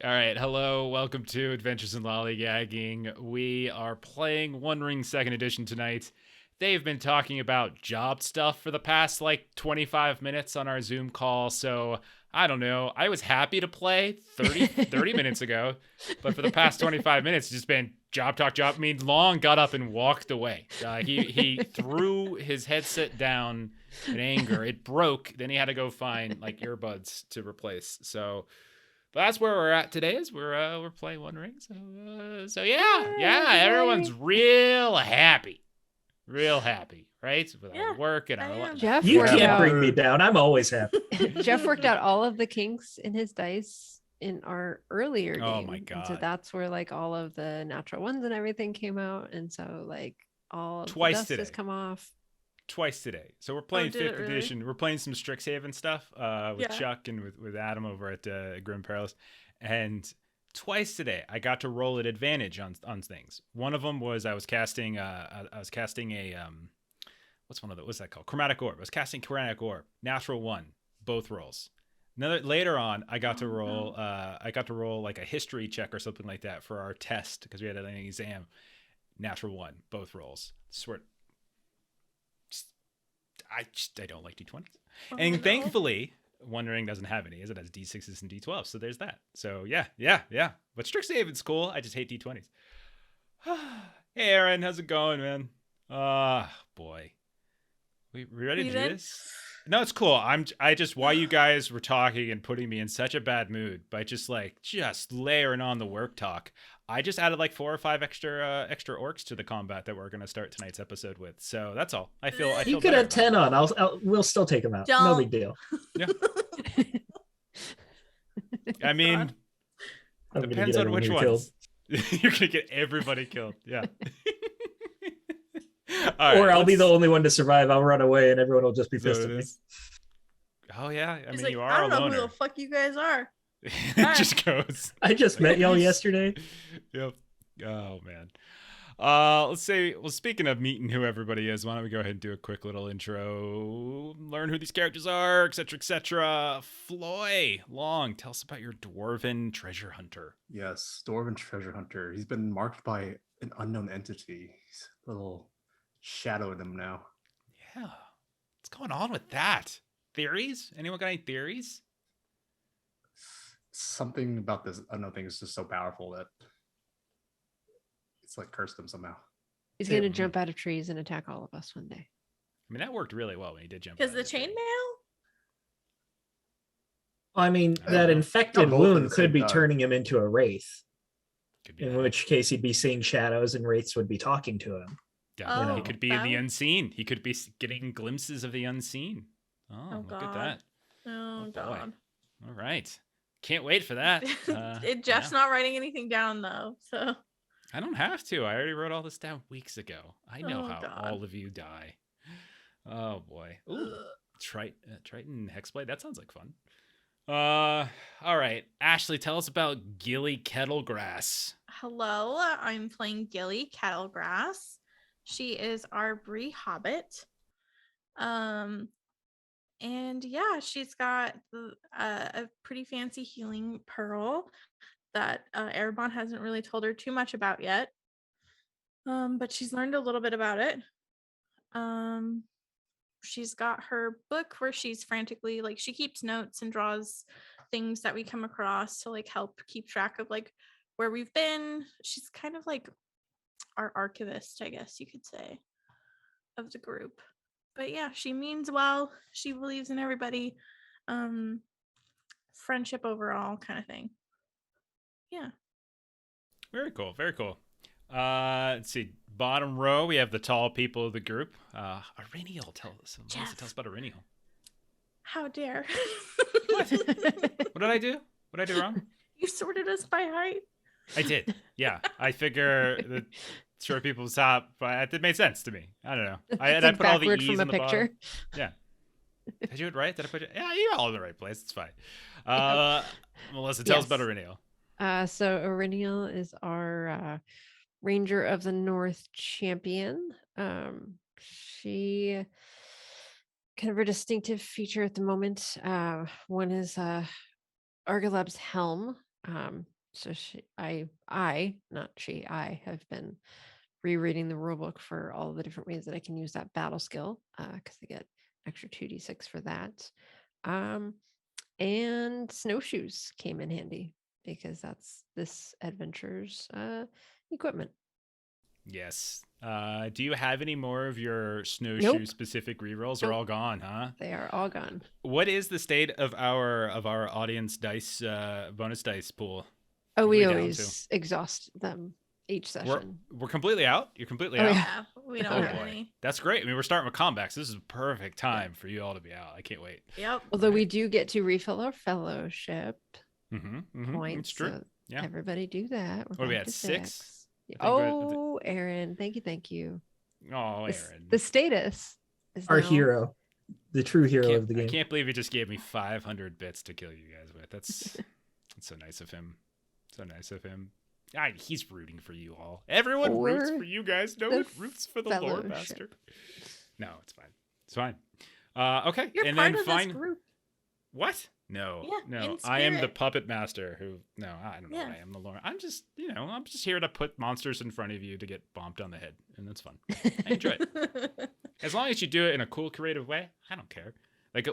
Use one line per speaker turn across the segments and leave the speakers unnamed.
All right, hello, welcome to Adventures in Lollygagging. We are playing One Ring Second Edition tonight. They've been talking about job stuff for the past 25 minutes on our Zoom call, so I don't know. I was happy to play 30 minutes ago, but for the past 25 minutes, it's just been job talk, job. I mean, Long got up and walked away. He threw his headset down in anger. It broke. Then he had to go find earbuds to replace. But that's where we're at today. Is we're playing One Ring. So yeah, everyone's real happy, right? With our work and our
Jeff
You
worked
can't
out,
bring me down. I'm always happy.
Jeff worked out all of the kinks in his dice in our earlier game.
Oh my
And so
God.
that's where all of the natural ones and everything came out. And so all of
Twice
the dust
today.
has come off.
Twice today. So we're playing
did it
fifth
really?
edition. We're playing some Strixhaven stuff with
Yeah.
Chuck and with Adam over at Grim Perilous. And twice today I got to roll at advantage on things. One of them was I was casting a what's that called? Chromatic Orb. I was casting Chromatic Orb. Natural 1, both rolls. Later on I got to roll like a history check or something like that for our test because we had an exam. Natural 1, both rolls. Swear I don't like D20s. And thankfully, One Ring doesn't have any, as it has D6s and D12s. So there's that. So yeah. But Strixhaven's cool. I just hate D20s. Hey Aaron, how's it going, man? Boy. We ready to do this? No, it's cool. I just while you guys were talking and putting me in such a bad mood by just layering on the work talk, I just added 4 or 5 extra orcs to the combat that we're gonna start tonight's episode with. So that's all. I feel
You could
better
have
about
10
it.
on. We'll still take them out. No big deal.
Yeah. I mean,
I'm gonna
depends
get
on which
everybody
ones. You're gonna get everybody killed. Yeah.
Or I'll be the only one to survive. I'll run away and everyone will just be
Is that
pissed
what
at
it
me.
is? Oh yeah. I
He's
mean, you
I
are a
don't know
loner.
who the fuck you guys are.
It just goes.
I just met y'all yesterday.
Yep. Oh man. Let's say. Well, speaking of meeting who everybody is, why don't we go ahead and do a quick little intro, learn who these characters are, etc., etc. Floy Long, tell us about your dwarven treasure hunter.
Yes, Dwarven Treasure Hunter. He's been marked by an unknown entity. He's a little shadow in him now.
Yeah. What's going on with that? Theories? Anyone got any theories?
Something about this unknown thing is just so powerful that it's cursed him somehow.
He's going to jump out of trees and attack all of us one day.
I mean, that worked really well when he did jump.
Because
out
the
of tree.
chainmail?
I mean,
I
that
don't know.
infected
Not both at
wound
the
could
same
be
time.
turning him into a wraith,
Could be
in
that.
which case he'd be seeing shadows and wraiths would be talking to him.
Yeah,
Oh,
he could be in the
that-
unseen. He could be getting glimpses of the unseen. Oh,
Oh,
look
God.
at that.
Oh,
boy.
God.
All right. Can't wait for that.
Jeff's
yeah.
not writing anything down, though. So
I don't have to. I already wrote all this down weeks ago. I know
Oh,
how
God.
all of you die. Oh, boy. Ooh, Triton Hexblade. That sounds like fun. All right. Ashley, tell us about Gilly Kettlegrass.
hello, I'm playing Gilly Kettlegrass. She is our Bree Hobbit. And yeah, she's got a pretty fancy healing pearl that Erebon hasn't really told her too much about yet. But she's learned a little bit about it. She's got her book where she's frantically she keeps notes and draws things that we come across to help keep track of where we've been. She's kind of our archivist, I guess you could say, of the group. But yeah, she means well. She believes in everybody. Friendship overall kind of thing. Yeah.
Very cool. Very cool. Let's see. Bottom row, we have the tall people of the group. Arinial, tell us. Melissa, tell us about Arinial.
How dare.
What? What did I do? What did I do wrong?
You sorted us by height.
I did. Yeah. I figure that short people's top, but it made sense to me. I don't know. I put all the
backward
E's
from a
in the
picture.
bottom. Yeah. Did I do it right? Did I put it? Yeah, you're all in the right place. It's fine. Melissa, tell us about
Yes.
Arinial.
So Irinial is our Ranger of the North champion. She kind of her distinctive feature at the moment. One is Argaleb's helm. So I have been rereading the rulebook for all the different ways that I can use that battle skill because I get extra 2d6 for that. And snowshoes came in handy because that's this adventure's equipment.
Yes. Do you have any more of your snowshoe
Nope.
specific rerolls?
Nope.
Are all gone, huh?
They are all gone.
What is the state of our audience dice bonus dice pool?
Oh,
What are
we
down to?
always exhaust them each session.
We're completely out. You're completely
Oh,
out.
yeah.
Yeah, we don't
Oh
have
boy,
any.
that's great. I mean, we're starting with comebacks. This is a perfect time for you all to be out. I can't wait.
Yep.
Although we do get to refill our fellowship points.
It's true.
So
Yeah.
everybody do that. We're
What are we
back
at,
to
6? I think
Oh, Aaron, thank you.
Oh,
The,
Aaron.
the status is
Our
now-
hero, the true hero of the
I
game.
can't believe he just gave me 500 bits to kill you guys with. That's so nice of him. So nice of him. He's rooting for you all. Everyone roots
For
for you guys. No
the
one roots for the lore
fellowship.
master. No, it's fine. It's fine. Okay.
You're
and
part
then
of this group.
What? No,
Yeah,
no.
in
I am the
spirit.
puppet master who. No, I don't know.
Yeah.
What I am the lore. I'm just, I'm just here to put monsters in front of you to get bomped on the head, and that's fun. I enjoy it. As long as you do it in a cool, creative way, I don't care. Like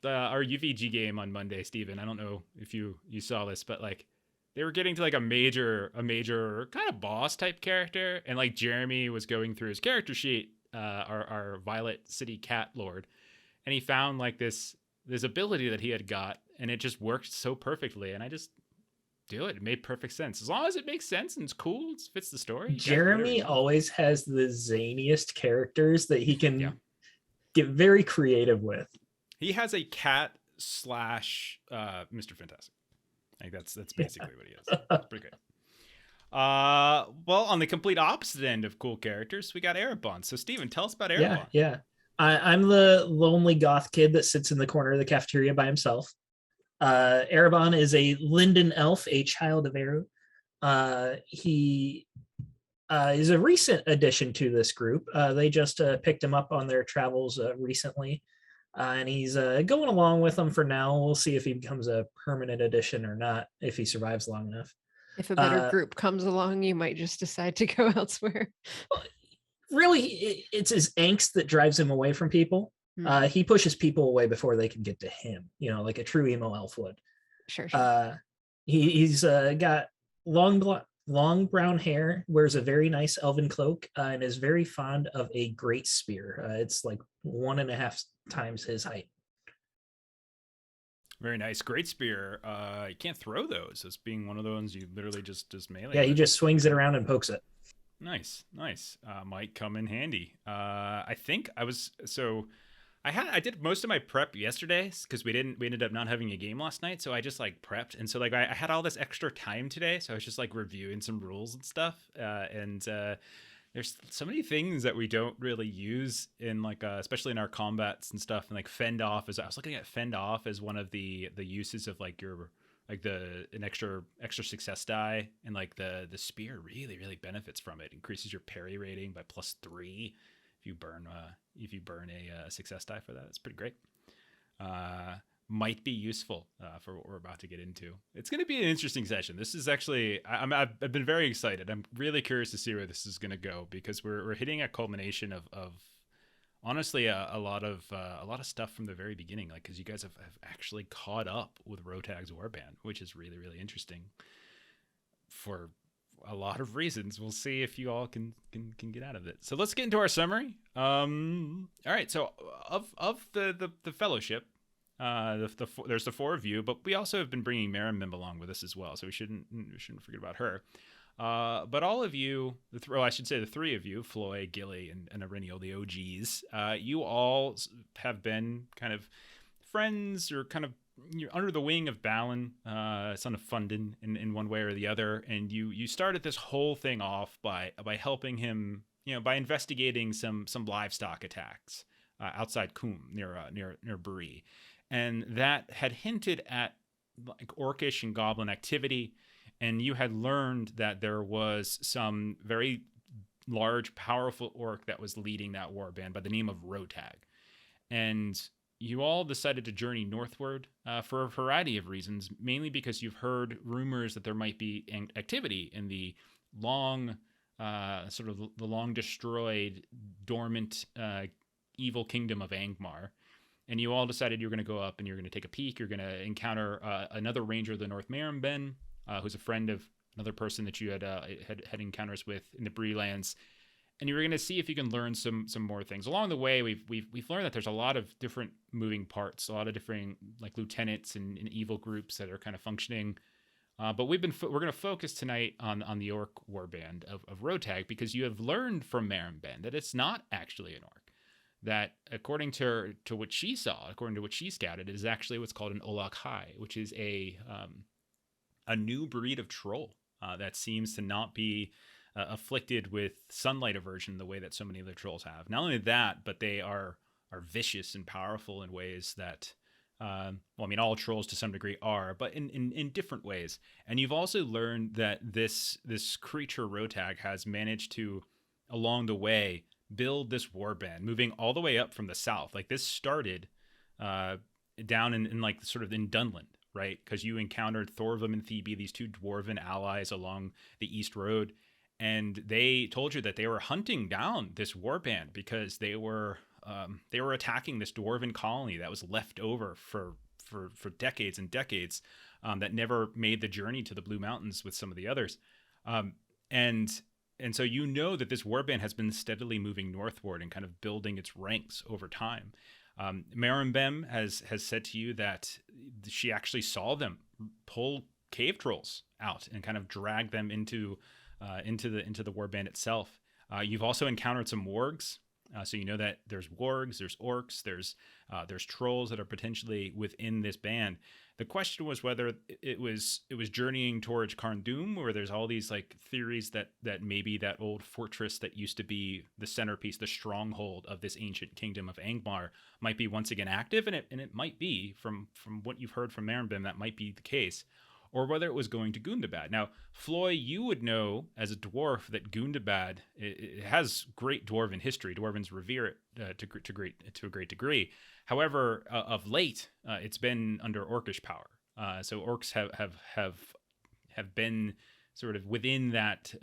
our UVG game on Monday, Steven. I don't know if you saw this, but like they were getting to like a major kind of boss type character, and like Jeremy was going through his character sheet, our Violet City Cat Lord, and he found like this ability that he had got, and it just worked so perfectly, and I just do it. It made perfect sense. As long as it makes sense and it's cool, it fits the story. you guys do whatever
Jeremy
you want.
always has the zaniest characters that he can
Yeah.
get very creative with.
He has a cat / Mr. Fantastic. Like that's basically what he is. It's pretty great. Well, on the complete opposite end of cool characters, we got Erebon. So Steven, tell us about Erebon.
Yeah. I'm the lonely goth kid that sits in the corner of the cafeteria by himself. Erebon is a Linden elf, a child of Eru. He is a recent addition to this group. They just picked him up on their travels recently, and he's going along with them for now. We'll see if he becomes a permanent addition or not, if he survives long enough.
If a better group comes along, you might just decide to go elsewhere.
Really, it's his angst that drives him away from people. He pushes people away before they can get to him, like a true emo elf would.
Sure.
He's got long brown hair, wears a very nice elven cloak, and is very fond of a great spear. It's like 1.5 times his height.
Very nice. Great spear. You can't throw those as being one of those you literally just melee.
Yeah, he
with.
just swings it around and pokes it.
Nice. Might come in handy. I think I did most of my prep yesterday because we ended up not having a game last night, so I just like prepped, and so like I had all this extra time today, so I was just like reviewing some rules and stuff, and there's so many things that we don't really use in like especially in our combats and stuff, and like fend off I was looking at fend off as one of the uses of like your like an extra success die, and like the spear really benefits from it. Increases your parry rating by +3 if you burn a success die for that. It's pretty great. Might be useful for what we're about to get into. It's going to be an interesting session. This is actually I've been very excited. I'm really curious to see where this is going to go, because we're hitting a culmination of honestly a lot of stuff from the very beginning, like because you guys have actually caught up with Rotag's Warband, which is really interesting for a lot of reasons. We'll see if you all can get out of it. So let's get into our summary. All right, so of the fellowship, there's the 4 of you, but we also have been bringing Marimim along with us as well, so we shouldn't forget about her. But all of you, I should say the 3 of you, Floy, Gilly, and Arenio, the OGs, you all have been kind of friends, or kind of you're under the wing of Balin, son of Fundin, in one way or the other, and you started this whole thing off by helping him, by investigating some livestock attacks outside Coombe near Bree, and that had hinted at like orcish and goblin activity. And you had learned that there was some very large, powerful orc that was leading that warband by the name of Rotag. And you all decided to journey northward for a variety of reasons, mainly because you've heard rumors that there might be activity in the long, sort of the long destroyed, dormant, evil kingdom of Angmar. And you all decided you're going to go up and you're going to take a peek. You're going to encounter another ranger of the North Marimben, who's a friend of another person that you had encounters with in the Bree Lands, and you're going to see if you can learn some more things along the way. We've learned that there's a lot of different moving parts, a lot of different like lieutenants and evil groups that are kind of functioning. But we're going to focus tonight on the orc warband of Rotag, because you have learned from Marimben that it's not actually an orc. That according to what she saw, according to what she scouted, it is actually what's called an Olak Hai, which is a new breed of troll that seems to not be afflicted with sunlight aversion the way that so many other trolls have. Not only that, but they are vicious and powerful in ways that, all trolls to some degree are, but in different ways. And you've also learned that this creature Rotag has managed to, along the way, build this warband, moving all the way up from the south. Like this started down in like sort of in Dunland, right? Because you encountered Thorvum and Thebe, these two dwarven allies along the East Road, and they told you that they were hunting down this warband because they were attacking this dwarven colony that was left over for decades and decades, that never made the journey to the Blue Mountains with some of the others, and so you know that this warband has been steadily moving northward and kind of building its ranks over time. Marimbem has said to you that she actually saw them pull cave trolls out and kind of drag them into the warband itself. You've also encountered some wargs, so you know that there's wargs, there's orcs, there's trolls that are potentially within this band. The question was whether it was journeying towards Karndum, where there's all these like theories that maybe that old fortress that used to be the centerpiece, the stronghold of this ancient kingdom of Angmar, might be once again active, and it might be from what you've heard from Marimbim, that might be the case, or whether it was going to Gundabad. Now, Floy, you would know as a dwarf that Gundabad it has great dwarven history. Dwarvens revere it to a great degree. However, of late, it's been under orcish power. So orcs have been sort of within that,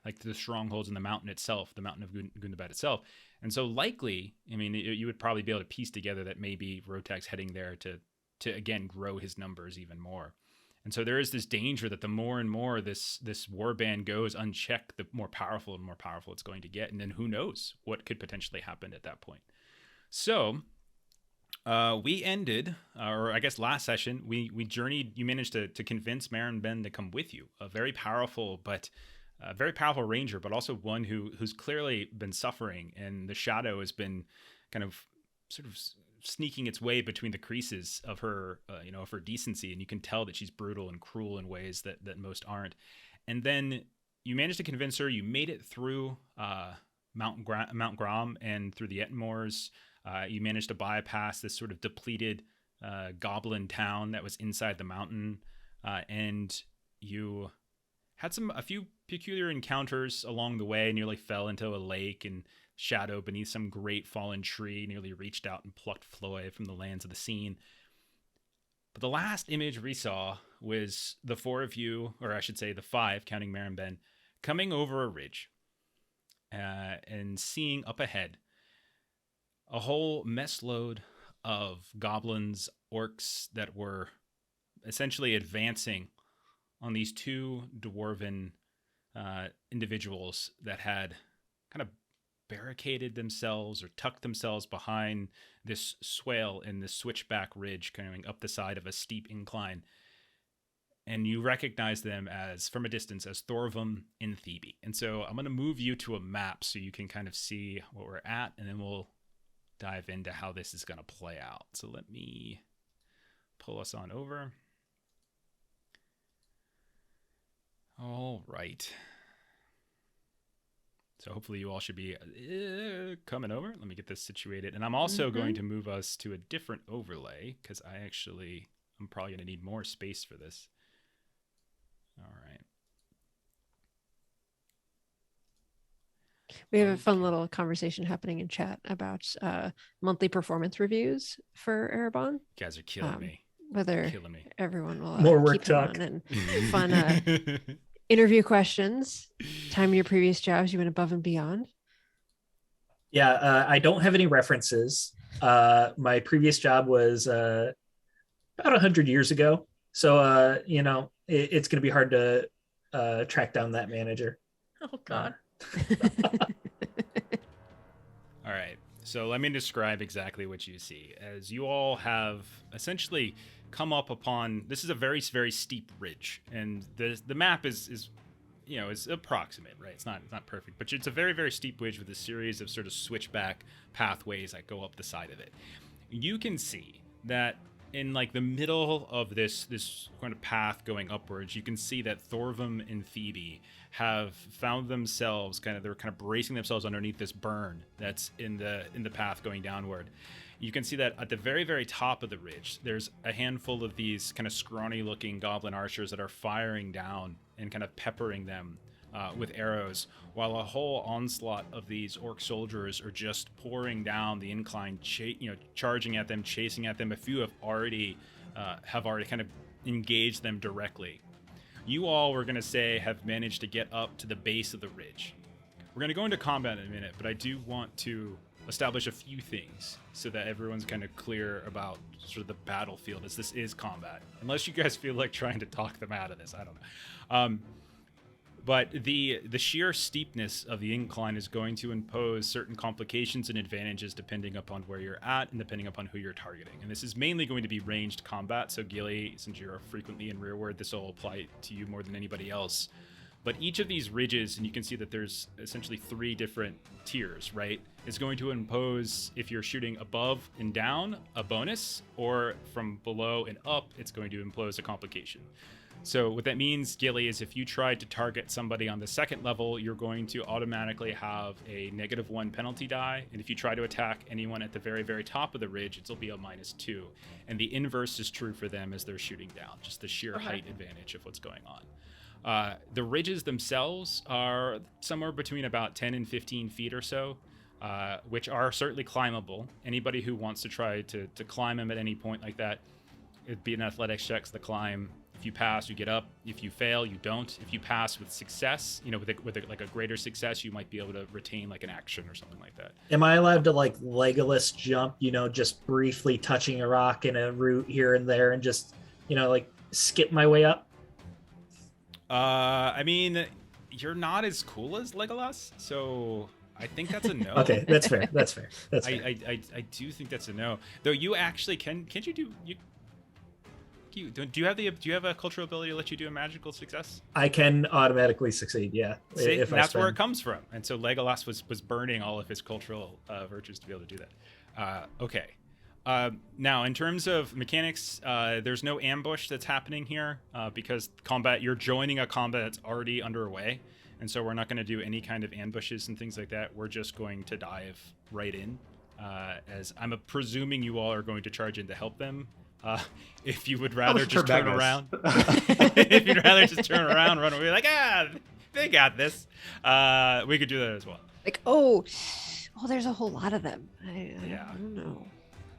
like the strongholds in the mountain itself, the mountain of Gundabad itself. And so likely, you would probably be able to piece together that maybe Rotag's heading there to again grow his numbers even more. And so there is this danger that the more and more this warband goes unchecked, the more powerful and more powerful it's going to get. And then who knows what could potentially happen at that point. So we ended, or I guess last session, we journeyed. You managed to convince Marin Ben to come with you. A very powerful ranger, but also one who's clearly been suffering, and the shadow has been kind of sort of sneaking its way between the creases of her, of her decency, and you can tell that she's brutal and cruel in ways that most aren't. And then you managed to convince her. You made it through Mount Grom and through the Ettenmoors. You managed to bypass this sort of depleted goblin town that was inside the mountain, and you had a few peculiar encounters along the way. Nearly fell into a lake, and shadow beneath some great fallen tree nearly reached out and plucked Floy from the lands of the scene. But the last image we saw was the four of you, or I should say the five, counting Marimben, coming over a ridge and seeing up ahead a whole mess load of goblins, orcs that were essentially advancing on these two dwarven individuals that had kind of barricaded themselves or tucked themselves behind this swale in this switchback ridge coming up the side of a steep incline. And you recognize them from a distance as Thorvum and Thebe. And so I'm going to move you to a map so you can kind of see what we're at, and then we'll dive into how this is going to play out. So let me pull us on over. All right. So hopefully you all should be coming over. Let me get this situated. And I'm also going to move us to a different overlay because I'm probably going to need more space for this. All right.
We have a fun little conversation happening in chat about monthly performance reviews for Erebon.
You guys are killing me.
Whether
Killing me.
everyone will
More work
keep him
talk.
on and fun interview questions. Time in your previous jobs, you went above and beyond.
Yeah, I don't have any references. My previous job was about 100 years ago. So, it's going to be hard to track down that manager.
Oh God.
All right. So let me describe exactly what you see. As you all have essentially come up upon, this is a very, very steep ridge, and the map is approximate, right? It's not perfect, but it's a very, very steep ridge with a series of sort of switchback pathways that go up the side of it. You can see that in like the middle of this kind of path going upwards, you can see that Thorvum and Phoebe have found themselves they're bracing themselves underneath this burn that's in the path going downward. You can see that at the very, very top of the ridge, there's a handful of these kind of scrawny looking goblin archers that are firing down and kind of peppering them with arrows, while a whole onslaught of these orc soldiers are just pouring down the incline, charging at them, chasing at them. A few have already kind of engaged them directly. You all, we're going to say, have managed to get up to the base of the ridge. We're going to go into combat in a minute, but I do want to establish a few things so that everyone's kind of clear about sort of the battlefield, as this is combat. Unless you guys feel like trying to talk them out of this, I don't know. But the sheer steepness of the incline is going to impose certain complications and advantages depending upon where you're at and depending upon who you're targeting. And this is mainly going to be ranged combat. So Gilly, since you're frequently in rearward, this will apply to you more than anybody else. But each of these ridges, and you can see that there's essentially 3 different tiers, right? Is going to impose, if you're shooting above and down, a bonus, or from below and up, it's going to impose a complication. So what that means, Gilly, is if you tried to target somebody on the 2nd level, you're going to automatically have a -1 penalty die. And if you try to attack anyone at the very, very top of the ridge, it'll be a -2. And the inverse is true for them as they're shooting down, just the sheer height advantage of what's going on. The ridges themselves are somewhere between about 10 and 15 feet or so, which are certainly climbable. Anybody who wants to try to climb them at any point like that, it'd be an athletics check to climb. If you pass, you get up. If you fail, you don't. If you pass with success, with a greater success, you might be able to retain like an action or something like that.
Am I allowed to like Legolas jump, just briefly touching a rock in a root here and there and just, like skip my way up?
I mean, you're not as cool as Legolas, so I think that's a no.
Okay, that's fair.
I do think that's a no. Though you actually can't you do do you have a cultural ability to let you do a magical success?
I can automatically succeed, yeah.
See, that's where it comes from. And so Legolas was burning all of his cultural virtues to be able to do that. Okay. Now, in terms of mechanics, there's no ambush that's happening here because you're joining a combat that's already underway. And so we're not going to do any kind of ambushes and things like that. We're just going to dive right in, as I'm presuming you all are going to charge in to help them. If you would rather just turn around, if you'd rather just turn around, run away, like, they got this. We could do that as well.
Like, there's a whole lot of them. I don't know.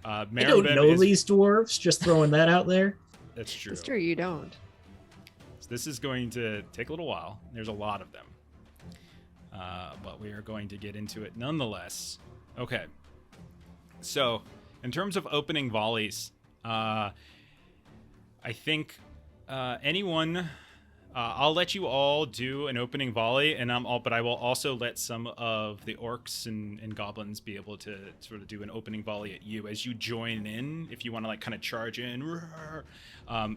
I don't know these dwarves. Just throwing that out there.
That's true.
It's true, you don't.
So this is going to take a little while. There's a lot of them. But we are going to get into it nonetheless. Okay. So, in terms of opening volleys, I think anyone... I'll let you all do an opening volley, but I will also let some of the orcs and goblins be able to sort of do an opening volley at you as you join in. If you want to like kind of charge in,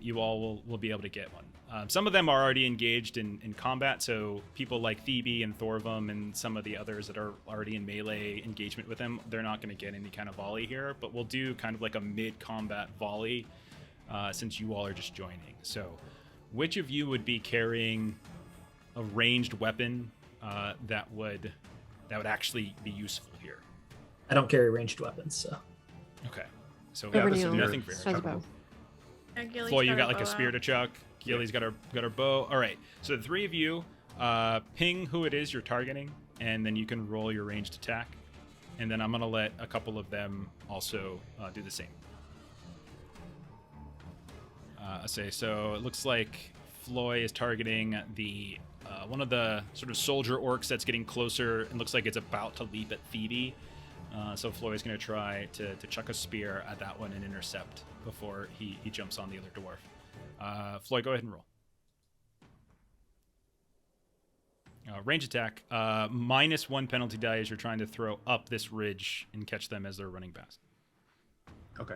you all will be able to get one. Some of them are already engaged in combat, so people like Phoebe and Thorvum and some of the others that are already in melee engagement with them, they're not going to get any kind of volley here. But we'll do kind of like a mid-combat volley since you all are just joining. So. Which of you would be carrying a ranged weapon that would actually be useful here?
I don't carry ranged weapons, so.
Okay. So
nothing
very.
Floy,
you got like a spear to chuck. Gilly's got her bow. All right. So the 3 of you ping who it is you're targeting, and then you can roll your ranged attack. And then I'm going to let a couple of them also do the same. So it looks like Floy is targeting the one of the sort of soldier orcs that's getting closer. It looks like it's about to leap at Phoebe. So Floy is going to try to chuck a spear at that one and intercept before he jumps on the other dwarf. Floy, go ahead and roll. Range attack, -1 penalty die as you're trying to throw up this ridge and catch them as they're running past.
Okay.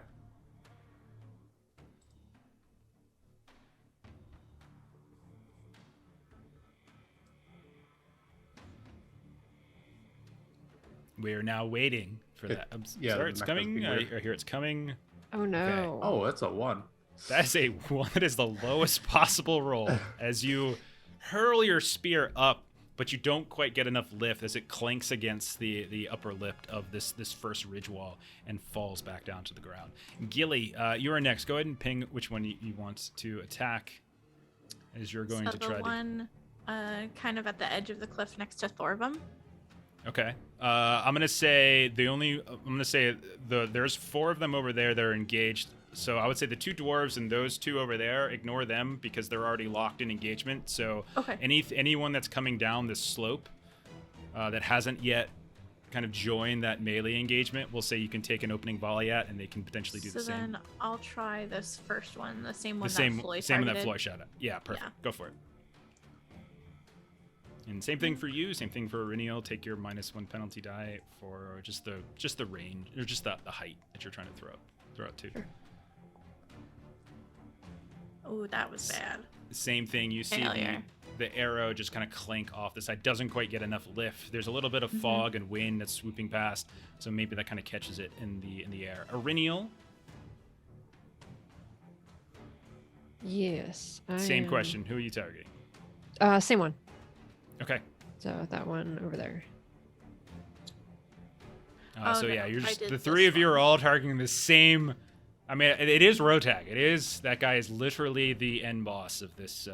We are now waiting for that. I'm
yeah,
sorry,
the
it's
mech
coming.
must be
I
weird.
hear it's coming.
Oh no.
Oh, that's a 1.
That is a 1. That is the lowest possible roll as you hurl your spear up, but you don't quite get enough lift as it clanks against the upper lip of this first ridge wall and falls back down to the ground. Gilly, you are next. Go ahead and ping which one you want to attack as you're going to try
the one kind of at the edge of the cliff next to Thorvum.
Okay. I'm gonna say there's 4 of them over there that are engaged. So I would say the 2 dwarves and those 2 over there, ignore them because they're already locked in engagement. So
Okay.
anyone that's coming down this slope that hasn't yet kind of joined that melee engagement, we'll say you can take an opening volley at, and they can potentially do the same.
So then I'll try this first one, the same one
The same
that Floyd
one that
targeted.
Floyd shot at. Yeah, perfect.
Yeah.
Go for it. And same thing for you. Same thing for Iriniel. Take your -1 penalty die for just the range or just the height that you're trying to throw out to.
Sure.
Oh, that was bad.
Same thing. You see
Failure.
the arrow just kind of clank off the side. Doesn't quite get enough lift. There's a little bit of fog and wind that's swooping past, so maybe that kind of catches it in the air. Iriniel,
Yes.
same question. Who are you targeting?
Same one.
Okay.
So that one over there.
Oh,
So
no,
yeah, you're
I
just
did
the
this
3 of you
one.
are all targeting the same. I mean, it is Rotag. It is that guy is literally the end boss of this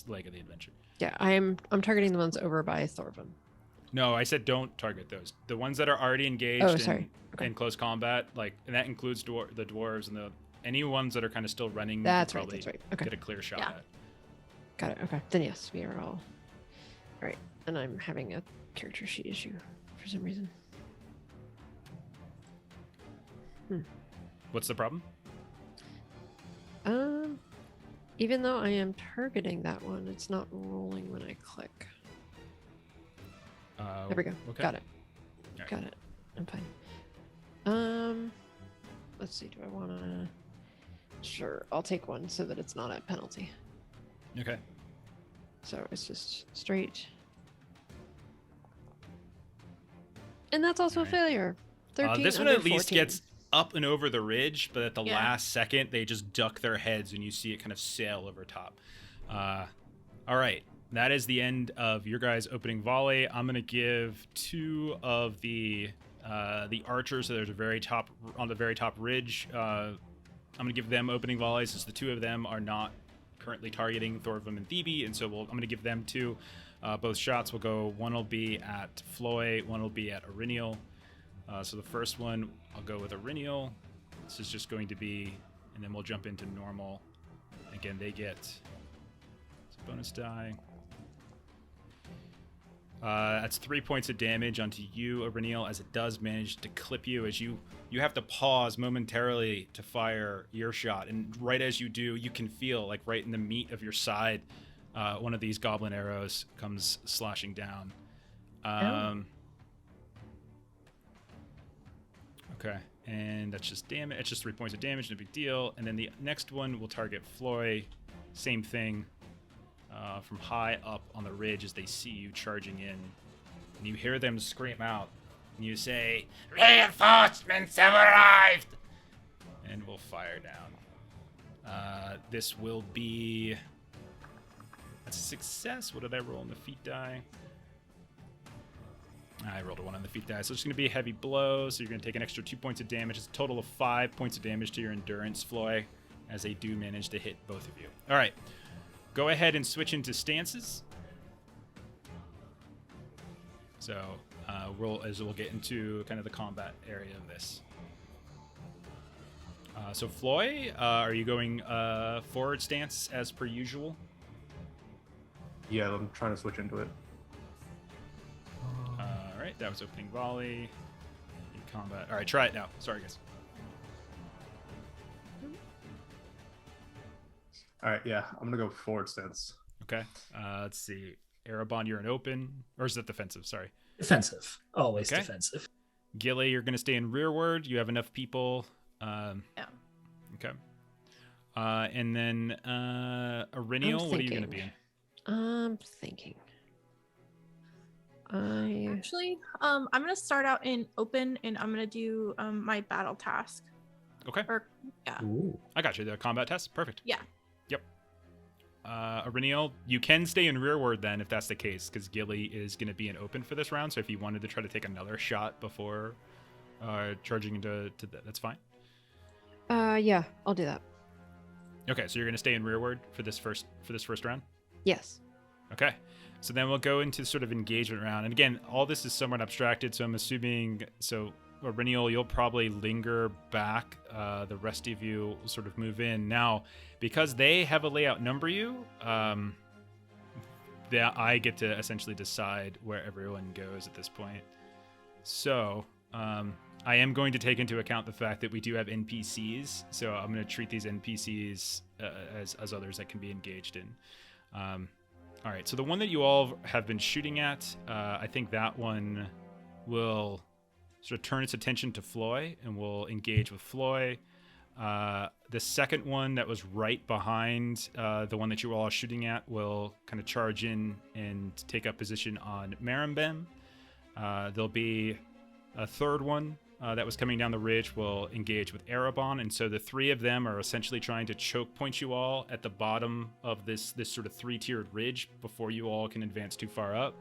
leg of the adventure.
Yeah, I'm targeting the ones over by Thorvum.
No, I said don't target those. The ones that are already engaged
Oh, sorry. Okay.
in close combat, and that includes the dwarves and any ones that are kind of still running. you
That's
can
right.
probably
That's right. Okay.
Get a clear shot
Yeah.
at.
Got it. Okay. Then yes, we are all right. And I'm having a character sheet issue for some reason.
What's the problem?
Even though I am targeting that one, it's not rolling when I click. There we go.
Okay.
Got it.
Alright.
Got it. I'm fine. Let's see. Do I want to? Sure. I'll take one so that it's not at penalty.
Okay.
So it's just straight. And that's also
Alright.
a failure. 13
This one
under
at least
14.
gets up and over the ridge, but at the
Yeah.
last second, they just duck their heads and you see it kind of sail over top. All right. That is the end of your guys' opening volley. I'm going to give 2 of the archers, so there's on the very top ridge. I'm going to give them opening volleys, as the 2 of them are not currently targeting Thorvum and Thebe, and so I'm going to give them 2. Both shots will go. One will be at Floy, one will be at Iriniel. So the first one, I'll go with Iriniel. This is just going to be, and then we'll jump into normal. Again, they get a bonus die. That's 3 points of damage onto you, Iriniel, as it does manage to clip you, as you have to pause momentarily to fire your shot. And right as you do, you can feel, like right in the meat of your side, one of these goblin arrows comes slashing down. Okay, and that's just damage. It's just 3 points of damage, no big deal. And then the next one will target Floy. Same thing, from high up on the ridge as they see you charging in. And you hear them scream out, and you say, "Reinforcements have arrived!" And we'll fire down. This will be... That's a success. What did I roll on the feat die? I rolled a 1 on the feat die, so it's going to be a heavy blow, so you're going to take an extra 2 points of damage. It's a total of 5 points of damage to your endurance, Floy, as they do manage to hit both of you. All right, go ahead and switch into stances. So we'll get into kind of the combat area of this. So Floy, are you going forward stance as per usual?
Yeah, I'm trying to switch into it.
All right, that was opening volley. In combat. All right, try it now. Sorry, guys.
All right, yeah, I'm gonna go forward stance.
Okay. Let's see. Erebon, you're an open, or is that defensive? Sorry.
Defensive. Always
Okay.
defensive.
Gilly, you're going to stay in rearward. You have enough people.
Yeah.
Okay. And then Arinial, what are you going to be in?
I'm thinking.
Actually, I'm gonna start out in open, and I'm gonna do my battle task.
Okay.
Or yeah.
Ooh.
I got you. The combat test. Perfect.
Yeah.
Yep. Arinial, you can stay in rearward then if that's the case, because Gilly is going to be in open for this round. So if you wanted to try to take another shot before charging into that's fine.
Yeah, I'll do that.
Okay, so you're going to stay in rearward for this first round.
Yes.
Okay. So then we'll go into sort of engagement round. And again, all this is somewhat abstracted, so I'm assuming, so Arinial, you'll probably linger back. The rest of you will sort of move in. Now, because they heavily outnumber you, I get to essentially decide where everyone goes at this point. So I am going to take into account the fact that we do have NPCs, so I'm going to treat these NPCs as others that can be engaged in. All right, so the one that you all have been shooting at, I think that one will sort of turn its attention to Floy, and we'll engage with Floy. The second one that was right behind the one that you were all shooting at will kind of charge in and take up position on Marambem. There'll be a third one that was coming down the ridge will engage with Erebon, and so the three of them are essentially trying to choke point you all at the bottom of this sort of three-tiered ridge before you all can advance too far up.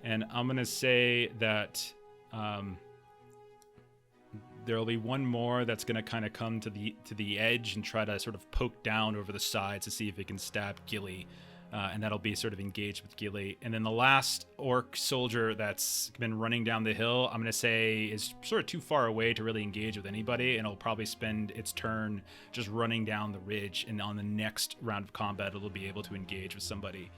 And I'm gonna say that there'll be one more that's gonna kind of come to the edge and try to sort of poke down over the sides to see if it can stab Gilly. And that'll be sort of engaged with Gilly. And then the last orc soldier that's been running down the hill, I'm going to say is sort of too far away to really engage with anybody, and it'll probably spend its turn just running down the ridge, and on the next round of combat, it'll be able to engage with somebody.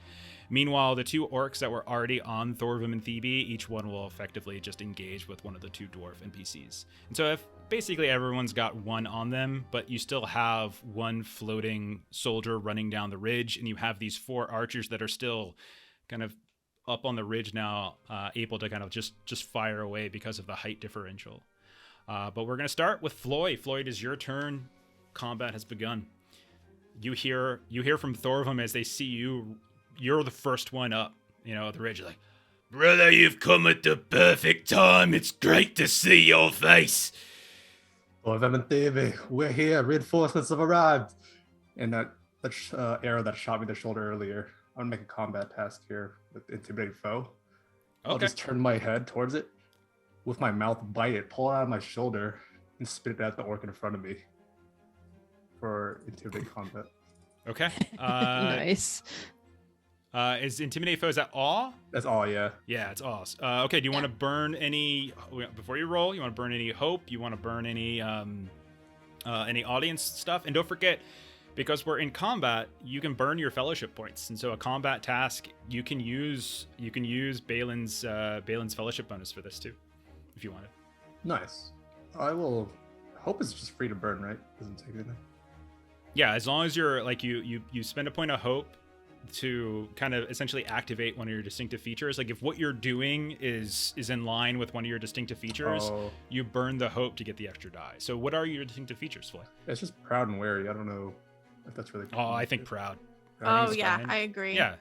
Meanwhile, the two orcs that were already on Thorvim and Thebe, each one will effectively just engage with one of the two dwarf NPCs. And so if basically everyone's got one on them, but you still have one floating soldier running down the ridge, and you have these four archers that are still kind of up on the ridge now, able to kind of just fire away because of the height differential. But we're going to start with Floyd. Floyd, is your turn. Combat has begun. You hear from Thorvim as they see you. You're the first one up, the ridge. You're like, brother, you've come at the perfect time. It's great to see your face.
Thorvim and Thebe, we're here. Reinforcements have arrived. And that arrow that shot me in the shoulder earlier, I'm gonna make a combat task here with intimidate foe.
Okay.
I'll just turn my head towards it, with my mouth bite it, pull it out of my shoulder, and spit it at the orc in front of me for intimidate combat.
Okay.
Nice.
Is intimidate foe, is that awe?
That's all, yeah.
Yeah, it's awe. Okay, do you want to burn any before you roll? You want to burn any hope? You want to burn any audience stuff? And don't forget, because we're in combat, you can burn your fellowship points. And so a combat task, you can use Balin's fellowship bonus for this too, if you want it.
Nice. I will. Hope is just free to burn, right? Doesn't take anything.
Yeah, as long as you're like you spend a point of hope to kind of essentially activate one of your distinctive features. Like if what you're doing is in line with one of your distinctive features, you burn the hope to get the extra die. So what are your distinctive features, Floy?
It's just proud and wary. I don't know if that's really.
Oh, I think proud.
Oh yeah, fine. I agree.
Yeah,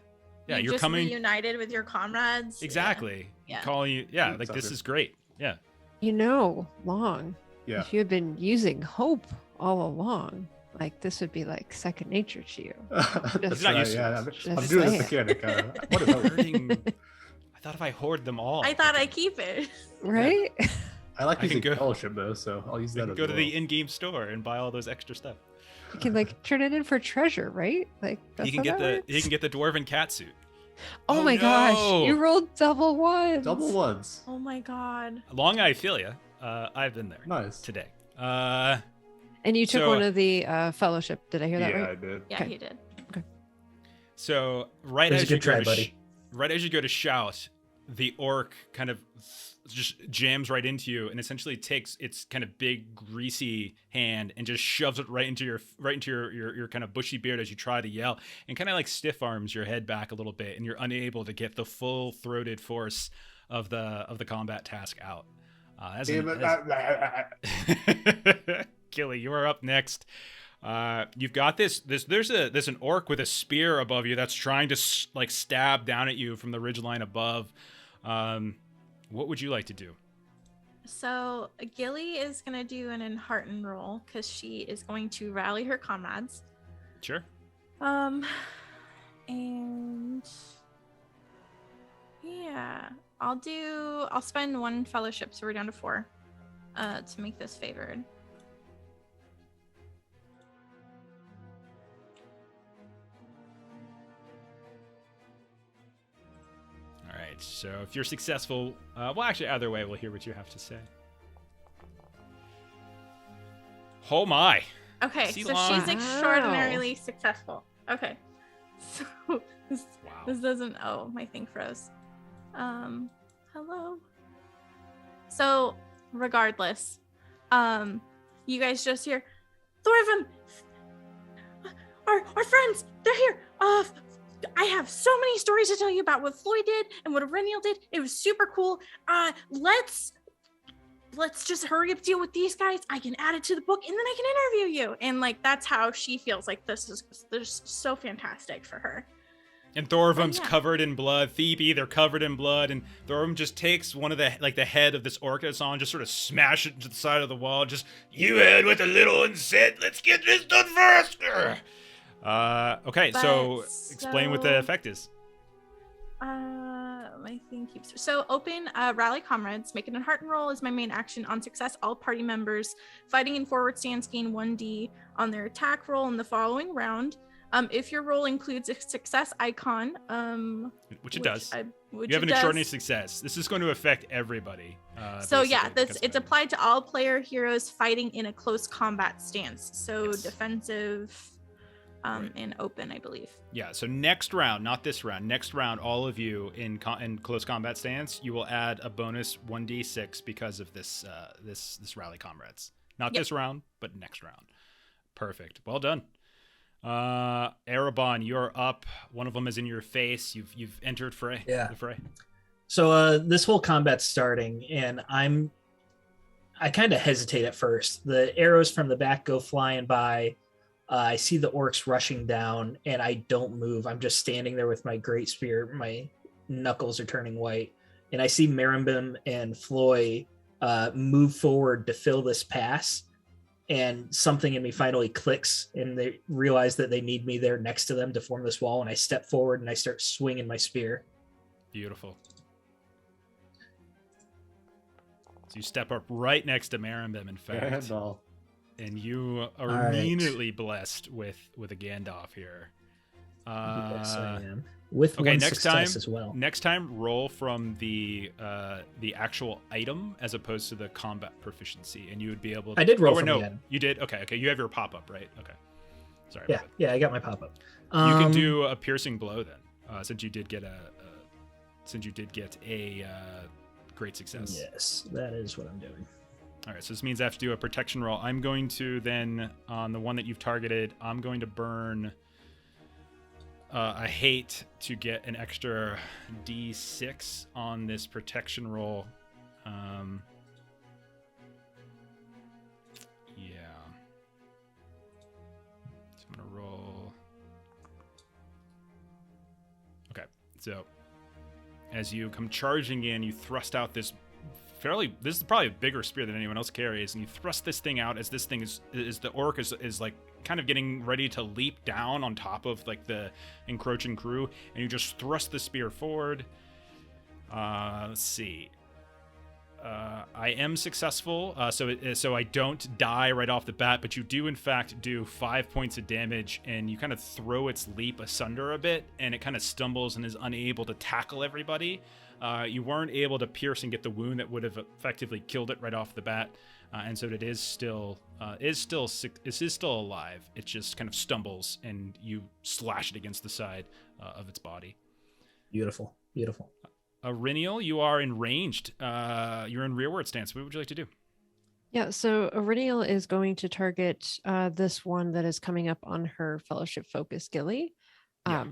you're
just
coming
reunited with your comrades.
Exactly.
Yeah.
Calling you. Yeah, like this is great. Yeah.
Long.
Yeah.
If you had been using hope all along, like this would be like second nature to you.
That's
not
right.
used to
Yeah,
it.
I'm doing this mechanic. What is hope?
I thought if I hoard them all.
I thought I keep it.
Right?
I like using
go-
fellowship though, so I'll use that.
Go to the in-game store and buy all those extra stuff.
You can like turn it in for treasure, right? Like that's
You can
how
get
that
the
works?
dwarven cat suit.
Oh,
Oh,
my gosh.
no.
You rolled double ones.
Double ones.
Oh my god.
Long I feel ya. I've been there
Nice.
today.
And you took
So-
one of the fellowship. Did I hear that
Yeah,
right?
I did.
Yeah,
Okay.
he did.
So right
That was
as
a
you
good
go
try,
to
buddy.
right as you go to shout, the orc kind of just jams right into you and essentially takes its kind of big greasy hand and just shoves it right into your kind of bushy beard as you try to yell, and kind of like stiff arms your head back a little bit, and you're unable to get the full throated force of the combat task out. Killy, you are up next. You've got there's an orc with a spear above you that's trying to like stab down at you from the ridgeline above. What would you like to do?
So Gilly is gonna do an enhearten roll because she is going to rally her comrades.
Sure.
And yeah, I'll spend 1 fellowship, so we're down to 4, to make this favored.
All right. So if you're successful, well, actually, either way, we'll hear what you have to say. Oh my!
Okay,
See,
so
Lon.
she's extraordinarily successful. Okay, so this
Wow.
this doesn't. Oh, my thing froze. Hello. So regardless, you guys just hear, Thorvin, our friends, they're here. I have so many stories to tell you about what Floyd did and what Aurenial did. It was super cool. Let's just hurry up, deal with these guys. I can add it to the book, and then I can interview you. And like that's how she feels. Like this is so fantastic for her.
And Thorvum's
Oh, yeah.
covered in blood. Thebe, they're covered in blood. And Thorvum just takes one of the head of this orc that's on, just sort of smash it into the side of the wall. Just, you had what the little one said. Let's get this done first. Okay, so explain what the
so-
effect is.
My thing keeps so open. Rally comrades. Make an enhearten roll is my main action. On success, all party members fighting in forward stance gain 1d on their attack roll in the following round. If your roll includes a success icon,
Which it does.
Which
You have
it
an extraordinary
does.
success. This is going to affect everybody.
So yeah,
basically,
this
because
it's
of it.
applied to all player heroes fighting in a close combat stance. So
Yes.
defensive,
Right.
and open, I believe.
Yeah, so next round, not this round, next round, all of you in close combat stance, you will add a bonus 1d6 because of this this rally comrades. Not
Yep.
this round, but next round. Perfect. Well done. Erebon, you're up. One of them is in your face. You've entered fray.
Yeah.
The fray.
So this whole combat's starting, and I kind of hesitate at first. The arrows from the back go flying by. I see the orcs rushing down, and I don't move. I'm just standing there with my great spear. My knuckles are turning white, and I see Marimbim and Floy move forward to fill this pass. And something in me finally clicks, and they realize that they need me there next to them to form this wall. And I step forward and I start swinging my spear.
Beautiful. So you step up right next to Marimbim, in fact.
Gandalf.
And you are
All right.
immediately blessed with a Gandalf here.
Yes, I am. With
okay,
one
next
success
time
as well.
Next time, roll from the actual item as opposed to the combat proficiency, and you would be able to.
I did roll
or
from
no,
the item.
you did. Okay, you have your pop up, right? Okay, sorry.
Yeah,
my bad.
yeah, I got my pop up.
You can do a piercing blow then, since you did get a great success.
Yes, that is what I'm doing.
All right, so this means I have to do a protection roll. I'm going to then, on the one that you've targeted, I'm going to burn. I hate to get an extra D6 on this protection roll. Yeah. So I'm going to roll. Okay, so as you come charging in, you thrust out this this is probably a bigger spear than anyone else carries, and you thrust this thing out as this thing is the orc is like kind of getting ready to leap down on top of like the encroaching crew, and you just thrust the spear forward. Let's see. I am successful, so I don't die right off the bat, but you do in fact do 5 points of damage, and you kind of throw its leap asunder a bit, and it kind of stumbles and is unable to tackle everybody. You weren't able to pierce and get the wound that would have effectively killed it right off the bat, and so it is still alive. It just kind of stumbles, and you slash it against the side of its body.
Beautiful.
Riniel, you are in ranged. You're in rearward stance. What would you like to do?
Yeah, so Iridial is going to target this one that is coming up on her fellowship focus, Gilly.
Yeah.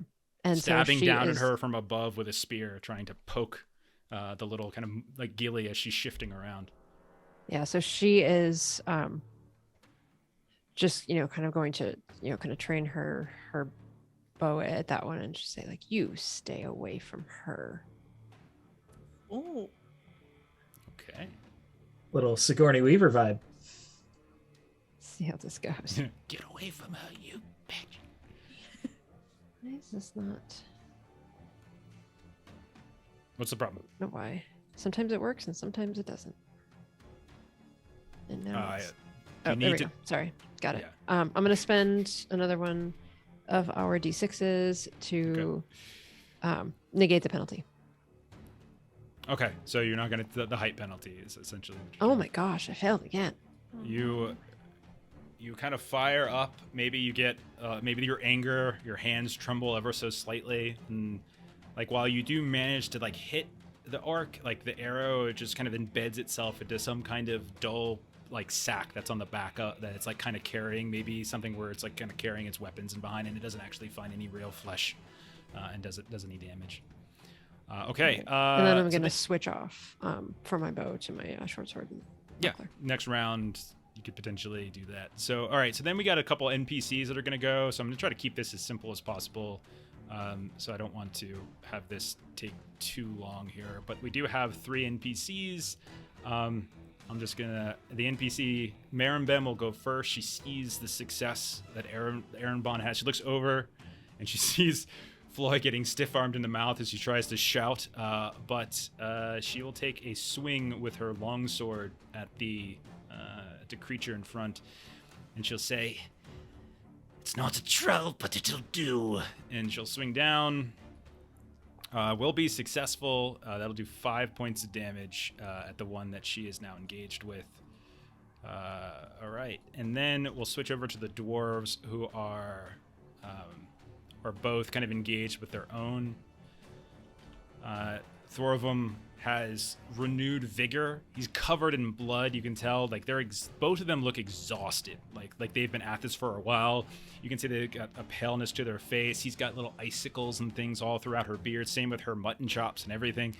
And
stabbing
so she
down
is,
at her from above with a spear, trying to poke the little kind of like Gilly as she's shifting around.
Yeah, so she is just, kind of going to, kind of train her bow at that one and just say, like, you stay away from her.
Oh.
Okay.
Little Sigourney Weaver vibe.
See how this goes.
Get away from her, you bitch.
Why is this not?
What's the problem?
I don't know why. Sometimes it works and sometimes it doesn't. And now it's...
you
Oh,
need
there we
to-
go. Sorry. Got it.
Yeah.
I'm going to spend another one of our D6s to negate the penalty.
Okay, so you're not going to... The height penalty is essentially... what you're
Oh
doing.
my gosh, I failed again.
You kind of fire up. Maybe you get... maybe your anger, your hands tremble ever so slightly. And like while you do manage to like hit the orc, like the arrow just kind of embeds itself into some kind of dull like sack that's on the back that it's like kind of carrying, maybe something where it's like kind of carrying its weapons and behind, and it doesn't actually find any real flesh and does any damage. Okay.
And then I'm
so
going to switch off from my bow to my short sword. And
yeah,
buckler.
next round you could potentially do that. So all right, so then we got a couple NPCs that are going to go, so I'm going to try to keep this as simple as possible. So I don't want to have this take too long here, but we do have 3 NPCs. I'm just gonna, the NPC Marimbem will go first. She sees the success that Aaron Bond has. She looks over and she sees Floyd getting stiff-armed in the mouth as she tries to shout, but she will take a swing with her longsword at the creature in front, and she'll say, "It's not a troll, but it'll do." And she'll swing down. Will be successful. That'll do 5 points of damage at the one that she is now engaged with. All right, and then we'll switch over to the dwarves, who are both kind of engaged with their own. Thorvum has renewed vigor. He's covered in blood. You can tell, like both of them look exhausted. Like they've been at this for a while. You can see they've got a paleness to their face. He's got little icicles and things all throughout her beard. Same with her mutton chops and everything.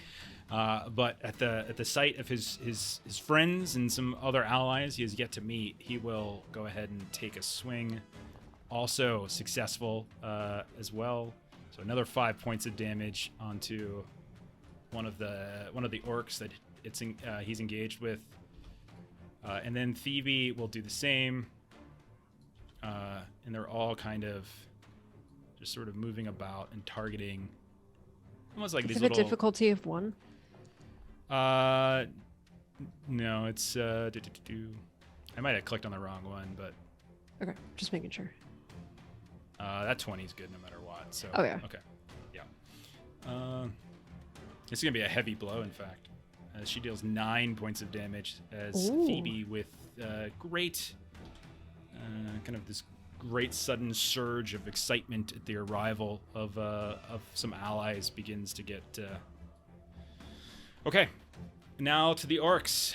But at the sight of his friends and some other allies he has yet to meet, he will go ahead and take a swing. Also successful as well. So another 5 points of damage onto one of the orcs that he's engaged with, and then Thebe will do the same, and they're all kind of just sort of moving about and targeting, almost like
Is
these
it
little.
a difficulty of 1?
No, it's I might have clicked on the wrong one, but
Okay, just making sure.
that 20 is good no matter what. So
Oh, yeah.
Okay, yeah. It's going to be a heavy blow, in fact. She deals 9 points of damage as
Ooh.
Phoebe, with great, kind of this great sudden surge of excitement at the arrival of some allies, begins to get... Okay, now to the orcs.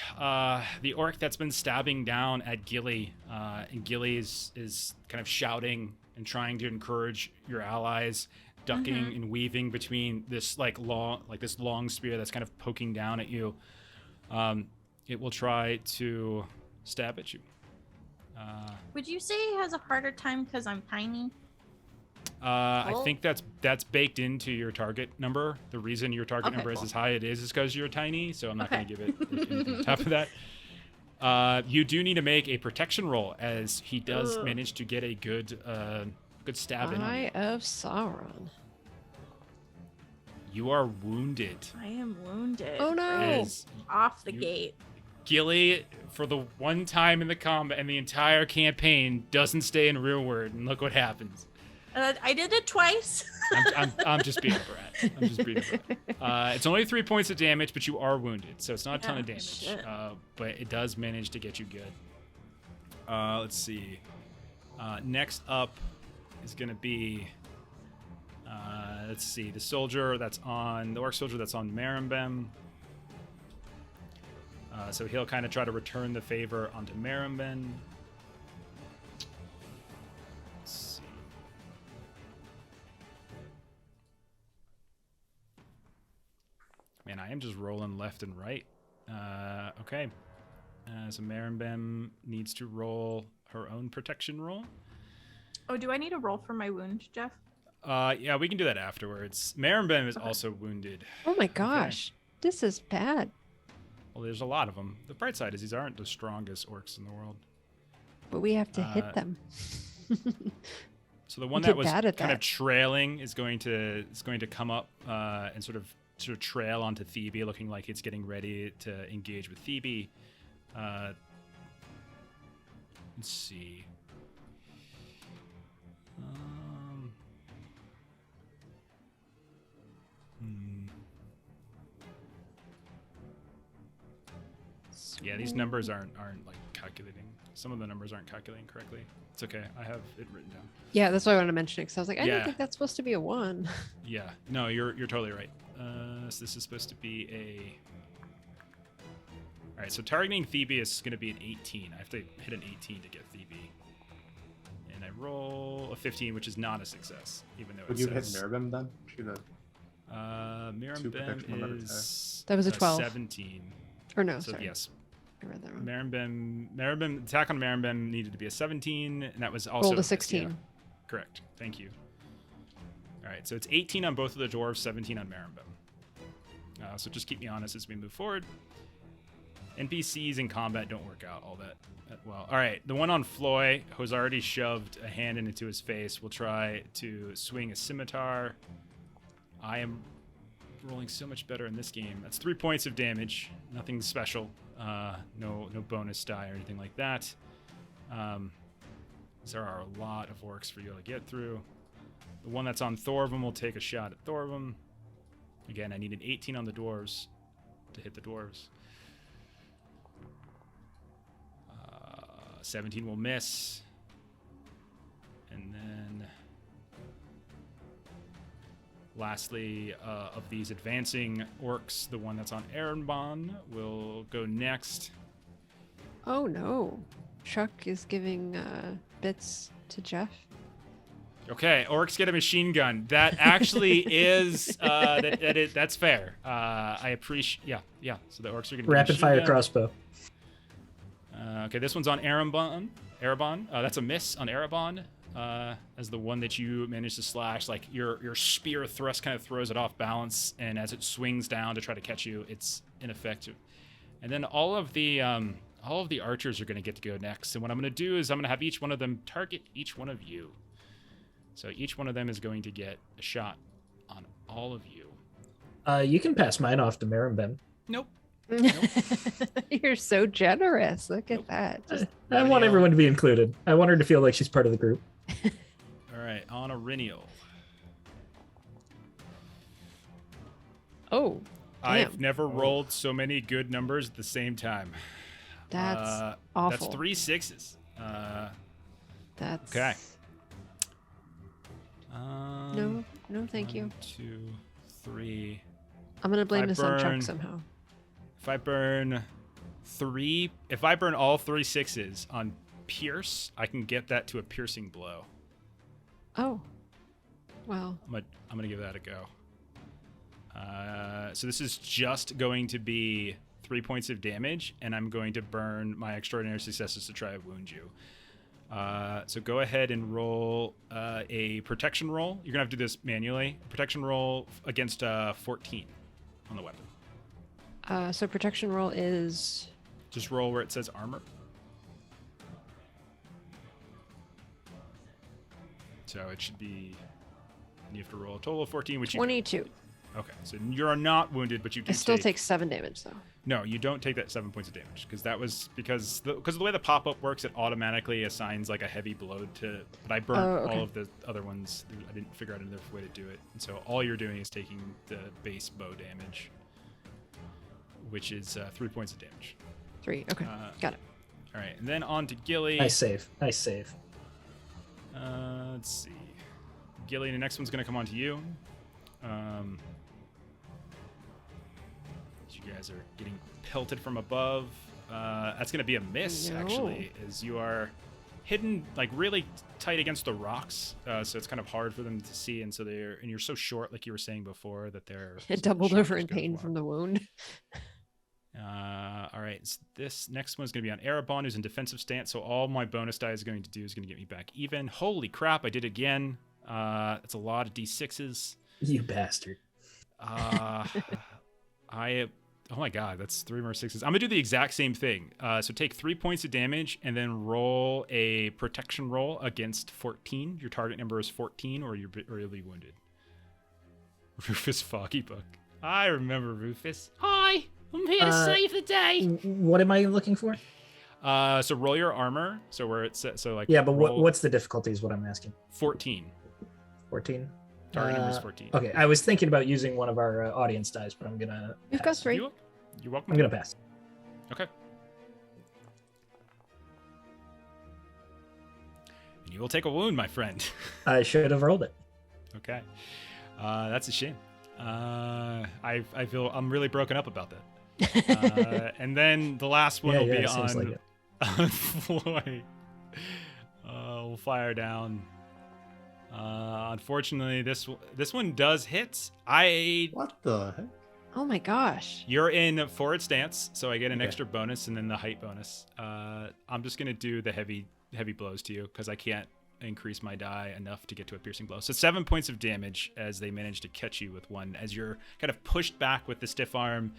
The orc that's been stabbing down at Gilly, and Gilly is kind of shouting and trying to encourage your allies, ducking and weaving between this long spear that's kind of poking down at you. It will try to stab at you.
Would you say he has a harder time because I'm tiny?
I
Cool.
think that's baked into your target number. The reason your target
Okay,
number is
cool.
as high it is because you're tiny, so I'm not going
Okay.
to give it anything on top of that. You do need to make a protection roll, as he does
Ugh.
manage to get a good stab in on you.
Eye of Sauron.
You are wounded.
I am wounded.
Oh, no.
As
Off the
you-
gate.
Gilly, for the one time in the combat and the entire campaign, doesn't stay in rearward, and look what happens.
I did it twice.
I'm just being a brat. I'm just being a brat. It's only 3 points of damage, but you are wounded, so it's not a ton of
Yeah,
damage.
shit.
But it does manage to get you good. Let's see. Next up is going to be, let's see, the orc soldier that's on Marimbem. So he'll kind of try to return the favor onto Marimbem. Let's see. Man, I am just rolling left and right. Okay. So Marimbem needs to roll her own protection roll.
Oh, do I need a roll for my wound, Jeff?
Yeah, we can do that afterwards. Marimbem is
Okay.
also wounded.
Oh my gosh. This is bad.
Well, there's a lot of them. The bright side is these aren't the strongest orcs in the world.
But we have to hit them.
So the one
get
that was
bad at
kind of
that.
trailing is going to come up and sort of trail onto Thebe, looking like it's getting ready to engage with Thebe. Let's see. Yeah, these numbers aren't like calculating. Some of the numbers aren't calculating correctly. It's okay. I have it written down.
Yeah, that's why I wanted to mention it, because I was like, I
Yeah.
don't think that's supposed to be a 1.
Yeah. No, you're totally right. So this is supposed to be a. All right. So targeting Thebe is going to be an 18. I have to hit an 18 to get Thebe. And I roll a 15, which is not a success, even though
Would
it
you hit
says.
Mirabim then? Shoot a
Mirambem
protection on that
is.
That was a 12.
17.
Or no,
So
sorry.
yes,
I read that wrong.
Marambem attack on Marambem needed to be a 17, and that was also
Rolled a
miss,
16.
yeah. Correct. Thank you. All right, so it's 18 on both of the dwarves, 17 on Marambem. So just keep me honest as we move forward. NPCs in combat don't work out all that well. All right, the one on Floy, who's already shoved a hand into his face, will try to swing a scimitar. I am rolling so much better in this game. That's 3 points of damage. Nothing special. No bonus die or anything like that. There are a lot of orcs for you to get through. The one that's on Thorvum will take a shot at Thorvum. Again, I need an 18 on the dwarves to hit the dwarves. 17 will miss. And then lastly, of these advancing orcs, the one that's on Erenbon will go next.
Oh no. Chuck is giving bits to Jeff.
Okay, orcs get a machine gun. That actually is that's fair. I appreciate. Yeah. So the orcs are going to
Rapid fire crossbow.
Okay, this one's on Erebon. That's a miss on Erebon. As the one that you managed to slash, like your spear thrust kind of throws it off balance, and as it swings down to try to catch you, it's ineffective. And then all of the archers are going to get to go next. And what I'm going to do is I'm going to have each one of them target each one of you. So each one of them is going to get a shot on all of you.
You can pass mine off to Marimbem.
Nope.
You're so generous. Look at
Nope.
that.
I want everyone to be included. I want her to feel like she's part of the group.
All right, on Aurinial.
Oh,
I've
damn.
never rolled so many good numbers at the same time.
That's awful.
That's 3 6s.
That's
Okay.
No, thank you.
1, 2, 3.
I'm gonna blame
I
this on Chuck
burn-
somehow.
If I burn all 3 6s on Pierce, I can get that to a piercing blow.
Oh, well,
I'm gonna give that a go. So this is just going to be 3 points of damage, and I'm going to burn my extraordinary successes to try to wound you. So go ahead and roll a protection roll. You're gonna have to do this manually. Protection roll against 14 on the weapon.
so protection roll is
Just roll where it says armor. So it should be. You have to roll a total of 14, which
22.
Okay, so you're not wounded, but you do
I still take 7 damage though.
No, you don't take that 7 points of damage because that was because the way the pop-up works, it automatically assigns like a heavy blow to. But I burnt all of the other ones. I didn't figure out another way to do it, and so all you're doing is taking the base bow damage, which is 3 points of damage.
3. Okay, got it.
All right, and then on to Gilly.
Nice save. Nice save.
Let's see, Gilly. The next one's gonna come on to you. You guys are getting pelted from above. That's going to be a miss, actually, as you are hidden like really tight against the rocks. So it's kind of hard for them to see, and so you're so short, like you were saying before, that they're
doubled over in pain from the wound.
All right, so this next one's going to be on Erebon, who's in defensive stance. So all my bonus die is going to do is going to get me back even. Holy crap! I did again. That's a lot of d6s.
You bastard.
Oh my god, that's 3 more 6s. I'm gonna do the exact same thing. So take 3 points of damage and then roll a protection roll against 14. Your target number is 14, or you're really wounded. Rufus Foggy Book. I remember Rufus. Hi, I'm here to save the day.
What am I looking for?
So roll your armor. So where it's so like.
Yeah, but what's the difficulty is what I'm asking.
14.
14.
Target number is 14.
Okay, I was thinking about using one of our audience dice, but I'm gonna.
You've got 3.
You're welcome.
I'm gonna pass.
Okay. And you will take a wound, my friend.
I should have rolled it.
Okay. That's a shame. I feel I'm really broken up about that. And then the last one will be on, on Floyd. We'll fire down. Unfortunately, this one does hit.
What the heck?
Oh my gosh.
You're in forward stance, so I get an extra bonus and then the height bonus. I'm just gonna do the heavy blows to you because I can't increase my die enough to get to a piercing blow. So 7 points of damage as they manage to catch you with one as you're kind of pushed back with the stiff arm,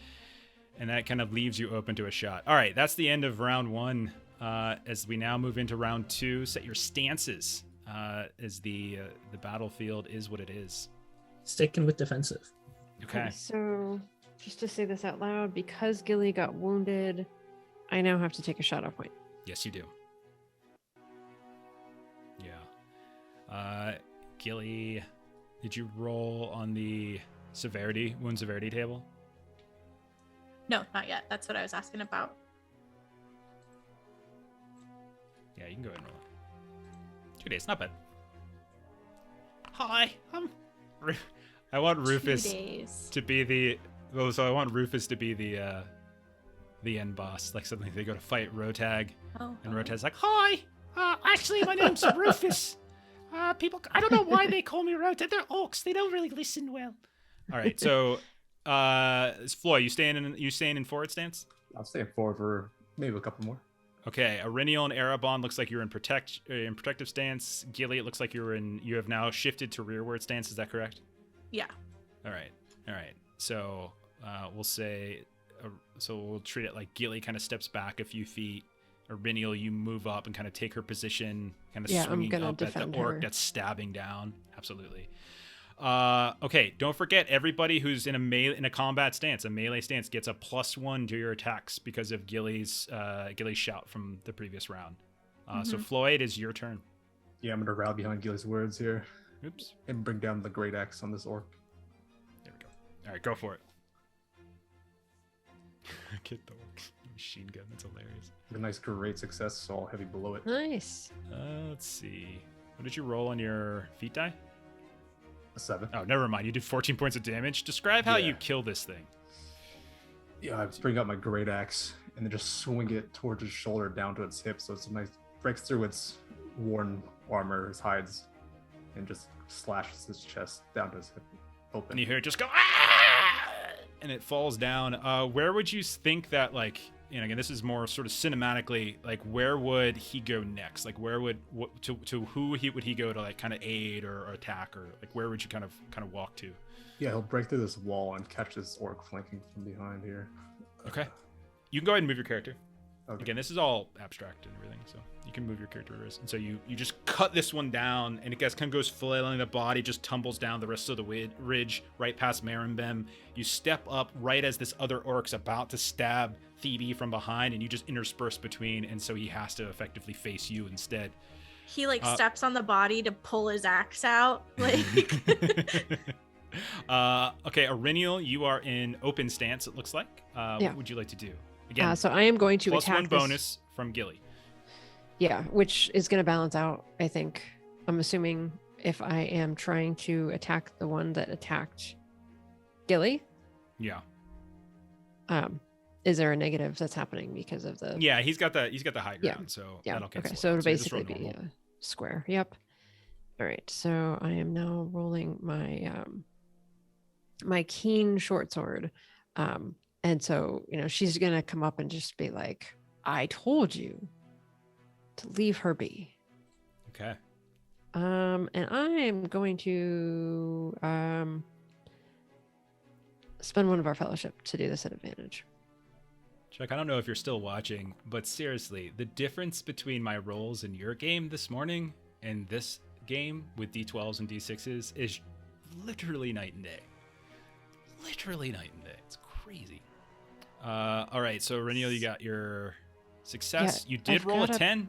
and that kind of leaves you open to a shot. All right, that's the end of round 1. As we now move into round 2, set your stances. As the battlefield is what it is.
Sticking with defensive.
Okay.
So just to say this out loud, because Gilly got wounded, I now have to take a shadow point.
Yes, you do. Yeah. Gilly, did you roll on the wound severity table?
No, not yet. That's what I was asking about.
Yeah, you can go ahead and roll it. 2 days, not bad. Hi, I want Rufus to be the. Well, so I want Rufus to be the end boss. Like suddenly they go to fight Rotag, and Rotag's like, "Hi, actually my name's Rufus. People, I don't know why they call me Rotag. They're orcs. They don't really listen well." All right, so Floyd, you staying in forward stance?
I'll stay forward for maybe a couple more.
Okay, Auriniel and Erebon looks like you're in protective stance. Gilly, it looks like you have now shifted to rearward stance. Is that correct?
Yeah.
All right. So we'll say, so we'll treat it like Gilly kind of steps back a few feet. Auriniel, you move up and kind of take her position, kind of swinging up at the orc that's stabbing down. Absolutely. Okay, don't forget everybody who's in a combat stance, a melee stance, gets a +1 to your attacks because of Gilly's shout from the previous round. So Floyd, is your turn.
Yeah, I'm gonna rally behind Gilly's words here.
Oops.
And bring down the great axe on this orc.
There we go. All right, go for it. Get the orc machine gun. That's hilarious.
A nice great success, so all heavy below it.
Nice.
Let's see. What did you roll on your feat die?
A 7.
Oh, never mind. You did 14 points of damage. Describe how you kill this thing.
Yeah, I bring out my great axe and then just swing it towards its shoulder down to its hip, so it's a nice breaks through its worn armor, his hides, and just slashes his chest down to his hip open.
And you hear it just go, ah! And it falls down. Where would you think that, like, again, this is more sort of cinematically, like, where would he go next? Like, where would to who would he go to, like, kind of aid or attack, or like where would you kind of walk to?
Yeah, he'll break through this wall and catch this orc flanking from behind here.
Okay, you can go ahead and move your character.
Okay.
Again, this is all abstract and everything, so you can move your character wrist. And so you just cut this one down, and it kind of goes flailing. The body just tumbles down the rest of the ridge, right past Marimbem. You step up right as this other orc's about to stab Thebe from behind, and you just intersperse between, and so he has to effectively face you instead.
He like steps on the body to pull his axe out. Like
Okay, Aurenial, you are in open stance, it looks like. What would you like to do? Again,
so I am going to
plus
attack
one
this-
bonus from Gilly.
Yeah, which is going to balance out, I think. I'm assuming if I am trying to attack the one that attacked Gilly,
Yeah.
is there a negative that's happening because of the...
Yeah, he's got the high
Yeah.
ground, so
Yeah.
that'll cancel.
Okay,
it.
so it'll
you just roll
basically be
normal.
a square. Yep. All right, so I am now rolling my my keen short sword. And so, she's going to come up and just be like, I told you to leave her be.
Okay.
And I am going to spend one of our fellowship to do this at advantage.
Chuck, I don't know if you're still watching, but seriously, the difference between my rolls in your game this morning and this game with D12s and D6s is literally night and day. Literally night and day. It's crazy. All right, so Reniel, you got your success.
Yeah,
You did
I've
roll a
got a-
10.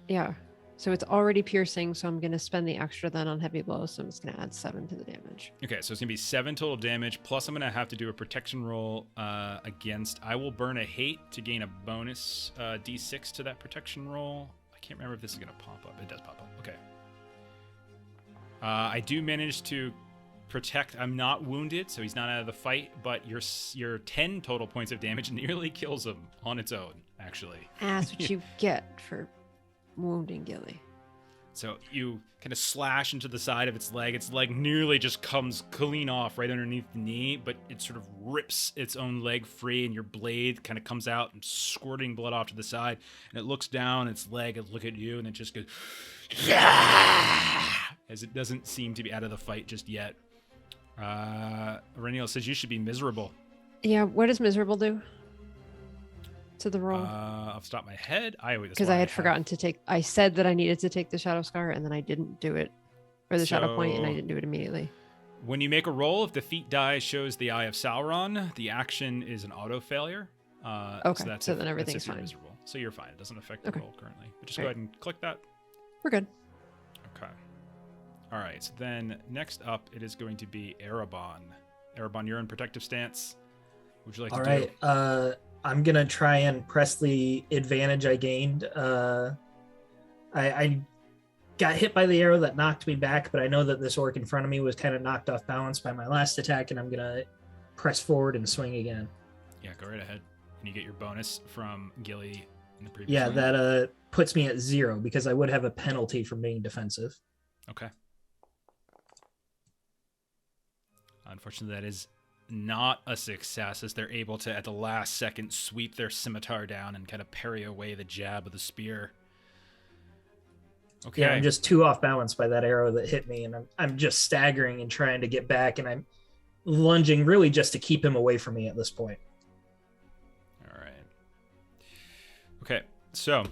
Yeah. So it's already piercing, so I'm going to spend the extra then on heavy blows, so I'm just going to add 7 to the damage.
Okay, so it's gonna be 7 total damage. Plus, I'm gonna have to do a protection roll against. I will burn a hate to gain a bonus D6 to that protection roll. I can't remember if this is gonna pop up. It does pop up. Okay. I do manage to protect. I'm not wounded, so he's not out of the fight. But your 10 total points of damage nearly kills him on its own. Actually.
That's what you get for wounding Gilly.
So you kind of slash into the side of its leg. Its leg nearly just comes clean off right underneath the knee, but it sort of rips its own leg free, and your blade kind of comes out and squirting blood off to the side. And it looks down its leg and look at you, and it just goes, as it doesn't seem to be out of the fight just yet. Reniel says you should be miserable.
Yeah, what does miserable do to the roll?
Off the top of my head,
Because I had forgotten to take. I said that I needed to take the shadow scar, and then I didn't do it, or the shadow point, and I
So-
didn't do it immediately.
When you make a roll, if the feat die shows the Eye of Sauron, the action is an auto failure.
Okay, so
if-
then everything's
if you're
fine.
miserable. So you're fine. It doesn't affect the
Okay.
roll currently. But just
Great.
go ahead and click that.
We're good.
Okay. All right. So then next up, it is going to be Erebon. Erebon, you're in protective stance. What would you like
All
to
right.
do?
I'm gonna try and press the advantage I gained. I got hit by the arrow that knocked me back, but I know that this orc in front of me was kind of knocked off balance by my last attack, and I'm gonna press forward and swing again.
Yeah, go right ahead. And you get your bonus from Gilly in the previous
Yeah,
round.
that puts me at 0 because I would have a penalty from being defensive.
Okay. Unfortunately, that is not a success, as they're able to, at the last second, sweep their scimitar down and kind of parry away the jab of the spear. Okay.
Yeah, I'm just too off balance by that arrow that hit me, and I'm just staggering and trying to get back, and I'm lunging really just to keep him away from me at this point.
All right. Okay, so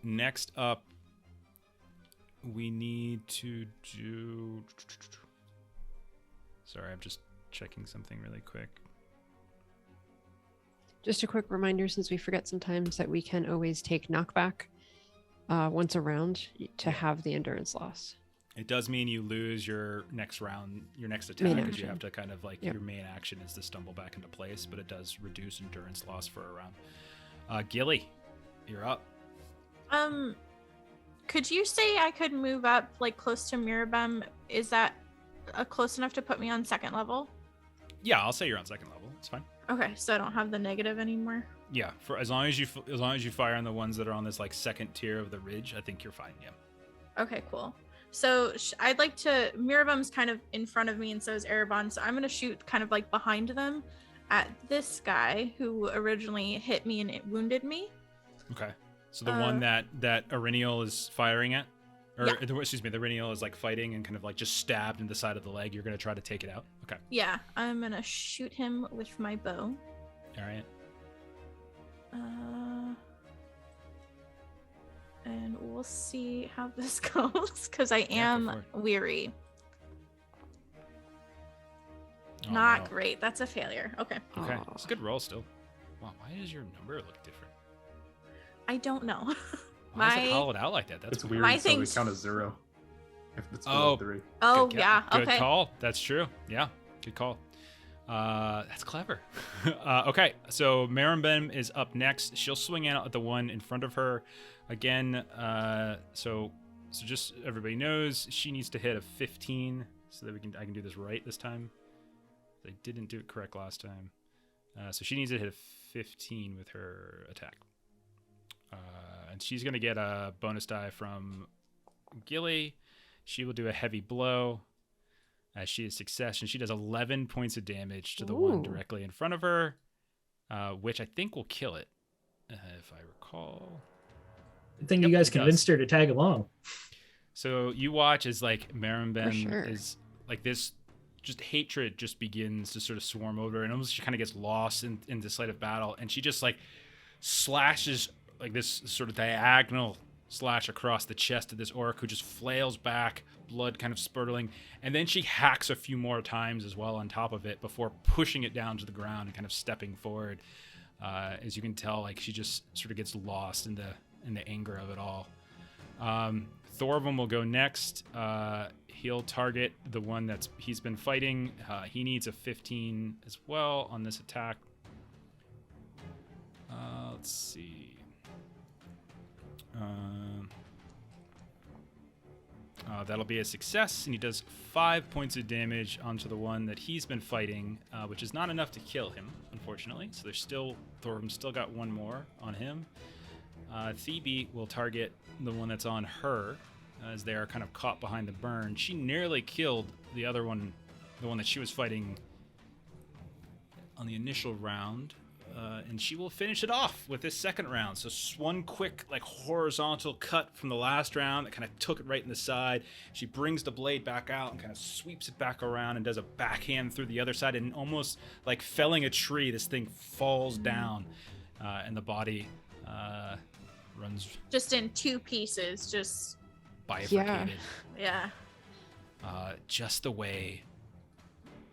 next up, we need to do... Sorry, I'm just checking something really quick.
Just a quick reminder, since we forget sometimes, that we can always take knockback once a round to have the endurance loss.
It does mean you lose your next round, your next attack,
Main
because you
action.
have to kind of like,
Yep.
your main action is to stumble back into place, but it does reduce endurance loss for a round. Gilly, you're up.
Could you say I could move up like close to Mirabem? Is that close enough to put me on second level?
Yeah, I'll say you're on second level. It's fine.
Okay, so I don't have the negative anymore.
Yeah, for as long as you fire on the ones that are on this like second tier of the ridge, I think you're fine. Yeah.
Okay, cool. So I'd like to. Mirabem's kind of in front of me, and so is Erebon. So I'm gonna shoot kind of like behind them at this guy who originally hit me and it wounded me.
Okay. So the one that Aurenial is firing at, or
Yeah.
excuse me, the Aurenial is like fighting and kind of like just stabbed in the side of the leg. You're gonna try to take it out. Okay.
Yeah, I'm gonna shoot him with my bow.
All right.
And we'll see how this goes because I
Yeah, go
am
for it.
weary.
Oh,
Not
no.
great. That's a failure. Okay.
Okay,
Aw.
it's a good roll still. Wow, why does your number look different?
I don't know.
Why is it
My-
hollowed out like that? That's
It's
weird.
weird,
My
so they
things-
count as 0 if it's
Oh.
below 3.
Oh,
Good
yeah.
Good
Okay.
call. That's true. Yeah, good call. That's clever. Okay, so Marambem is up next. She'll swing out at the one in front of her. Again, so just everybody knows she needs to hit a 15 so that I can do this right this time. I didn't do it correct last time. So she needs to hit a 15 with her attack. And she's going to get a bonus die from Gilly. She will do a heavy blow as she is success, and she does 11 points of damage to the one
Ooh.
directly in front of her, which I think will kill it, if I recall.
I think
Yep,
you guys
it does.
convinced her to tag along.
So you watch as like Marambem
sure.
is like this, just hatred just begins to sort of swarm over her, and almost she kind of gets lost in the sight of battle, and she just like slashes like this sort of diagonal slash across the chest of this orc who just flails back, blood kind of spurtling, and then she hacks a few more times as well on top of it before pushing it down to the ground and kind of stepping forward. As you can tell, like she just sort of gets lost in the anger of it all. Thorvald will go next. He'll target the one he's been fighting. He needs a 15 as well on this attack. Let's see. That'll be a success, and he does 5 points of damage onto the one that he's been fighting, which is not enough to kill him, unfortunately. So Thorvald's still got one more on him. Thebe will target the one that's on her, as they are kind of caught behind the burn. She nearly killed the other one, the one that she was fighting on the initial round. And she will finish it off with this second round. So one quick, like, horizontal cut from the last round that kind of took it right in the side. She brings the blade back out and kind of sweeps it back around and does a backhand through the other side. And almost like felling a tree, this thing falls down, and the body runs
Just in 2 pieces. Just,
bifurcated.
yeah.
Just the way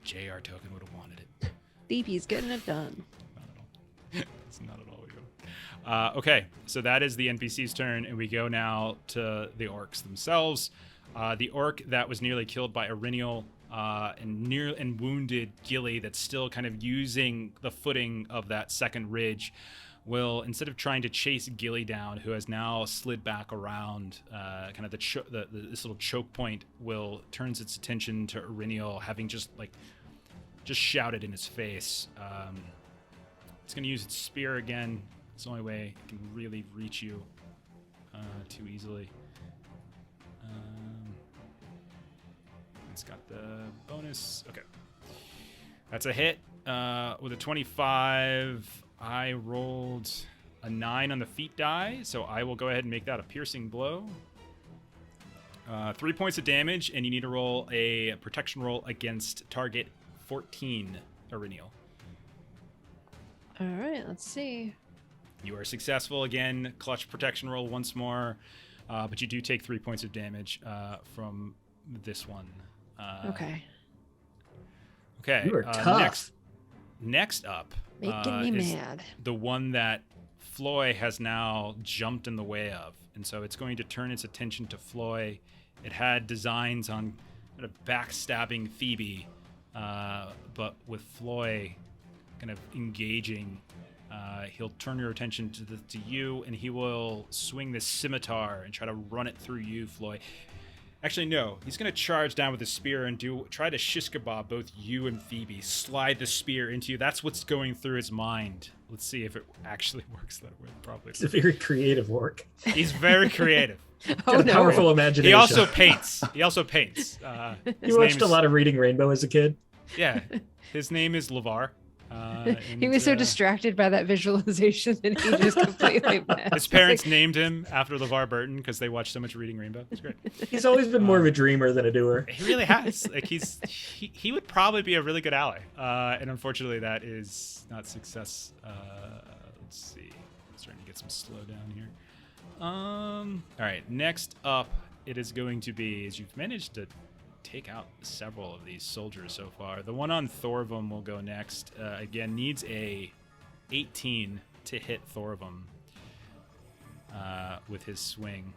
J.R. Token would have wanted it.
Phoebe's getting it done.
It's not at all you. Okay, so that is the NPC's turn, and we go now to the orcs themselves. The orc that was nearly killed by Irinial and wounded Gilly, that's still kind of using the footing of that second ridge, will, instead of trying to chase Gilly down, who has now slid back around, kind of this little choke point, turns its attention to Irinial, having just shouted in his face. It's going to use its spear again. It's the only way it can really reach you too easily. It's got the bonus. Okay. That's a hit. With a 25, I rolled a 9 on the feat die, so I will go ahead and make that a piercing blow. 3 points of damage, and you need to roll a protection roll against target 14, Irinial.
All right, let's see.
You are successful again. Clutch protection roll once more, but you do take 3 points of damage from this one.
Okay.
Okay.
You are tough.
Next up,
Making me
is
mad.
the one that Floy has now jumped in the way of, and so it's going to turn its attention to Floy. It had designs on kind of backstabbing Phoebe, but with Floy kind of engaging, he'll turn your attention to you, and he will swing this scimitar and try to run it through you, Floy. Actually, no. He's going to charge down with his spear and try to shish kebab both you and Phoebe. Slide the spear into you. That's what's going through his mind. Let's see if it actually works that way. Probably.
It's a very creative orc.
He's very creative.
Oh,
Got a
no.
powerful imagination.
He also paints.
You
His
watched
name
a lot of Reading Rainbow as a kid.
Yeah. His name is LeVar.
He was so distracted by that visualization that he just completely messed.
His parents named him after LeVar Burton because they watched so much Reading Rainbow. It's great.
He's always been more of a dreamer than a doer.
He really has. Like he would probably be a really good ally. And unfortunately, that is not success. Let's see. Starting to get some slowdown here. All right. Next up, it is going to be, as you've managed to take out several of these soldiers so far. The one on Thorvum will go next. Again, needs a 18 to hit Thorvum with his swing.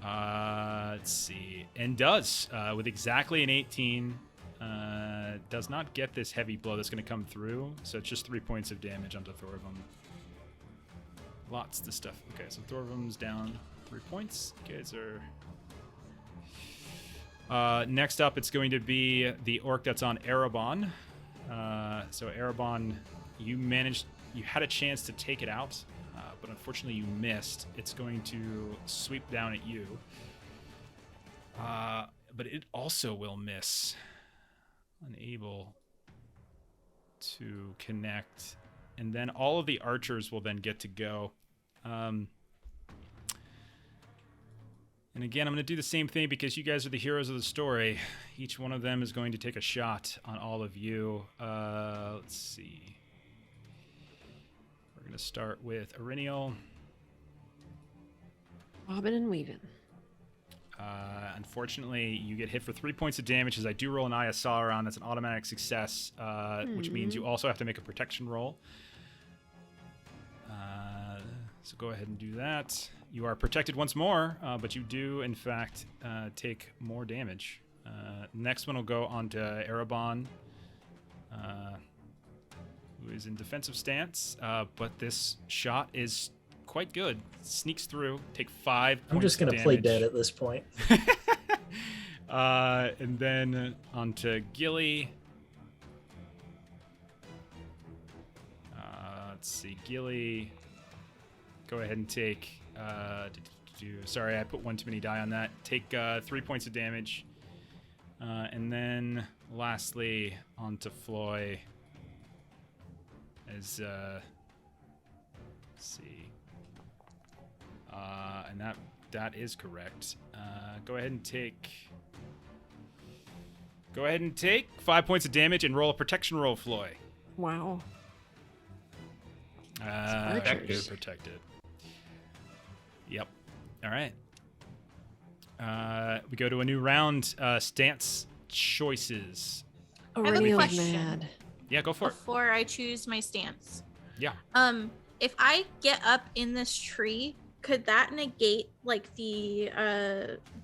Let's see. And does, with exactly an 18. Does not get this heavy blow that's going to come through, so it's just 3 points of damage onto Thorvum. Lots of stuff. Okay, so Thorvum's down 3 points. You guys are... next up, it's going to be the orc that's on Erebon. So Erebon, you had a chance to take it out, but unfortunately you missed. It's going to sweep down at you. But it also will miss. Unable to connect. And then all of the archers will then get to go. And again, I'm going to do the same thing because you guys are the heroes of the story. Each one of them is going to take a shot on all of you. Let's see. We're going to start with Ariniel.
Bobbing and weaving.
Unfortunately, you get hit for 3 points of damage as I do roll an ISR. That's an automatic success, which means you also have to make a protection roll. So go ahead and do that. You are protected once more, but you do, in fact, take more damage. Next one will go on to Erebon, who is in defensive stance, but this shot is quite good. Sneaks through, take 5 points
I'm just going to play dead at this point.
And then on to Gilly. Let's see, Gilly. Go ahead and take... sorry, I put one too many die on that. Take 3 points of damage. And then lastly, on to Floy. As... let's see... and that is correct. Go ahead and take 5 points of damage and roll a protection roll, Floy.
Wow.
Protected. Yep. All right. We go to a new round. Stance choices.
I have a
Aurelia's
question.
mad.
Yeah, go for it.
Before I choose my stance.
Yeah.
If I get up in this tree, could that negate like the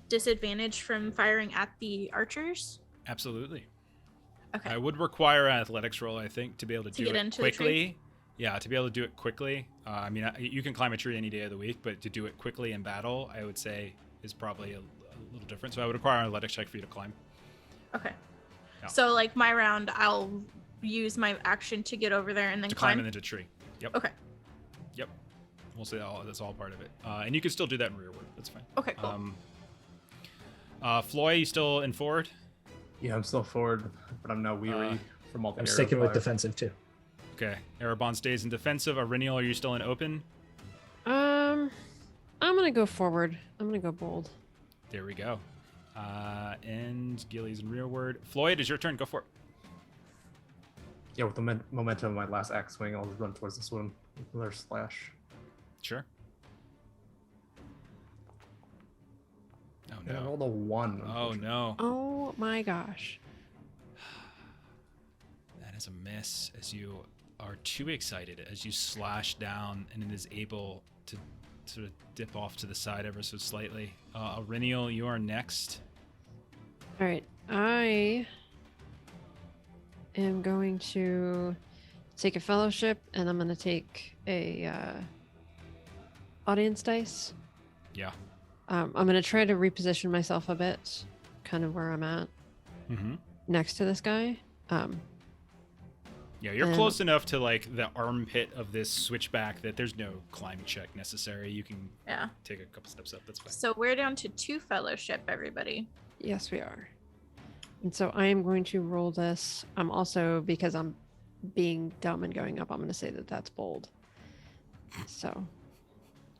disadvantage from firing at the archers?
Absolutely.
Okay.
I would require an athletics roll, I think, to be able to do
get
it
into the tree?
quickly. Yeah, to be able to do it quickly. I mean, you can climb a tree any day of the week, but to do it quickly in battle, I would say, is probably a little different. So I would require an athletics check for you to climb.
Okay.
Yeah.
So like my round, I'll use my action to get over there and then
To climb into the tree. Yep.
Okay.
Yep. We'll say that's all part of it. And you can still do that in rearward. That's fine.
Okay, cool.
Floy, you still in forward?
Yeah, I'm still forward, but I'm now weary from all the
I'm
arrow
sticking with
fire.
defensive too.
Okay. Erebon stays in defensive. Ariniel, are you still in open?
I'm gonna go forward. I'm gonna go bold.
There we go. And Gilly's in rearward. Floyd, it's your turn. Go for it.
Yeah, with the momentum of my last axe swing, I'll run towards this one with another slash.
Sure. Oh
And I
no.
rolled a 1.
Oh no.
Oh my gosh.
That is a miss as you are too excited as you slash down and it is able to sort of dip off to the side ever so slightly. Ariniel, you are next.
All right, I am going to take a fellowship, and I'm going to take a audience dice.
Yeah.
I'm going to try to reposition myself a bit, kind of where I'm at, next to this guy.
Yeah, you're close enough to like the armpit of this switchback that there's no climb check necessary. You can take a couple steps up. That's fine.
So we're down to 2 fellowship, everybody.
Yes, we are. And so I am going to roll this. I'm also, because I'm being dumb and going up, I'm going to say that that's bold. So.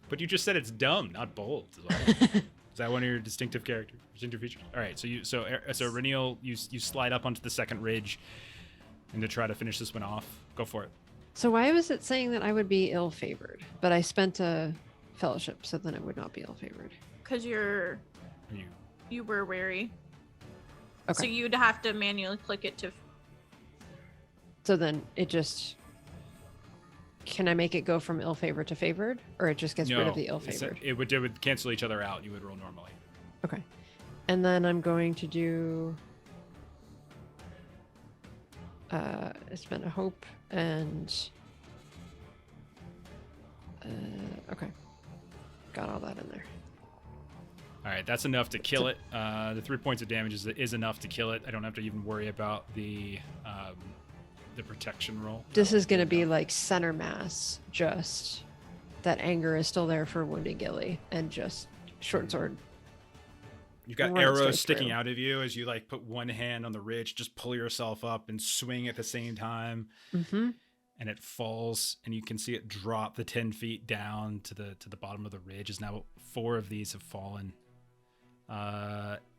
But you just said it's dumb, not bold. Is that one of your distinctive features? All right. So Reniel, you slide up onto the second ridge. and to try to finish this one off. Go for it.
So why was it saying that I would be ill-favored, but I spent a fellowship, so then it would not be ill-favored?
Because you were wary.
Okay.
So you'd have to manually click it to.
So then it just. Can I make it go from ill-favored to favored, or it just gets rid of the ill-favored?
It would cancel each other out. You would roll normally.
Okay. And then I'm going to do. Spend a hope and. Okay. Got all that in there.
All right, that's enough to kill it. The 3 points of damage is enough to kill it. I don't have to even worry about the protection roll.
This is going to be like center mass, just that anger is still there for wounded Gilly, and just short sword.
You've got
run it
arrows
straight
sticking
through.
out of you as you like put one hand on the ridge, just pull yourself up and swing at the same time.
Mm-hmm.
And it falls, and you can see it drop the 10 feet down to the bottom of the ridge. As now 4 of these have fallen.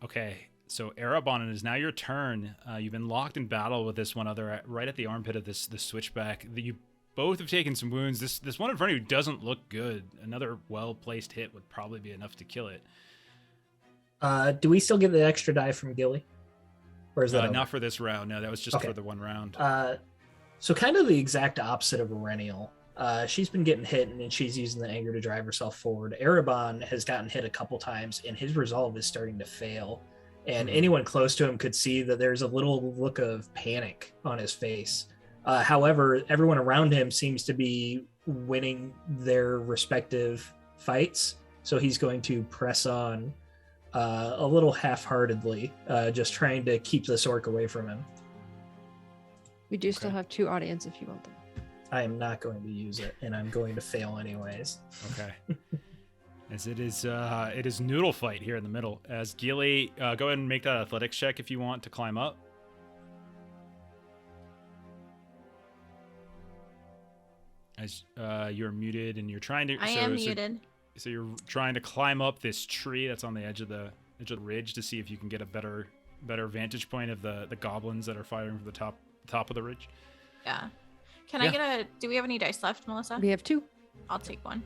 Okay, so Erebon, it is now your turn. You've been locked in battle with this one other right at the armpit of this switchback. You both have taken some wounds. This one in front of you doesn't look good. Another well-placed hit would probably be enough to kill it.
Do we still get the extra die from Gilly? Or is that over?
Not for this round. No, that was just
Okay.
for the one round.
So kind of the exact opposite of Erennial. She's been getting hit, and then she's using the anger to drive herself forward. Erebon has gotten hit a couple times, and his resolve is starting to fail. And anyone close to him could see that there's a little look of panic on his face. However, everyone around him seems to be winning their respective fights. So he's going to press on a little half-heartedly, just trying to keep this orc away from him.
We do still have 2 audience if you want them.
I am not going to use it, and I'm going to fail anyways.
Okay. As it is noodle fight here in the middle. As Gilly, go ahead and make that athletics check if you want to climb up. As you're muted and you're trying to.
I am muted.
So you're trying to climb up this tree that's on the edge of the ridge to see if you can get a better vantage point of the goblins that are firing from the top of the ridge.
Yeah. Can I get do we have any dice left, Melissa?
We have 2.
I'll take one.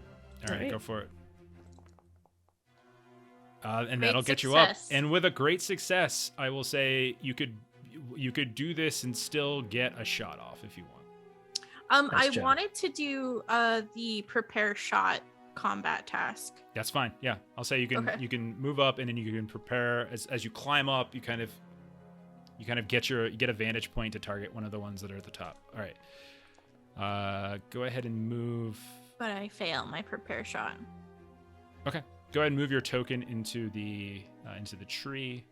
All right,
Alright.
go for it. And
Great
that'll get you up.
success.
And with a great success, I will say you could do this and still get a shot off if you want.
Nice
I
job.
wanted to do the prepare shot combat task.
That's fine. Yeah, I'll say you can move up, and then you can prepare as you climb up. You kind of get a vantage point to target one of the ones that are at the top. All right. Go ahead and move.
But I fail my prepare shot.
Okay. Go ahead and move your token into the tree.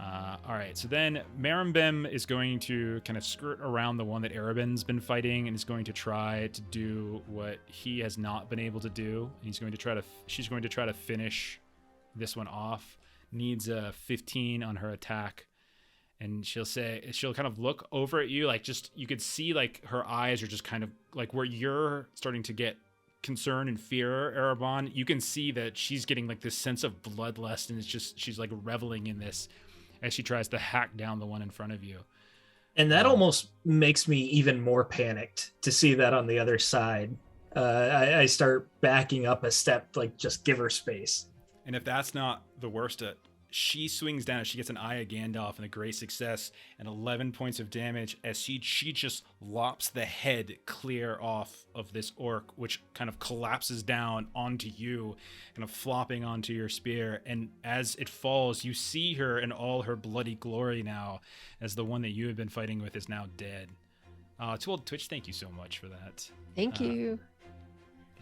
All right. So then Marimbem is going to kind of skirt around the one that Erebin's been fighting, and is going to try to do what he has not been able to do. She's going to try to finish this one off. Needs a 15 on her attack. And she'll kind of look over at you, like just, you could see like her eyes are just kind of like where you're starting to get concern and fear, Erebon. You can see that she's getting like this sense of bloodlust, and it's just, she's like reveling in this as she tries to hack down the one in front of you.
And that almost makes me even more panicked to see that on the other side. I start backing up a step, like just give her space.
And if that's not the worst, she swings down. She gets an Eye of Gandalf and a great success and 11 points of damage as she just lops the head clear off of this orc, which kind of collapses down onto you, kind of flopping onto your spear. And as it falls, you see her in all her bloody glory now, as the one that you have been fighting with is now dead. Too Old Twitch, thank you so much for that.
Thank you.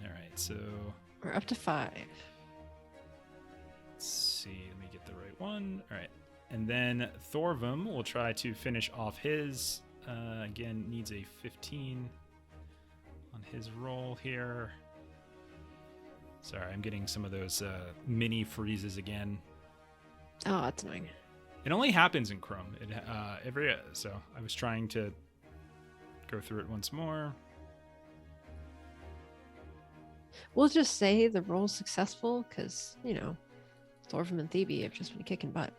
All right, so
We're up to 5.
let's see. Let me get the right one. All right. And then Thorvum will try to finish off his. Again, needs a 15 on his roll here. Sorry, I'm getting some of those mini freezes again.
Oh, that's annoying.
It only happens in Chrome. So I was trying to go through it once more.
We'll just say the roll's successful because, Thorfinn and Thebe have just been kicking butt.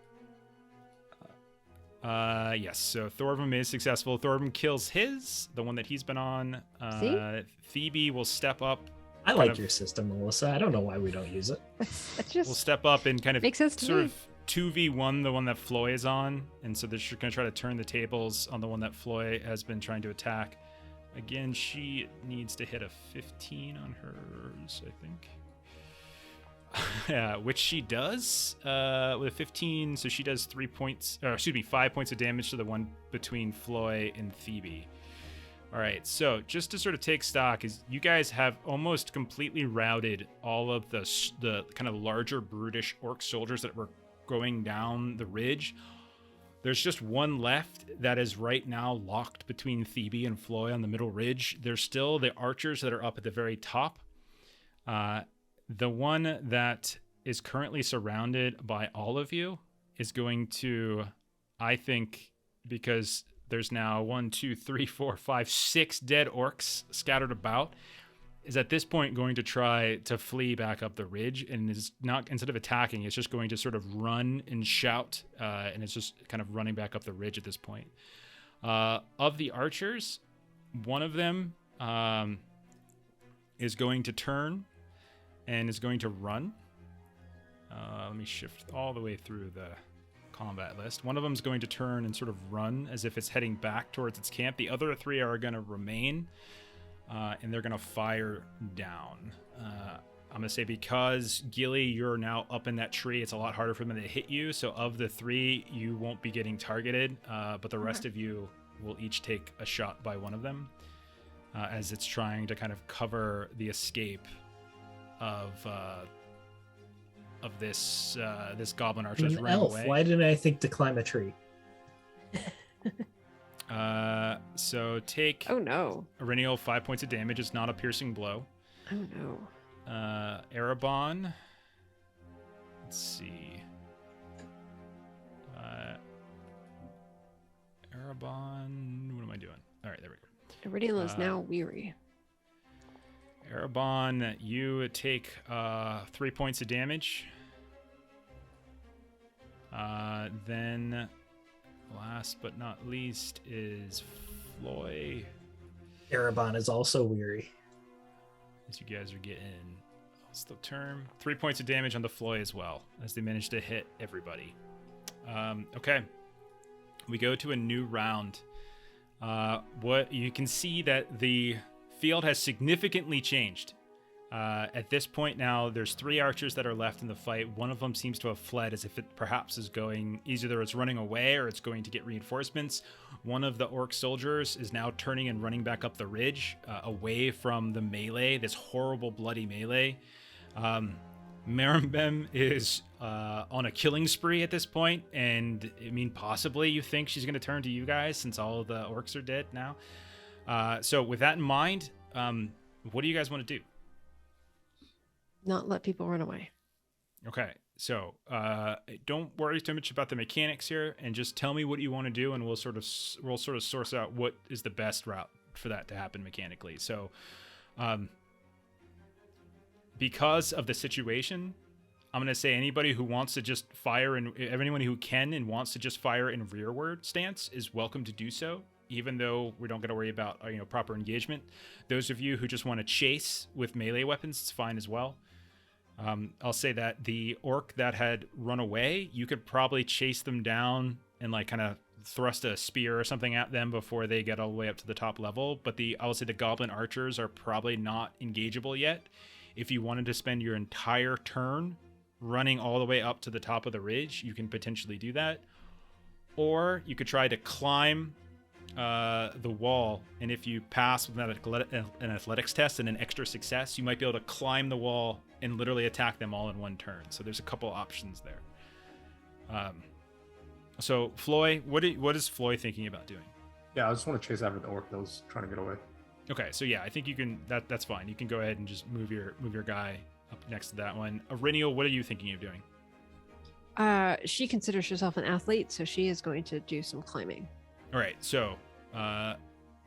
Yes, so Thorvum is successful. Thorvum kills the one that he's been on. Phoebe will step up.
I like your system, Melissa. I don't know why we don't use it.
It just
Will step up and kind of
makes sense to
sort
me.
of 2v1 the one that Floy is on, and so they're going to try to turn the tables on the one that Floy has been trying to attack. Again, she needs to hit a 15 on hers, I think. Yeah, which she does with 15, so she does 5 points of damage to the one between Floy and Phoebe. All right, so just to sort of take stock, is you guys have almost completely routed all of the kind of larger brutish orc soldiers that were going down the ridge. There's just one left that is right now locked between Phoebe and Floy on the middle ridge. There's still the archers that are up at the very top. The one that is currently surrounded by all of you is going to, I think, because there's now 6 dead orcs scattered about, is at this point going to try to flee back up the ridge, and is not, instead of attacking, it's just going to sort of run and shout, and it's just kind of running back up the ridge at this point. Of the archers, one of them is going to turn and is going to run. Let me shift all the way through the combat list. One of them is going to turn and sort of run as if it's heading back towards its camp. The other 3 are going to remain, and they're going to fire down. I'm going to say because, Gilly, you're now up in that tree, it's a lot harder for them to hit you. So of the 3, you won't be getting targeted, but the rest of you will each take a shot by one of them as it's trying to kind of cover the escape of this goblin archer that's running away.
Why didn't I think to climb a tree?
So take
Oh no.
Erennial 5 points of damage. It's not a piercing blow.
Oh no.
Erebon. Let's see. Erebon. What am I doing? All right, there we go.
Iridial is now weary.
Erebon, you take 3 points of damage. Then, last but not least, is Floy.
Erebon is also weary.
As you guys are getting, what's the term? 3 points of damage on the Floy as well, as they manage to hit everybody. Okay, we go to a new round. What you can see that the field has significantly changed. At this point now, there's 3 archers that are left in the fight. One of them seems to have fled, as if it perhaps is going, either it's running away or it's going to get reinforcements. One of the orc soldiers is now turning and running back up the ridge, away from the melee, this horrible bloody melee. Marimbem is on a killing spree at this point, and I mean, possibly you think she's going to turn to you guys since all of the orcs are dead now. So with that in mind, what do you guys want to do?
Not let people run away.
Okay, so don't worry too much about the mechanics here, and just tell me what you want to do, and we'll sort of source out what is the best route for that to happen mechanically. So, because of the situation, I'm gonna say anybody who wants to just fire, and anyone who can and wants to just fire in rearward stance is welcome to do so. Even though we don't got to worry about proper engagement. Those of you who just want to chase with melee weapons, it's fine as well. I'll say that the orc that had run away, you could probably chase them down and like kind of thrust a spear or something at them before they get all the way up to the top level. But I will say the goblin archers are probably not engageable yet. If you wanted to spend your entire turn running all the way up to the top of the ridge, you can potentially do that. Or you could try to climb the wall, and if you pass with an athletics test and an extra success, you might be able to climb the wall and literally attack them all in one turn. So there's a couple options there. So Floy, what is Floy thinking about doing?
Yeah, I just want to chase after the orc that was trying to get away.
Okay, so yeah, I think you can. That's fine. You can go ahead and just move your guy up next to that one. Aurenial, what are you thinking of doing?
She considers herself an athlete, so she is going to do some climbing.
All right, so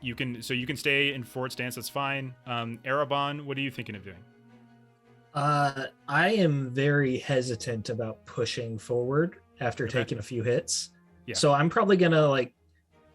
you can stay in forward stance. That's fine. Erebon, what are you thinking of doing?
I am very hesitant about pushing forward after
Okay.
taking a few hits.
Yeah.
So I'm probably gonna like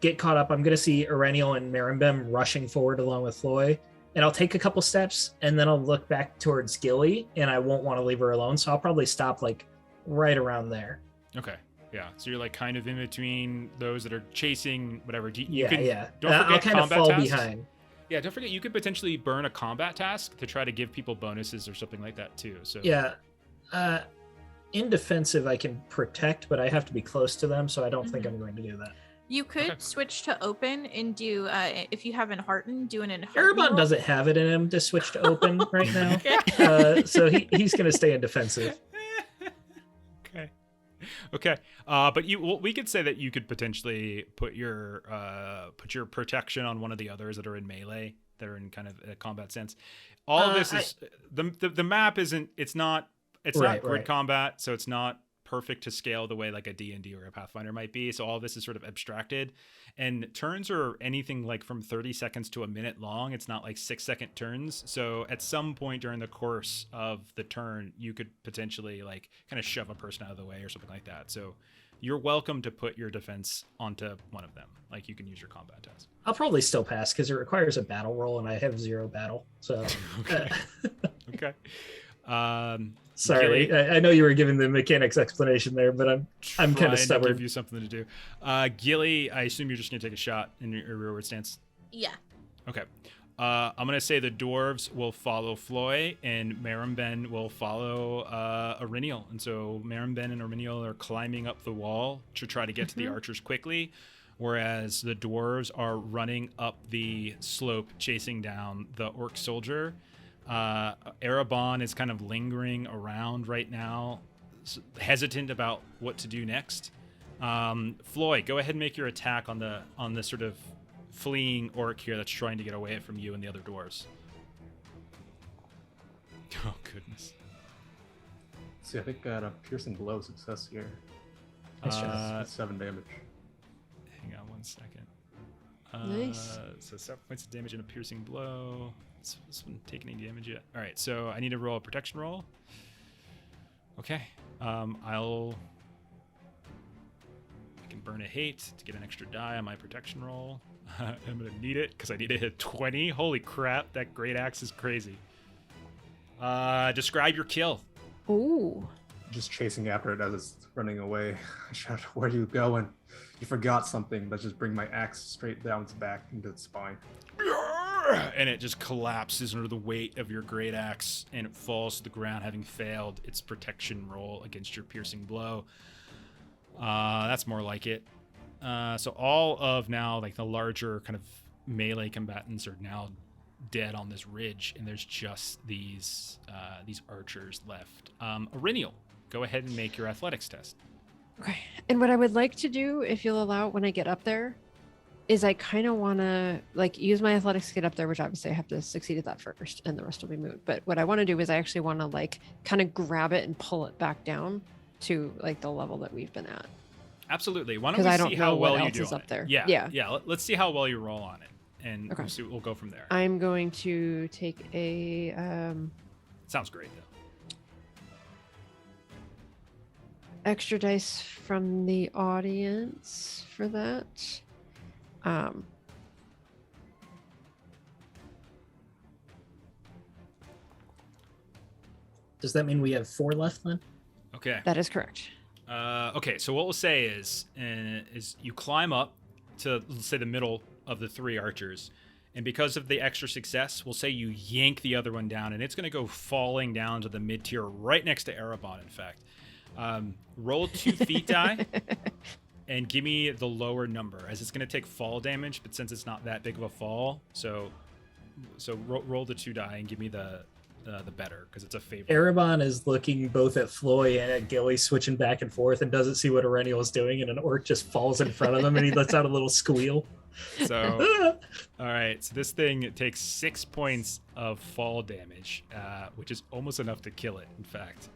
get caught up. I'm gonna see Erennial and Marimbem rushing forward along with Floy, and I'll take a couple steps, and then I'll look back towards Gilly, and I won't want to leave her alone. So I'll probably stop like right around there.
Okay. Yeah. So you're like kind of in between those that are chasing whatever. You
Yeah,
can,
yeah.
Don't forget
I'll kind of
combat
fall
tasks.
behind.
Yeah, don't forget you could potentially burn a combat task to try to give people bonuses or something like that too. So
Yeah. In defensive, I can protect, but I have to be close to them, so I don't think
Mhm.
I'm going to do that.
You could
Okay.
switch to open and do if you haven't heartened, do an enhearten
Erebon
roll.
doesn't have it in him to switch to open right now,
Okay.
so he's going to stay in defensive.
Okay. Okay. But we could say that you could potentially put your protection on one of the others that are in melee, that are in kind of a combat sense. All of this is the map isn't. It's not
Right,
grid
right.
combat, so it's not perfect to scale the way like a D&D or a Pathfinder might be. So all of this is sort of abstracted, and turns are anything like from 30 seconds to a minute long. It's not like 6-second turns. So at some point during the course of the turn, you could potentially like kind of shove a person out of the way or something like that. So you're welcome to put your defense onto one of them. Like you can use your combat test.
I'll probably still pass because it requires a battle roll, and I have 0 battle. So
Okay. Okay.
sorry,
Gilly,
I know you were giving the mechanics explanation there, but I'm
trying
kinda
to
stubborn.
give you something to do. Gilly, I assume you're just gonna take a shot in your rearward stance.
Yeah.
Okay. I'm gonna say the dwarves will follow Floy, and Marimben will follow Erennial. And so Marimben and Erennial are climbing up the wall to try to get to the archers quickly, whereas the dwarves are running up the slope, chasing down the orc soldier. Erebon is kind of lingering around right now, hesitant about what to do next. Floy, go ahead and make your attack on the sort of fleeing orc here that's trying to get away from you and the other dwarves. Oh goodness.
See, I think I got a piercing blow success here. That's 7 damage.
Hang on 1 second.
Nice.
So 7 points of damage and a piercing blow. This one taking any damage yet? All right, so I need to roll a protection roll. Okay. I can burn a hate to get an extra die on my protection roll. I'm gonna need it because I need to hit 20. Holy crap, that great axe is crazy. Describe your kill.
Ooh.
Just chasing after it as it's running away. I shout, "Where are you going? You forgot something. Let's just bring my axe straight down its back into its spine."
And it just collapses under the weight of your great axe, and it falls to the ground, having failed its protection roll against your piercing blow. That's more like it. So all of now, like the larger kind of melee combatants are now dead on this ridge, and there's just these archers left. Erennial, go ahead and make your athletics test.
Okay. And what I would like to do, if you'll allow, when I get up there, is I kind of want to like use my athletics to get up there, which obviously I have to succeed at that first, and the rest will be moot. But what I want to do is I actually want to like kind of grab it and pull it back down to like the level that we've been at.
Absolutely. Why don't
Because
we
I
see
don't
how
know what
well you
else
do
is
on
up
it?
there.
Yeah.
Yeah.
Yeah. Let's see how well you roll on it, and
Okay.
we'll go from there.
I'm going to take a
Sounds great though.
extra dice from the audience for that.
Does that mean we have 4 left then?
Okay.
That is correct.
Okay, so what we'll say is you climb up to, let's say, the middle of the 3 archers, and because of the extra success, we'll say you yank the other one down, and it's going to go falling down to the mid tier, right next to Erebon. In fact, roll 2 feet die, and give me the lower number, as it's going to take fall damage. But since it's not that big of a fall, so roll the 2 die and give me the better, because it's a favorite.
Erebon is looking both at Floy and at Gilly, switching back and forth, and doesn't see what Erennial is doing, and an orc just falls in front of him, and he lets out a little squeal.
So, all right. So this thing takes 6 points of fall damage, which is almost enough to kill it. In fact,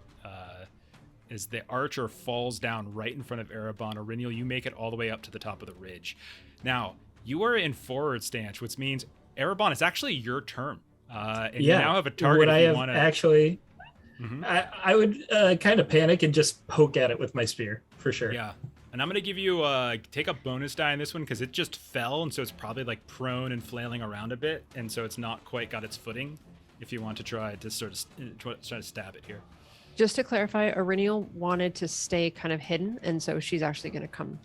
as the archer falls down right in front of Erebon, Erennial, you make it all the way up to the top of the ridge. Now you are in forward stance, which means Erebon, it's actually your turn. And you now have a target.
Would
if
I
you
have
want to
actually?
Mhm.
I would kind of panic and just poke at it with my spear for sure.
Yeah. And I'm gonna give you take a bonus die on this one because it just fell, and so it's probably like prone and flailing around a bit, and so it's not quite got its footing. If you want to try to sort of try to stab it here.
Just to clarify, Aurinial wanted to stay kind of hidden, and so she's actually going to come.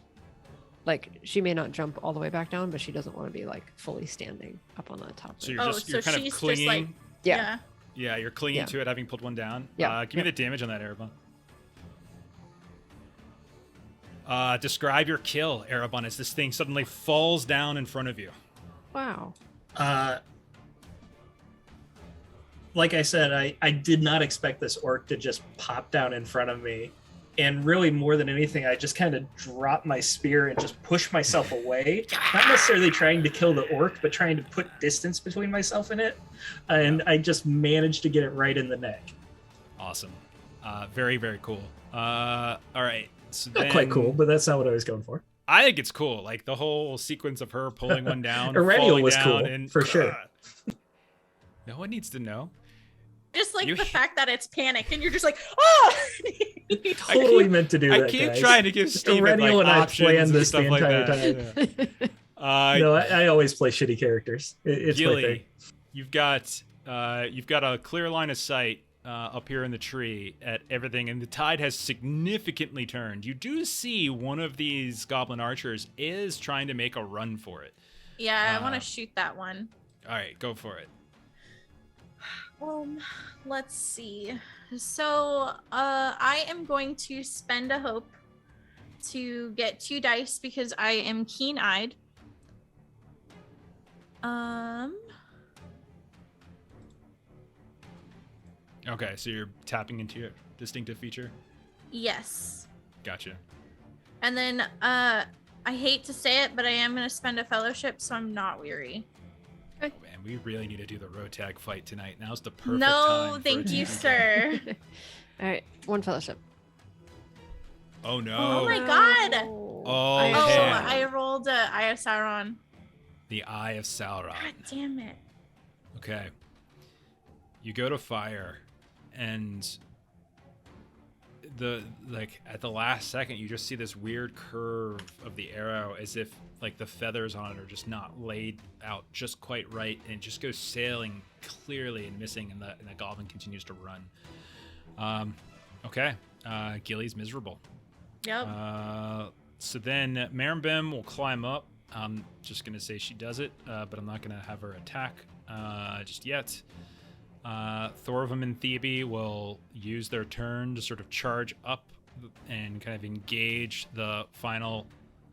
Like, she may not jump all the way back down, but she doesn't want to be like fully standing up on the top.
So you're kind of clinging.
Just like,
Yeah.
Yeah, you're clinging to it, having pulled one down.
Yeah.
Give me the damage on that, Erebon. Describe your kill, Erebon, as this thing suddenly falls down in front of you.
Wow.
Like I said, I did not expect this orc to just pop down in front of me. And really, more than anything, I just kind of dropped my spear and just pushed myself away. Not necessarily trying to kill the orc, but trying to put distance between myself and it. And I just managed to get it right in the neck.
Awesome. Very, very cool. All right. So
Not quite cool, but that's not what I was going for.
I think it's cool. Like the whole sequence of her pulling one down.
Aurelial was
down,
cool,
and,
for sure.
No one needs to know.
Just like
You-
the fact that it's panicked and you're just like, oh!
Totally meant to do that,
I keep
guys.
trying to give Steven
Aurelial
like
and I
options
planned
and
this
stuff
the
like
entire
that.
time.
Yeah.
No, I always play shitty characters. It's my thing.
Gilly, you've got a clear line of sight up here in the tree at everything, and the tide has significantly turned. You do see one of these goblin archers is trying to make a run for it.
Yeah, I want to shoot that one.
All right, go for it.
Let's see. So, I am going to spend a hope to get 2 dice because I am keen-eyed.
Okay, so you're tapping into your distinctive feature.
Yes.
Gotcha.
And then, I hate to say it, but I am going to spend a fellowship, so I'm not weary.
Oh man, we really need to do the Rotag fight tonight. Now's the perfect time.
No,
for
thank
it to
you,
be done.
sir.
All right, 1 fellowship.
Oh no.
Oh my god.
Oh,
Oh,
okay.
I rolled Eye of Sauron.
The Eye of Sauron.
God damn it.
Okay. You go to fire, and at the last second, you just see this weird curve of the arrow, as if like the feathers on it are just not laid out just quite right, and it just goes sailing clearly and missing, and the goblin continues to run. Okay. Gilly's miserable.
Yep.
So then Marimbim will climb up. I'm just going to say she does it, but I'm not going to have her attack just yet. Thorvim and Thebe will use their turn to sort of charge up and kind of engage the final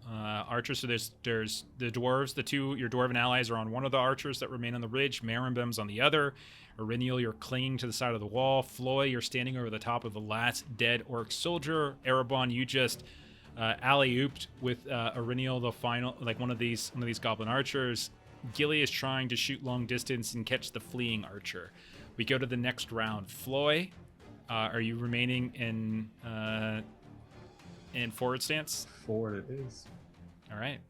archers. So there's the dwarves, your dwarven allies are on one of the archers that remain on the ridge. Marimbim's on the other. Aurinial, you're clinging to the side of the wall. Floy, you're standing over the top of the last dead orc soldier. Erebon, you just alley-ooped with Aurinial, the final, like one of these goblin archers. Gilly is trying to shoot long distance and catch the fleeing archer. We go to the next round. Floy, are you remaining in forward stance?
Forward it is.
All right.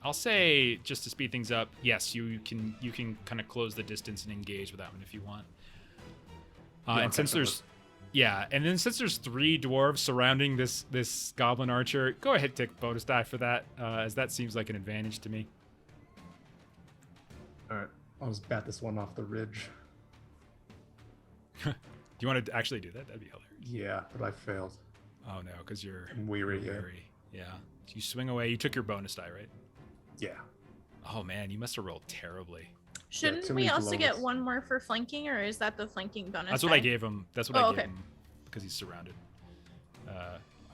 I'll say, just to speed things up, yes, you can kind of close the distance and engage with that one if you want. And since there's 3 dwarves surrounding this goblin archer, go ahead, take bonus die for that, as that seems like an advantage to me.
All right, I'll just bat this one off the ridge.
Do you want to actually do that? That'd be hilarious.
Yeah, but I failed.
Oh no, because you're
I'm weary.
Yeah. So you swing away. You took your bonus die, right?
Yeah.
Oh man, you must have rolled terribly.
Shouldn't
too
we
many
also get
blows.
one more for flanking, or is that the flanking bonus?
That's what I gave him. That's what
Oh,
I gave
okay.
him because he's surrounded.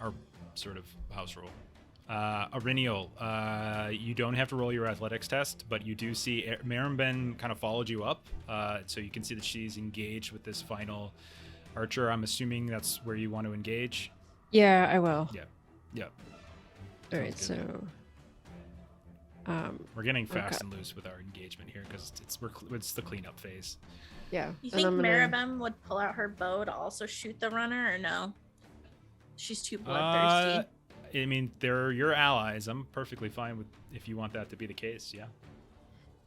Our sort of house rule. Aurinial, you don't have to roll your athletics test, but you do see Marimben kind of followed you up, so you can see that she's engaged with this final archer. I'm assuming that's where you want to engage.
Yeah, I will.
Yeah.
All right,
Sounds good.
so
We're getting fast
Okay.
and loose with our engagement here because it's the cleanup phase.
yeah.
You
and
think
I'm gonna-
Maribem would pull out her bow to also shoot the runner, or no? She's too bloodthirsty.
I mean, they're your allies. I'm perfectly fine with if you want that to be the case. Yeah.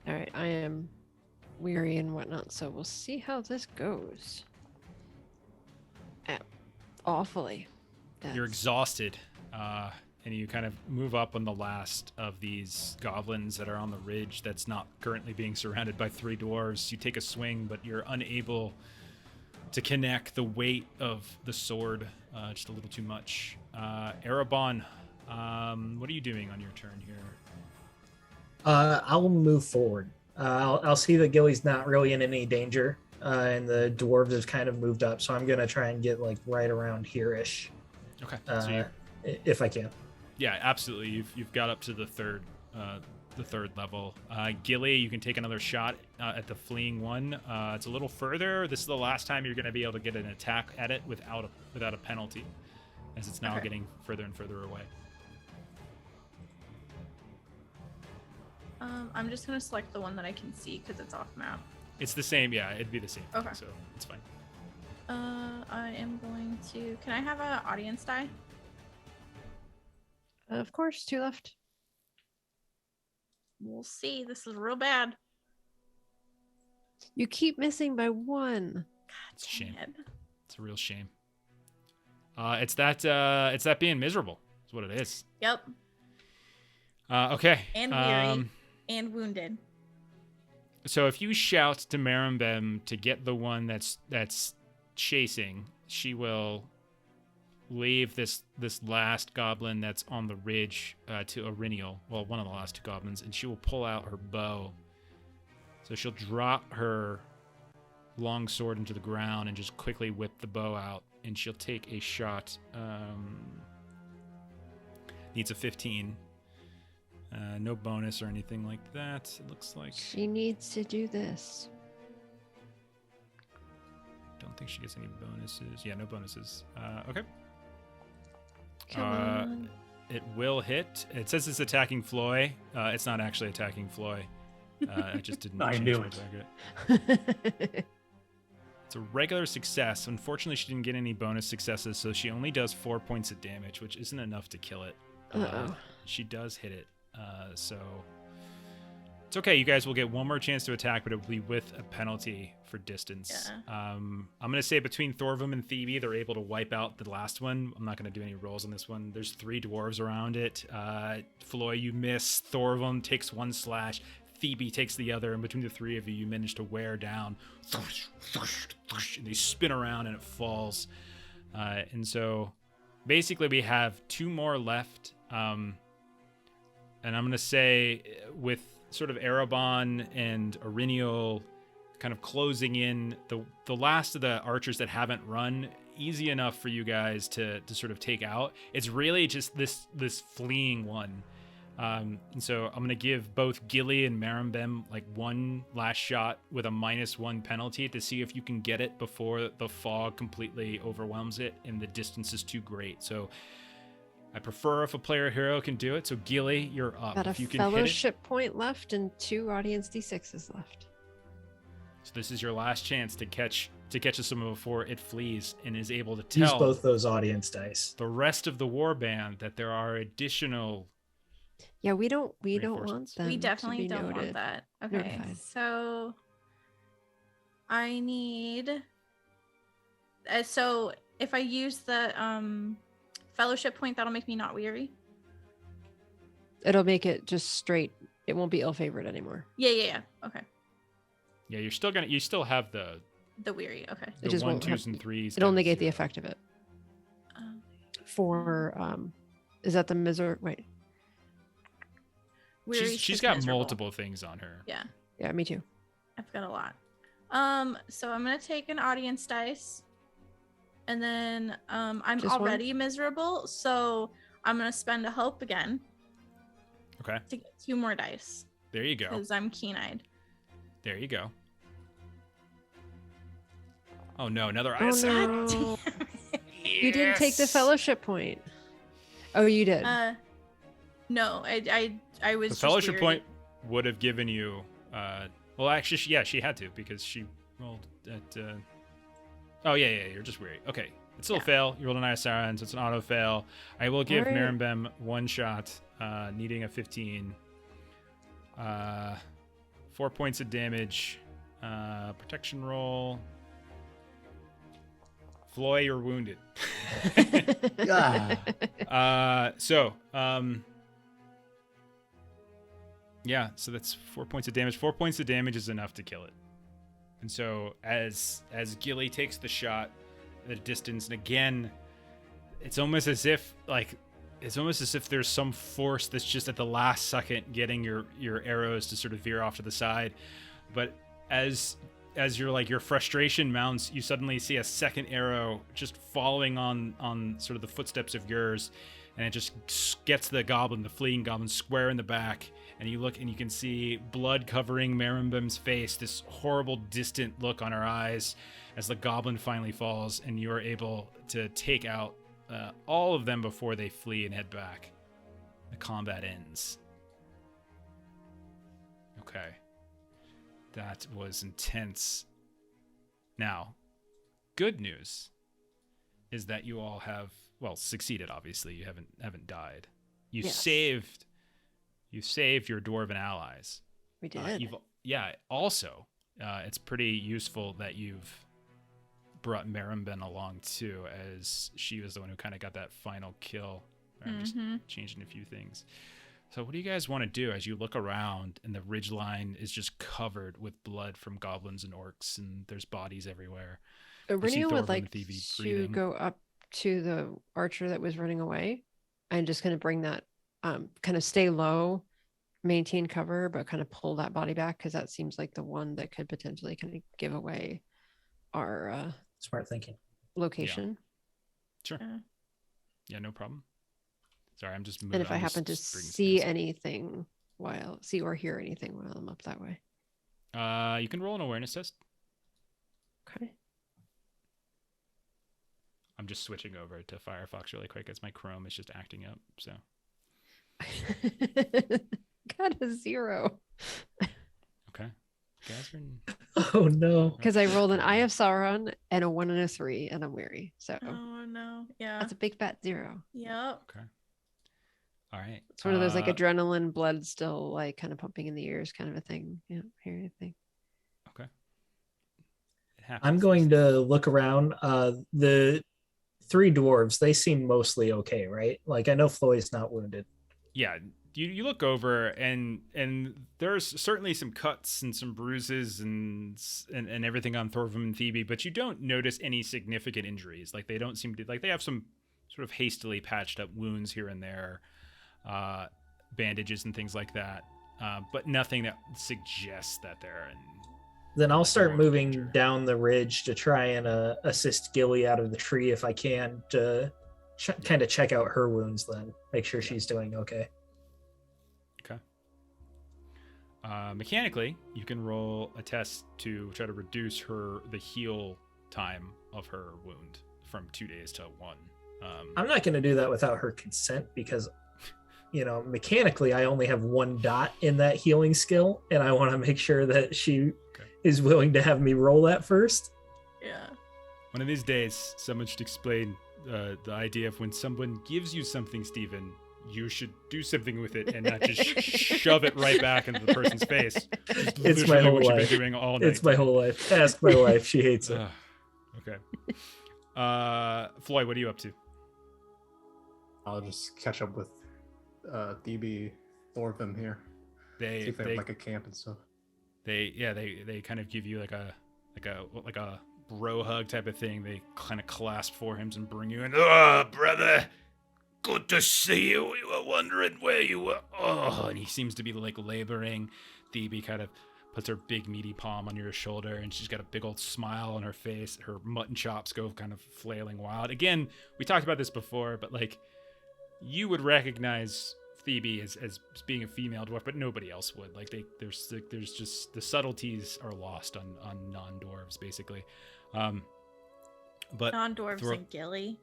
All right, I am weary and whatnot, so we'll see how this goes. Awfully.
You're exhausted. and you kind of move up on the last of these goblins that are on the ridge that's not currently being surrounded by 3 dwarves. You take a swing, but you're unable to connect. The weight of the sword just a little too much. Erebon, what are you doing on your turn here?
I'll move forward. I'll see that Gilly's not really in any danger, and the dwarves have kind of moved up, so I'm gonna try and get like right around here-ish.
Okay. So
if I can.
yeah, absolutely. You've got up to the third level. Gilly, you can take another shot at the fleeing one. It's a little further. This is the last time you're going to be able to get an attack at it without a penalty, as it's now getting further and further away.
I'm just gonna select the one that I can see because it's off map.
It's the same. Yeah, it'd be the same.
Okay.
So it's fine.
I am going to. Can I have an audience die?
Of course, 2 left.
We'll see. This is real bad.
You keep missing by 1.
It's a shame. It's a real shame. It's that being miserable. That's what it is.
Yep.
Okay.
And weary. And wounded.
So if you shout to Marimbem to get the one that's chasing, she will leave this last goblin that's on the ridge to Orinial. Well, one of the last 2 goblins, and she will pull out her bow. So she'll drop her long sword into the ground and just quickly whip the bow out, and she'll take a shot. Needs a 15. No bonus or anything like that, it looks like.
She needs to do this.
Don't think she gets any bonuses. Yeah, no bonuses. Okay.
Come on.
It will hit. It says it's attacking Floy. It's not actually attacking Floy. I just didn't
I
change
knew
my
it.
target. It's a regular success. Unfortunately, she didn't get any bonus successes, so she only does 4 points of damage, which isn't enough to kill it. She does hit it. So it's okay. You guys will get one more chance to attack, but it will be with a penalty for distance.
Yeah.
I'm going to say between Thorvum and Thebe, they're able to wipe out the last one. I'm not going to do any rolls on this one. There's 3 dwarves around it. Floy, you miss. Thorvum takes 1 slash. Thebe takes the other. And between the 3 of you, you manage to wear down. And they spin around and it falls. And so basically we have 2 more left. And I'm going to say with sort of Erebon and Orinial kind of closing in, the last of the archers that haven't run, easy enough for you guys to sort of take out. It's really just this fleeing one. And so I'm going to give both Gilly and Marimbem like 1 last shot with a -1 penalty to see if you can get it before the fog completely overwhelms it and the distance is too great. So I prefer if a player hero can do it. So Gilly, you're up.
Got
If
a
you can
fellowship point left and 2 audience D6s left.
So this is your last chance to catch someone before it flees and is able to
Use
tell
both those audience dice.
the rest of the warband that there are additional.
Yeah, we don't want
Reinforcements.
them.
We
to
definitely
be
don't want
noted.
that. Okay.
Notified.
So I need. So if I use the fellowship point, that'll make me not weary.
It'll make it just straight. It won't be ill-favored anymore.
Yeah. Okay.
Yeah, you still have the
The weary. Okay.
It just
1,
won't
2s,
have-
and 3s.
It'll
down to
negate the
0.
effect of it.
Um,
For is that the miser? Wait,
weary.
She's
is
got
miserable.
multiple things on her.
Yeah,
yeah, me too.
I've got a lot. So I'm gonna take an audience dice, and then I'm
Just one?
already miserable, so I'm gonna spend a hope again
Okay,
to get 2 more dice
there you go.
because I'm keen-eyed.
There you go. Oh no, another
Oh,
ISR.
no.
Damn it.
You didn't take the
Yes!
fellowship point. Oh, you did.
No, I was
The
just
fellowship
weary.
point would have given you. Well, actually, she had to because she rolled at. Oh yeah, you're just weary. Okay, it's still a
Yeah.
fail. You rolled an ISR, so it's an auto fail. I will give
Alright.
Marimbem 1 shot, needing a 15. 4 points of damage. Protection roll. Floy, you're wounded.
Ah.
Yeah, so that's 4 points of damage. 4 points of damage is enough to kill it. And so as Gilly takes the shot at a distance, and again, it's almost as if there's some force that's just at the last second getting your arrows to sort of veer off to the side. But as your frustration mounts, you suddenly see a second arrow just following on sort of the footsteps of yours, and it just gets the fleeing goblin, square in the back. And you look and you can see blood covering Marimbim's face, this horrible distant look on her eyes as the goblin finally falls, and you are able to take out all of them before they flee and head back. The combat ends. Okay. That was intense. Now, good news is that you all have, well, succeeded, obviously. You haven't died. You
Yes.
saved your dwarven allies.
We did.
Also, it's pretty useful that you've brought Marimbin along too, as she was the one who kind of got that final kill. I'm just changing a few things. So what do you guys want to do as you look around and the ridgeline is just covered with blood from goblins and orcs, and there's bodies everywhere?
Renio would
Thorvald
like
and Thebe
to
breathing.
go up to the archer that was running away and just kind of bring that, kind of stay low, maintain cover, but kind of pull that body back, because that seems like the one that could potentially kind of give away our
Smart thinking.
location.
Sure.
Yeah.
Yeah, no problem. Sorry, I'm just moving.
And if I happen to see anything or hear anything while I'm up that way.
You can roll an awareness test.
Okay.
I'm just switching over to Firefox really quick as my Chrome is just acting up. So
Got a 0.
okay, guys are in...
Oh no.
Because I rolled an Eye of Sauron and a 1 and a 3, and I'm weary. So
Oh no. Yeah.
that's a big fat 0.
Yep.
Okay. All right.
It's one of those like adrenaline, blood still like kind of pumping in the ears kind of a thing. Yeah, hear anything.
Okay. It happens.
I'm going to look around. The 3 dwarves, they seem mostly okay, right? Like I know Floyd's not wounded.
Yeah, you look over and there's certainly some cuts and some bruises and everything on Thorvald and Thebe, but you don't notice any significant injuries. Like they don't seem to, like they have some sort of hastily patched up wounds here and there, bandages and things like that, but nothing that suggests that they're in.
Then I'll start
More
moving
danger.
down the ridge to try and assist Gilly out of the tree if I can, to kind of check out her wounds, then make sure she's doing okay.
Okay. Mechanically, you can roll a test to try to reduce the heal time of her wound from 2 days to 1.
I'm not going to do that without her consent, because mechanically I only have 1 dot in that healing skill, and I want to make sure that she is willing to have me roll that first.
Yeah.
One of these days, someone should explain the idea of when someone gives you something, Stephen, you should do something with it and not just shove it right back into the person's face.
It's my whole
what
life.
you've been doing all night.
It's my whole life. Ask my wife; she hates it.
Okay. Floyd, what are you up to?
I'll just catch up with Thebe, Thorvim here. See if they have like a camp and stuff.
They kind of give you like a bro hug type of thing. They kind of clasp foreheads and bring you in. Oh, brother, good to see you. We were wondering where you were. Oh, and he seems to be like laboring. Thebe kind of puts her big meaty palm on your shoulder, and she's got a big old smile on her face. Her mutton chops go kind of flailing wild. Again, we talked about this before, but like you would recognize Thebe as being a female dwarf, but nobody else would. Like there's just the subtleties are lost on non-dwarves basically. But
Non-dwarves and Gilly.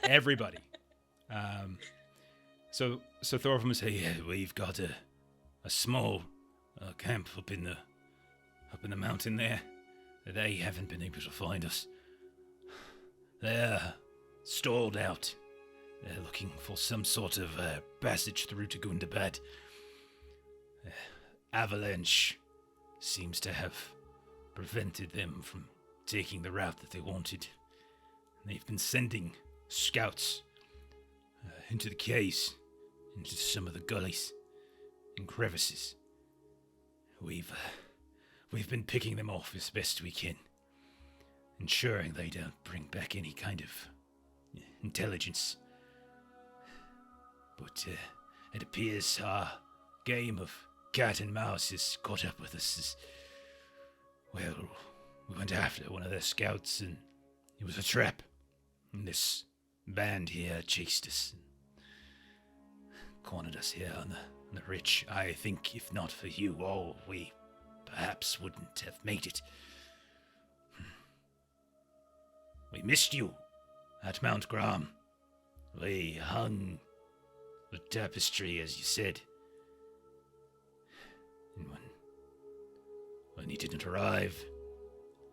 everybody. So Thorvald will say, yeah, we've got a small camp up in the mountain there. They haven't been able to find us. They're stalled out. They're looking for some sort of passage through to Gundabad. Avalanche seems to have prevented them from taking the route that they wanted.
They've been sending scouts into the caves, into some of the gullies and crevices. We've been picking them off as best we can, ensuring they don't bring back any kind of intelligence. But it appears our game of cat and mouse has caught up with us. Well, we went after one of their scouts and it was a trap. And this band here chased us and cornered us here on the ridge. I think if not for you all, we perhaps wouldn't have made it. We missed you at Mount Graham. We hung the tapestry, as you said. And when he didn't arrive,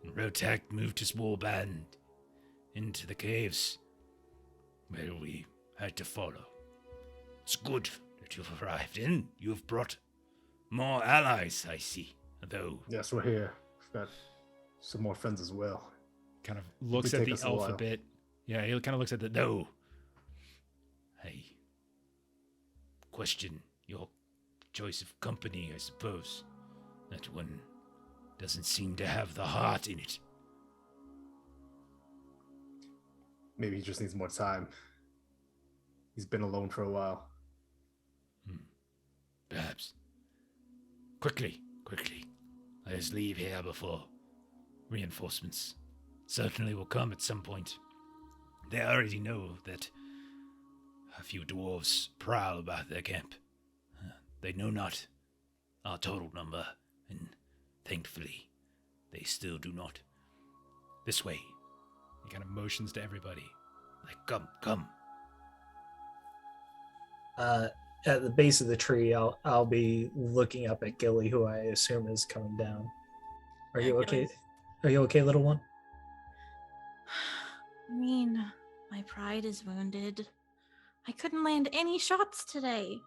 and Rotak moved his warband into the caves, well, we had to follow. It's good that you've arrived in. You've brought more allies, I see. Though.
Yes, we're here. We've got some more friends as well.
Kind of looks at the elf a bit. Yeah, he kind of looks at the no.
I question your choice of company, I suppose. That one doesn't seem to have the heart in it.
Maybe he just needs more time. He's been alone for a while.
Perhaps. Quickly. Let us leave here before reinforcements certainly will come at some point. They already know that a few dwarves prowl about their camp. They know not our total number, and thankfully, they still do not. This way.
He kind of motions to everybody.
Like, come.
At the base of the tree, I'll be looking up at Gilly, who I assume is coming down. Are you okay?
Gilly's-
Are you okay, little one?
I mean, my pride is wounded. I couldn't land any shots today.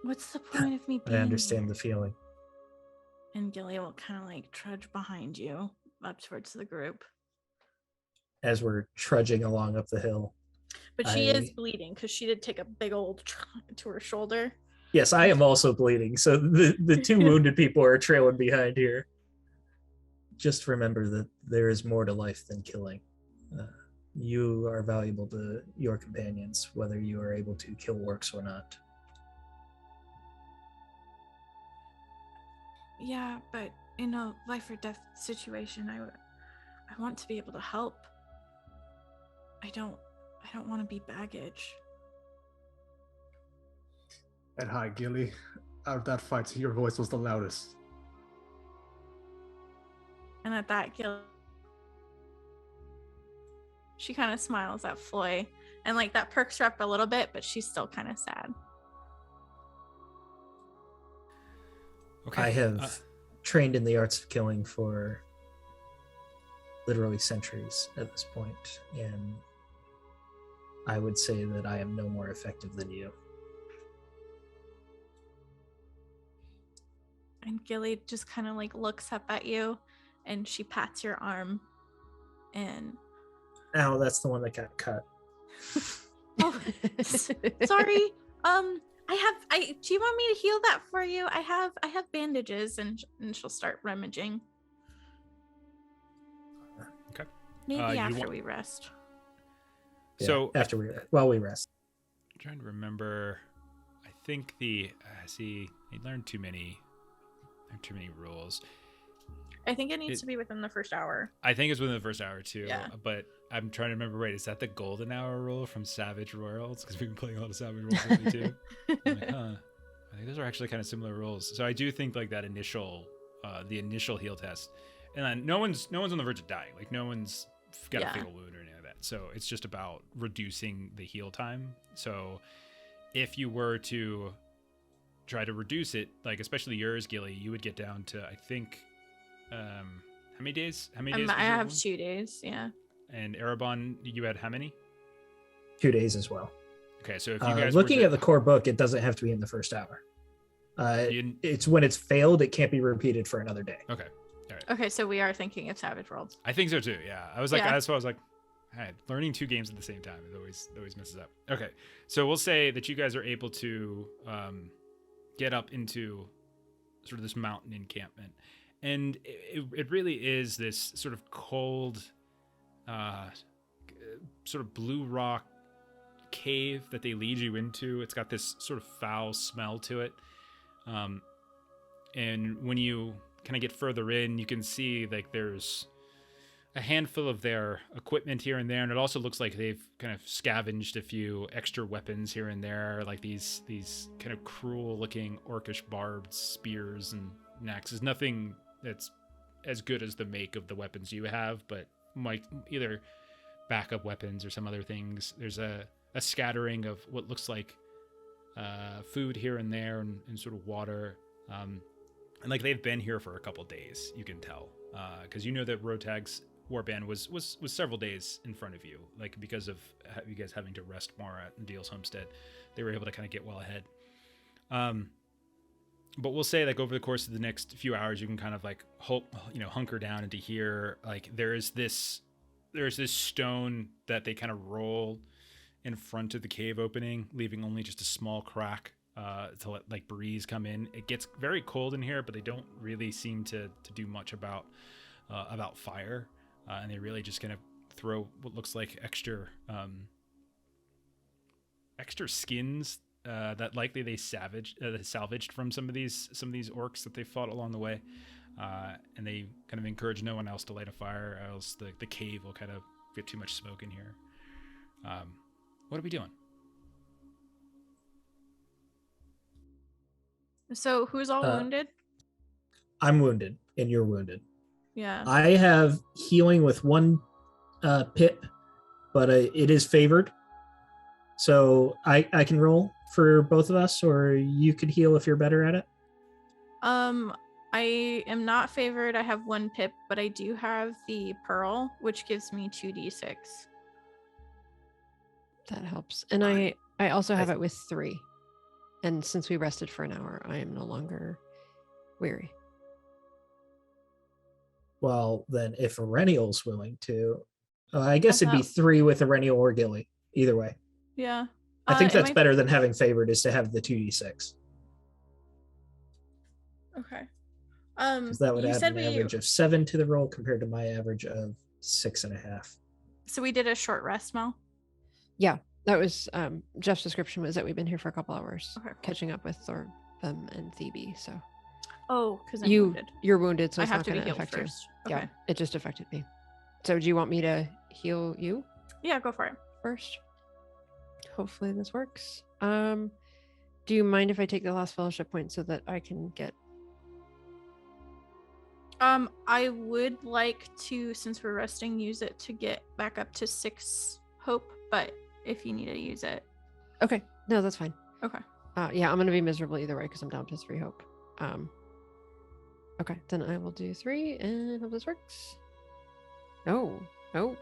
What's the point of me being
I understand
here?
the feeling.
And Gilly will kind of like trudge behind you up towards the group.
As we're trudging along up the hill.
But she is bleeding because she did take a big old to her shoulder.
Yes, I am also bleeding. So the two wounded people are trailing behind here. Just remember that there is more to life than killing. You are valuable to your companions, whether you are able to kill orcs or not.
Yeah, but in a life or death situation, I want to be able to help. I don't want to be baggage.
And hi, Gilly. Out of that fight, your voice was the loudest.
And at that, Gilly, she kind of smiles at Floy, and like that perks her up a little bit, but she's still kind of sad.
Okay.
I have trained in the arts of killing for literally centuries at this point, and I would say that I am no more effective than you.
And Gilly just kind of like looks up at you, and she pats your arm, and
Ow, that's the one that got cut.
oh, sorry. Do you want me to heal that for you? I have bandages, and she'll start rummaging.
Okay.
Maybe after we rest.
Yeah,
So
after we rest.
I'm trying to remember. I think he learned too many rules.
I think it needs to be within the first hour.
I think it's within the first hour too.
Yeah.
But I'm trying to remember. Wait, is that the golden hour rule from Savage Worlds? Because we've been playing a lot of Savage Worlds lately too. I'm like, huh. I think those are actually kind of similar rules. So I do think like that initial, the initial heal test, and then no one's on the verge of dying. Like no one's got a fatal wound or anything like that. So it's just about reducing the heal time. So if you were to try to reduce it, like especially yours, Gilly, you would get down to I think. How many days?
I have 2 days, yeah.
And Erebon, you had how many?
2 days as well.
Okay, so if you guys
looking at the core book, it doesn't have to be in the first hour. It's when it's failed, it can't be repeated for another day.
Okay, all right.
Okay, so we are thinking of Savage Worlds.
I think so too. Yeah, I was like,
Yeah.
that's why I was like, hey, learning 2 games at the same time it always messes up. Okay, so we'll say that you guys are able to get up into sort of this mountain encampment, and it really is this sort of cold, sort of blue rock cave that they lead you into. It's got this sort of foul smell to it, and when you kind of get further in, you can see like there's a handful of their equipment here and there, and it also looks like they've kind of scavenged a few extra weapons here and there, like these kind of cruel looking orcish barbed spears and axes. Nothing that's as good as the make of the weapons you have, but might either backup weapons or some other things. There's a scattering of what looks like food here and there, and sort of water, and like they've been here for a couple days, you can tell, because you know that Rotag's warband was several days in front of you, like because of you guys having to rest more at Deal's homestead. They were able to kind of get well ahead. But we'll say like over the course of the next few hours, you can kind of like hunker down into here. Like there's this stone that they kind of roll in front of the cave opening, leaving only just a small crack to let like breeze come in. It gets very cold in here, but they don't really seem to do much about fire, and they really just kind of throw what looks like extra skins that likely they salvaged from some of these orcs that they fought along the way, and they kind of encourage no one else to light a fire, or else the cave will kind of get too much smoke in here. What are we doing?
So who's all wounded?
I'm wounded, and you're wounded.
Yeah.
I have healing with 1 pip, but it is favored. So I can roll for both of us, or you could heal if you're better at it.
I am not favored. I have 1 pip, but I do have the pearl, which gives me 2d6.
That helps. And I also have it with 3. And since we rested for an hour, I am no longer weary.
Well, then if Erennial's willing to, I guess it'd be
thought-
3 with Erennial or Gilly. Either way.
Yeah.
I think that's
am I-
better than having favored, is to have the 2d6.
Okay.
Because that would
you
add
said
an average of 7 to the roll compared to my average of 6.5.
So we did a short rest, Mel?
That was Jeff's description was that we've been here for a couple hours,
Okay, cool.
catching up with Thor and Thebe. So
Oh, because I'm wounded.
you're wounded, so
I
it's
have
not
to be
going to
healed
affect you.
first. Okay.
Yeah, it just affected me. So do you want me to heal you
Yeah, go for it.
first? Hopefully this works. Do you mind if I take the last fellowship point so that I can get?
I would like to, since we're resting, use it to get back up to 6 hope, but if you need to use it.
Okay, no, that's fine.
Okay.
Yeah, I'm going to be miserable either way because I'm down to 3 hope. Okay, then I will do 3 and hope this works. No.
Okay.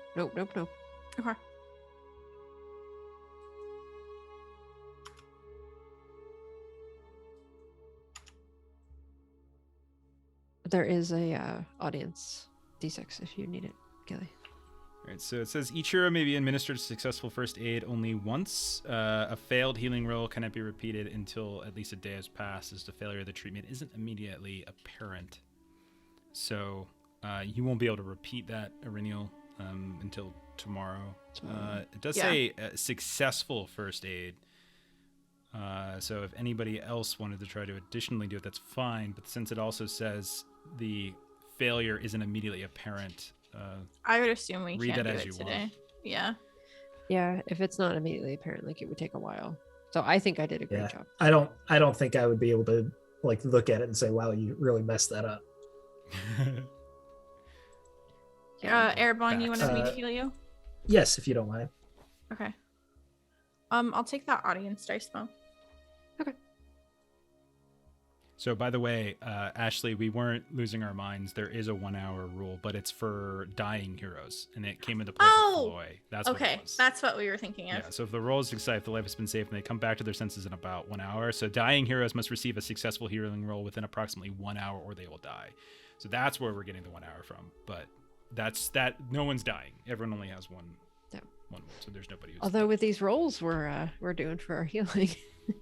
There is a audience D6 if you need it, Gilly.
All right, so it says each hero may be administered successful first aid only once. A failed healing roll cannot be repeated until at least a day has passed, as the failure of the treatment isn't immediately apparent. So you won't be able to repeat that, Erennial, until tomorrow. It does say successful first aid. So if anybody else wanted to try to additionally do it, that's fine. But since it also says the failure isn't immediately apparent,
I would assume we
read
can't
that
do
as
it
you
today.
want.
Yeah.
Yeah, if it's not immediately apparent, like it would take a while. So I think I did a great
Yeah.
job.
I don't think I would be able to like look at it and say, wow, you really messed that up.
Erebon, you wanted me to
Facts.
heal you?
Yes, if you don't mind.
Okay. I'll take that audience dice, Mo.
So, by the way, Ashley, we weren't losing our minds. There is a 1 hour rule, but it's for dying heroes, and it came into play
Oh!
for Floy. That's what
Okay,
it was.
that's what we were thinking of.
Yeah, so if the roll is successful, if the life has been saved, and they come back to their senses in about 1 hour. So dying heroes must receive a successful healing roll within approximately 1 hour, or they will die. So that's where we're getting the 1 hour from. But that's that. No one's dying. Everyone only has one.
Yeah.
One wound. So there's nobody. Who's
Although with these rolls we're doing for our healing.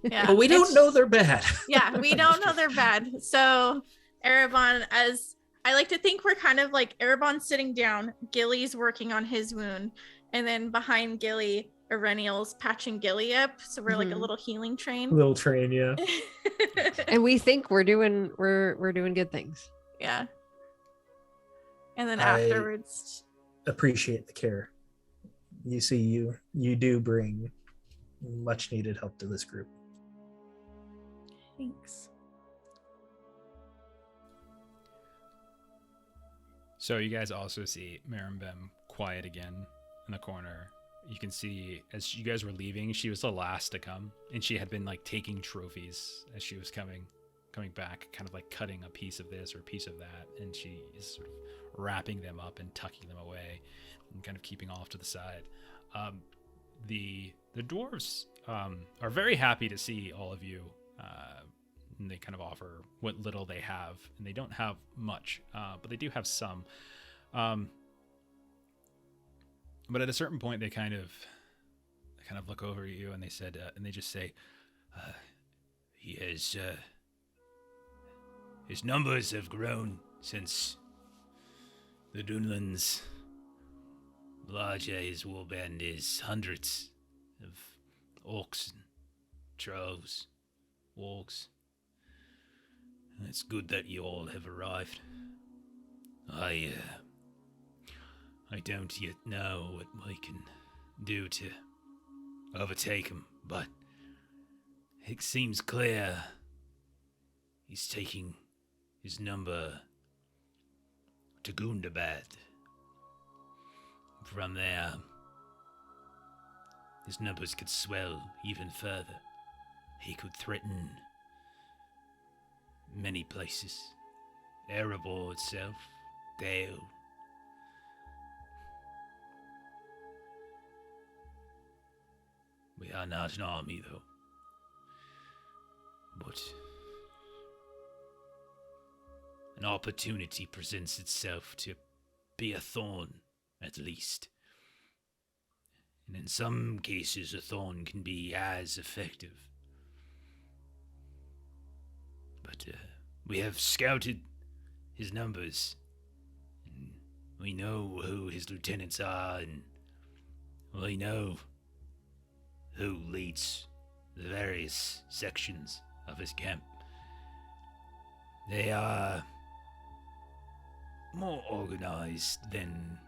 Yeah.
But we don't
it's-
know they're bad.
Yeah, we don't know they're bad. So Erebon, as I like to think, we're kind of like Erebon's sitting down, Gilly's working on his wound, and then behind Gilly, Erenial's patching Gilly up. So we're like a
Mhm.
little healing train.
Little train, yeah.
And we think we're doing good things.
Yeah. And then
I-
afterwards,
Appreciate the care. You see, you do bring much needed help to this group.
thanks.
So you guys also see Marimbem quiet again in the corner. You can see as you guys were leaving, she was the last to come, and she had been like taking trophies as she was coming back, kind of like cutting a piece of this or a piece of that, and she is sort of wrapping them up and tucking them away and kind of keeping off to the side. The dwarves are very happy to see all of you. And they kind of offer what little they have, and they don't have much, but they do have some. But at a certain point, they kind of look over at you, and they said, and they just say,
He has, his numbers have grown since the Dunlands. Larger his warband is hundreds of orcs and trolls, wargs. It's good that you all have arrived. I don't yet know what we can do to overtake him, but it seems clear he's taking his number to Gundabad. From there, his numbers could swell even further. He could threaten many places. Erebor itself, Dale. We are not an army, though. But an opportunity presents itself to be a thorn, at least. And in some cases, a thorn can be as effective. But we have scouted his numbers, and we know who his lieutenants are, and we know who leads the various sections of his camp. They are more organized than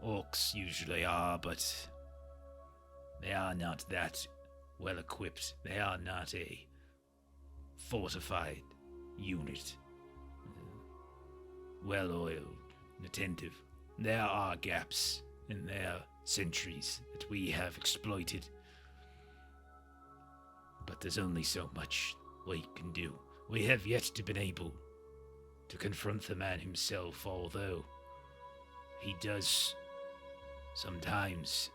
orcs usually are, but they are not that well equipped. They are not a fortified unit. Well oiled and attentive. There are gaps in their sentries that we have exploited. But there's only so much we can do. We have yet to been able to confront the man himself, although he does sometimes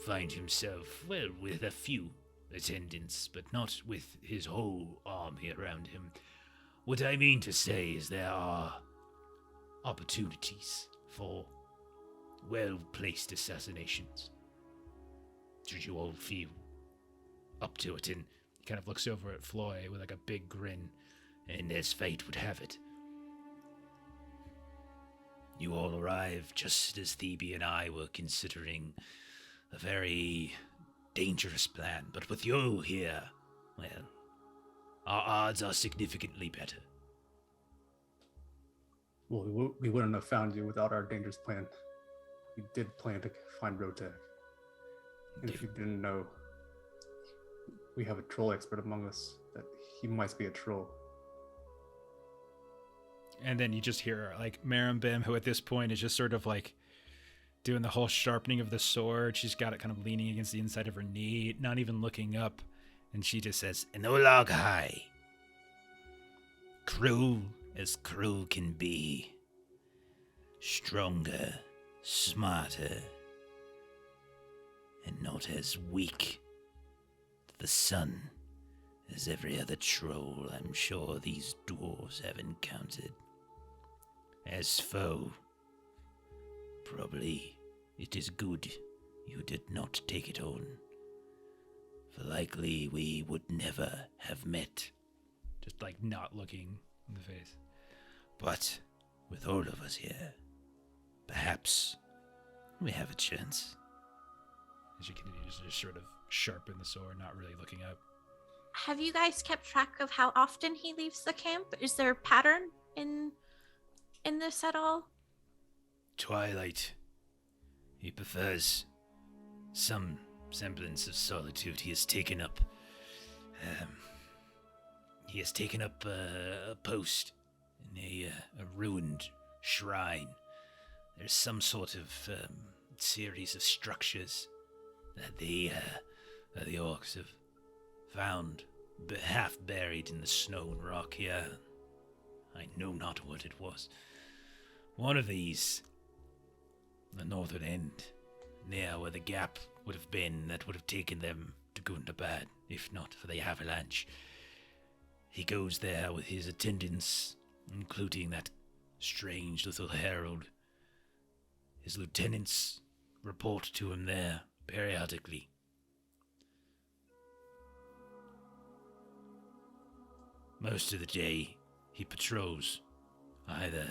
find himself, well, with a few attendants, but not with his whole army around him. What I mean to say is there are opportunities for well-placed assassinations. Should you all feel up to it? And
he kind of looks over at Floy with like a big grin.
And as fate would have it, you all arrived just as Thebe and I were considering a very dangerous plan. But with you here, well, our odds are significantly better.
Well, we wouldn't have found you without our dangerous plan. We did plan to find Rotek. And if you didn't know, we have a troll expert among us, that he might be a troll.
And then you just hear like Marimbim, who at this point is just sort of like doing the whole sharpening of the sword. She's got it kind of leaning against the inside of her knee, not even looking up. And she just says,
Enolag High. Cruel as cruel can be. Stronger, smarter, and not as weak to the sun as every other troll I'm sure these dwarves have encountered. As foe, probably it is good you did not take it on, for likely we would never have met.
Just like not looking in the face.
But with all of us here, perhaps we have a chance.
As you continue to just sort of sharpen the sword, not really looking up.
Have you guys kept track of how often he leaves the camp? Is there a pattern in this at all?
Twilight. He prefers some semblance of solitude. He has taken up a post in a ruined shrine. There's some sort of series of structures that the orcs have found, half buried in the snow and rock here. I know not what it was. One of these, the northern end, near where the gap would have been, that would have taken them to Gundabad, if not for the avalanche. He goes there with his attendants, including that strange little herald. His lieutenants report to him there periodically. Most of the day, he patrols, either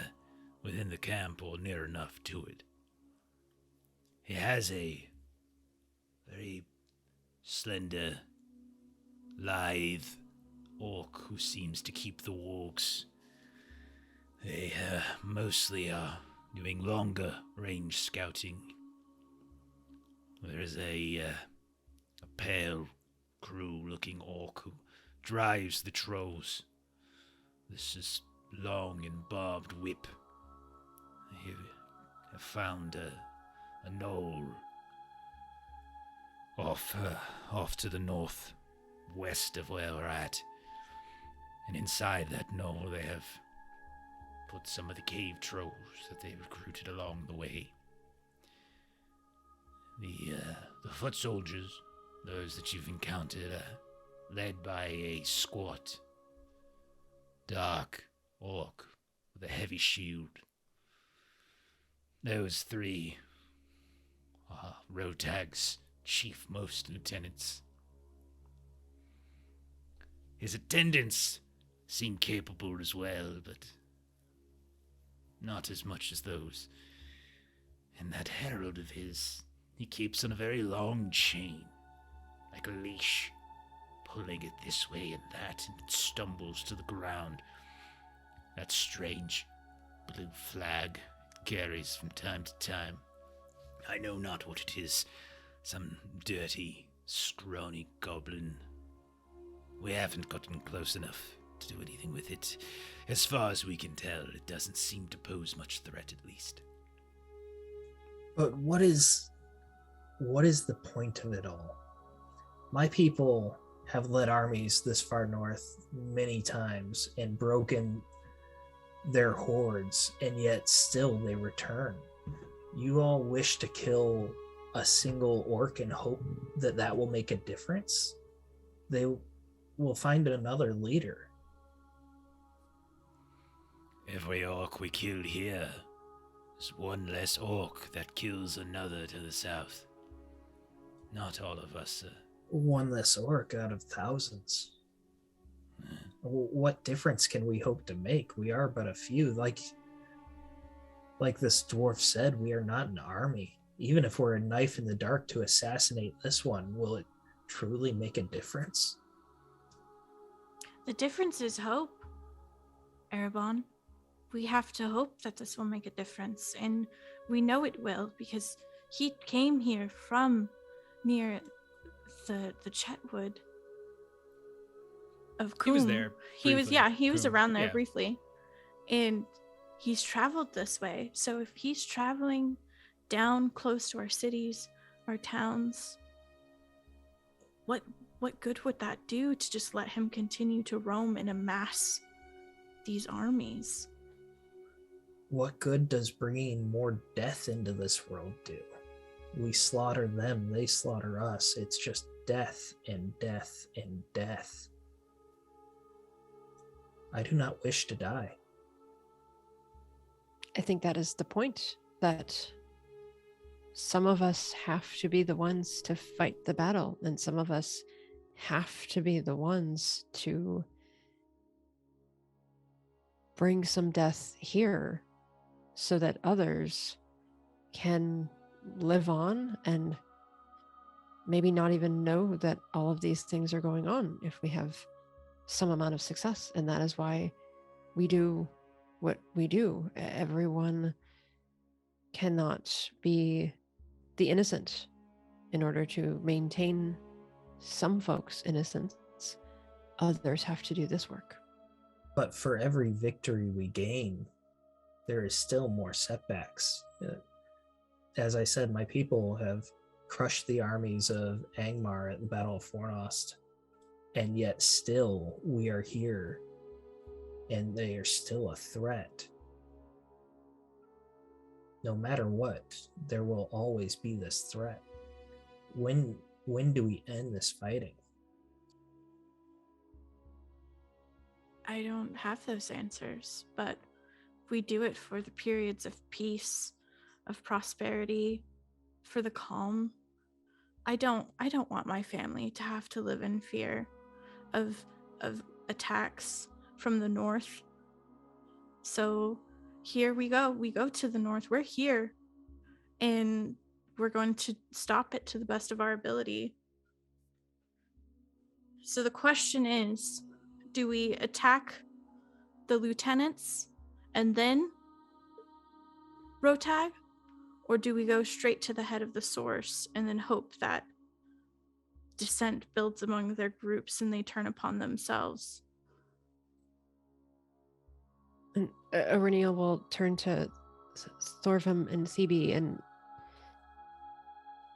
within the camp or near enough to it. He has a very slender, lithe orc who seems to keep the wargs. They mostly are doing longer range scouting. There is a pale, crew-looking orc who drives the trolls. This is long and barbed whip. They have found a knoll off to the northwest of where we're at. And inside that knoll they have put some of the cave trolls that they recruited along the way. The foot soldiers, those that you've encountered, are led by a squat, dark orc with a heavy shield. Those three are Rotag's chief-most lieutenants. His attendants seem capable as well, but not as much as those. And that herald of his, he keeps on a very long chain, like a leash, pulling it this way and that, and it stumbles to the ground. That strange blue flag it carries from time to time. I know not what it is. Some dirty, scrawny goblin. We haven't gotten close enough to do anything with it. As far as we can tell, it doesn't seem to pose much threat, at least.
But what is the point of it all? My people have led armies this far north many times and broken their hordes, and yet still they return. You all wish to kill a single orc and hope that that will make a difference? They will find another leader.
Every orc we killed here is one less orc that kills another to the south. Not all of us,
One less orc out of thousands. What difference can we hope to make? We are but a few. Like this dwarf said, we are not an army. Even if we're a knife in the dark to assassinate this one, will it truly make a difference?
The difference is hope, Erebon. We have to hope that this will make a difference, and we know it will because he came here from near the Chetwood of Coombe.
He was there.
He was
Coombe,
around there
yeah.
briefly, and he's traveled this way. So if he's traveling down close to our cities, our towns, what good would that do to just let him continue to roam and amass these armies?
What good does bringing more death into this world do? We slaughter them, they slaughter us. It's just death and death and death. I do not wish to die.
I think that is the point, that some of us have to be the ones to fight the battle, and some of us have to be the ones to bring some death here so that others can live on and maybe not even know that all of these things are going on if we have some amount of success. And that is why we do what we do. Everyone cannot be the innocent. In order to maintain some folks' innocence, others have to do this work.
But for every victory we gain, there is still more setbacks. As I said, my people have crushed the armies of Angmar at the Battle of Fornost, and yet still we are here, and they are still a threat. No matter what, there will always be this threat. When do we end this fighting?
I don't have those answers, but we do it for the periods of peace, of prosperity, for the calm. I don't want my family to have to live in fear of attacks from the north. So here we go. We go to the north. We're here. And we're going to stop it to the best of our ability. So the question is, do we attack the lieutenants and then Rotag? Or do we go straight to the head of the source and then hope that dissent builds among their groups and they turn upon themselves?
And Aurenia will turn to Thorvim and Thebe and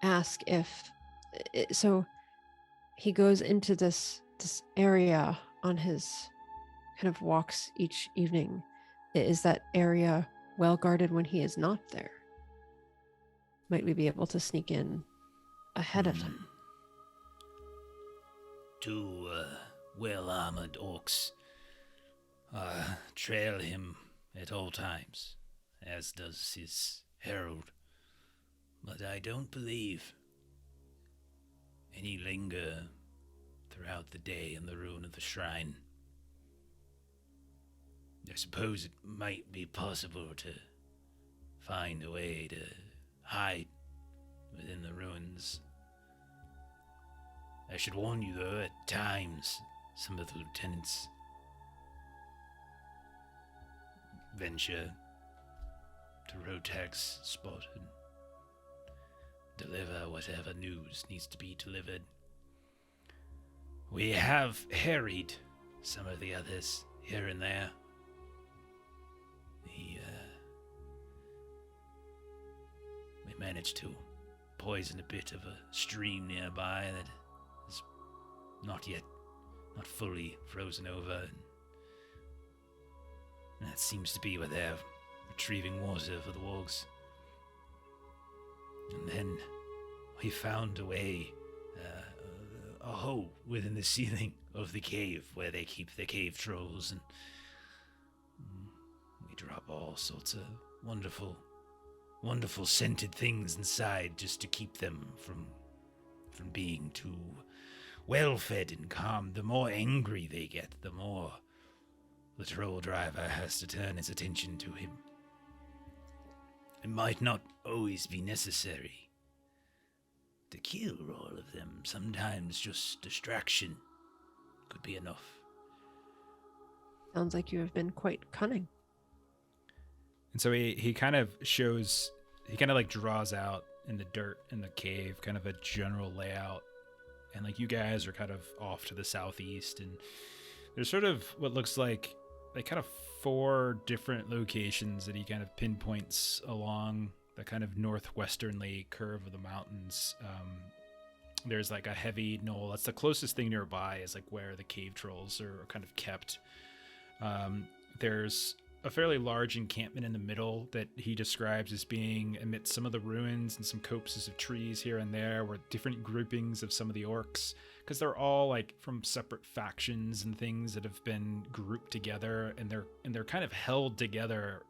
ask if, so he goes into this area on his kind of walks each evening. Is that area well guarded when he is not there? Might we be able to sneak in ahead of him?
Two well-armored orcs trail him at all times, as does his herald. But I don't believe any linger throughout the day in the ruin of the shrine. I suppose it might be possible to find a way to hide within the ruins. I should warn you, though, at times some of the lieutenants venture to Rotag's spot and deliver whatever news needs to be delivered. We have harried some of the others here and there. We managed to poison a bit of a stream nearby that is not fully frozen over, and that seems to be where they're retrieving water for the wargs. And then we found a way, a hole within the ceiling of the cave where they keep the cave trolls, and we drop all sorts of wonderful scented things inside just to keep them from being too well-fed and calm. The more angry they get, the more the troll driver has to turn his attention to him. It might not always be necessary to kill all of them. Sometimes just distraction could be enough.
Sounds like you have been quite cunning.
And so he kind of like draws out in the dirt in the cave kind of a general layout. And like you guys are kind of off to the southeast, and there's sort of what looks like kind of 4 different locations that he kind of pinpoints along the kind of northwesternly curve of the mountains. There's like a heavy knoll. That's the closest thing nearby, is like where the cave trolls are kind of kept. There's a fairly large encampment in the middle that he describes as being amidst some of the ruins and some copses of trees here and there, where different groupings of some of the orcs, because they're all like from separate factions and things that have been grouped together, and they're kind of held together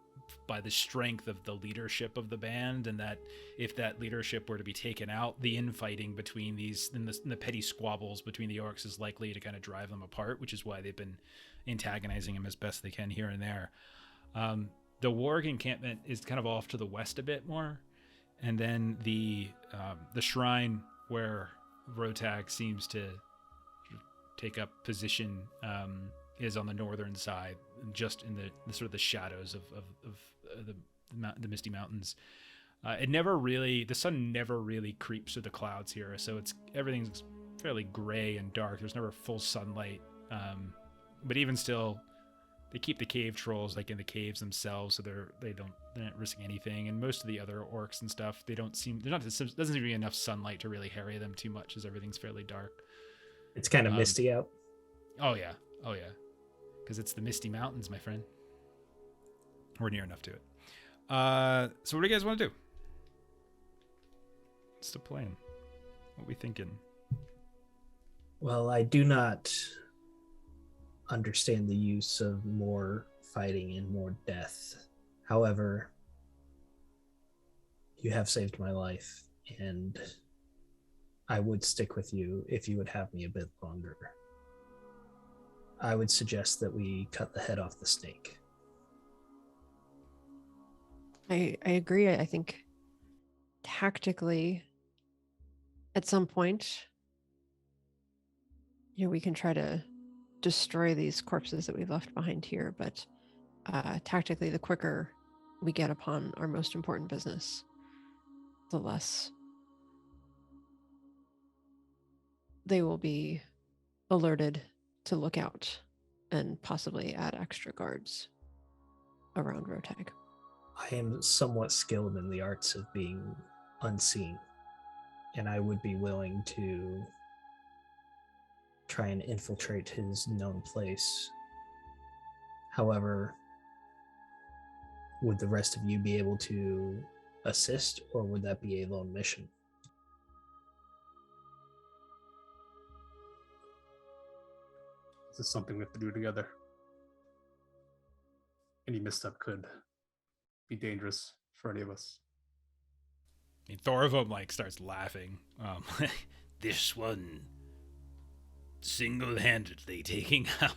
by the strength of the leadership of the band, and that if that leadership were to be taken out, the infighting between these and the petty squabbles between the orcs is likely to kind of drive them apart, which is why they've been antagonizing him as best they can here and there. The warg encampment is kind of off to the west a bit more, and then the shrine where Rotag seems to take up position is on the northern side, just in the sort of the shadows of the Misty Mountains. The sun never really creeps through the clouds here, so everything's fairly gray and dark. There's never full sunlight, but even still, they keep the cave trolls like in the caves themselves, so they're not risking anything. And most of the other orcs and stuff, doesn't seem to be enough sunlight to really harry them too much, as everything's fairly dark.
It's kind of misty out.
Oh yeah, because it's the Misty Mountains, my friend. We're near enough to it. So what do you guys want to do? What's the plan? What are we thinking?
Well, I do not understand the use of more fighting and more death. However, you have saved my life, and I would stick with you if you would have me a bit longer. I would suggest that we cut the head off the snake.
I agree. I think tactically, at some point, we can try to destroy these corpses that we've left behind here, but tactically, the quicker we get upon our most important business, the less they will be alerted to look out and possibly add extra guards around Rotag.
I am somewhat skilled in the arts of being unseen, and I would be willing to try and infiltrate his known place. However, would the rest of you be able to assist, or would that be a lone mission?
This is something we have to do together. Any misstep could be dangerous for any of us.
I mean, Thorvald starts laughing.
This one single-handedly taking out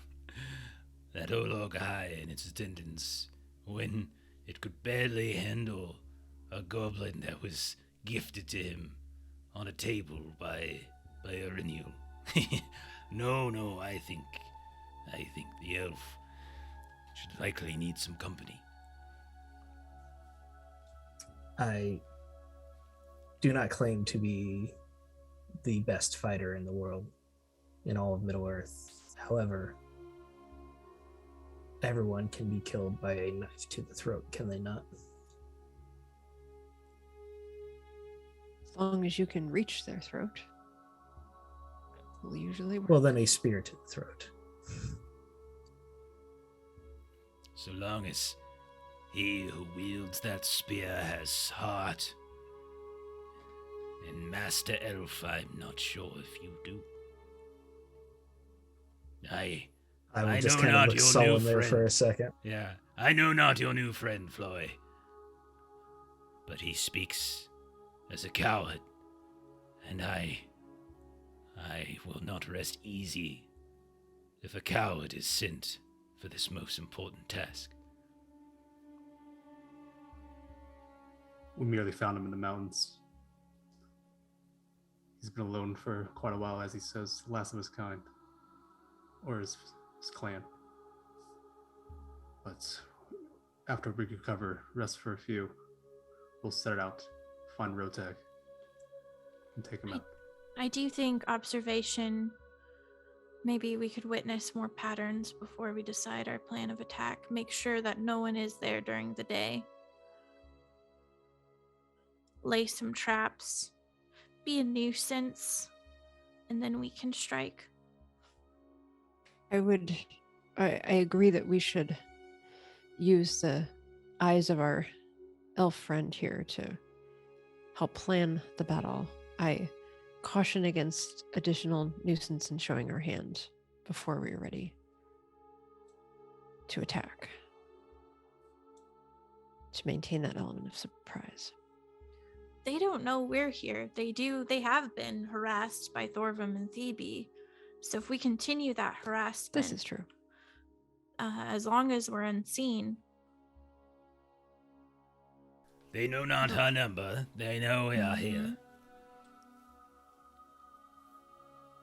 that Olog High and its attendants when it could barely handle a goblin that was gifted to him on a table by Erinil. No, I think the elf should likely need some company.
I do not claim to be the best fighter in the world, in all of Middle-earth. However, everyone can be killed by a knife to the throat, can they not?
As long as you can reach their throat, will usually work.
Well, then a spear to the throat.
So long as he who wields that spear has heart. And Master Elf, I'm not sure if you do. I
would just
know
kind
not
of look
your
sullen
new
there
friend.
for a second.
Yeah, I know not your new friend, Floy. But he speaks as a coward. And I will not rest easy if a coward is sent for this most important task.
We merely found him in the mountains. He's been alone for quite a while, as he says, last of his kind. Or his clan. But after we recover, rest for a few, we'll set it out, find Rotag, and take him out.
I do think observation, maybe we could witness more patterns before we decide our plan of attack. Make sure that no one is there during the day. Lay some traps, be a nuisance, and then we can strike.
I agree that we should use the eyes of our elf friend here to help plan the battle, I caution against additional nuisance and showing our hand before we are ready to attack. To maintain that element of surprise.
They don't know we're here. They have been harassed by Thorvum and Thebe. So if we continue that harassment,
This is true.
As long as we're unseen.
They know not our number. They know we are here.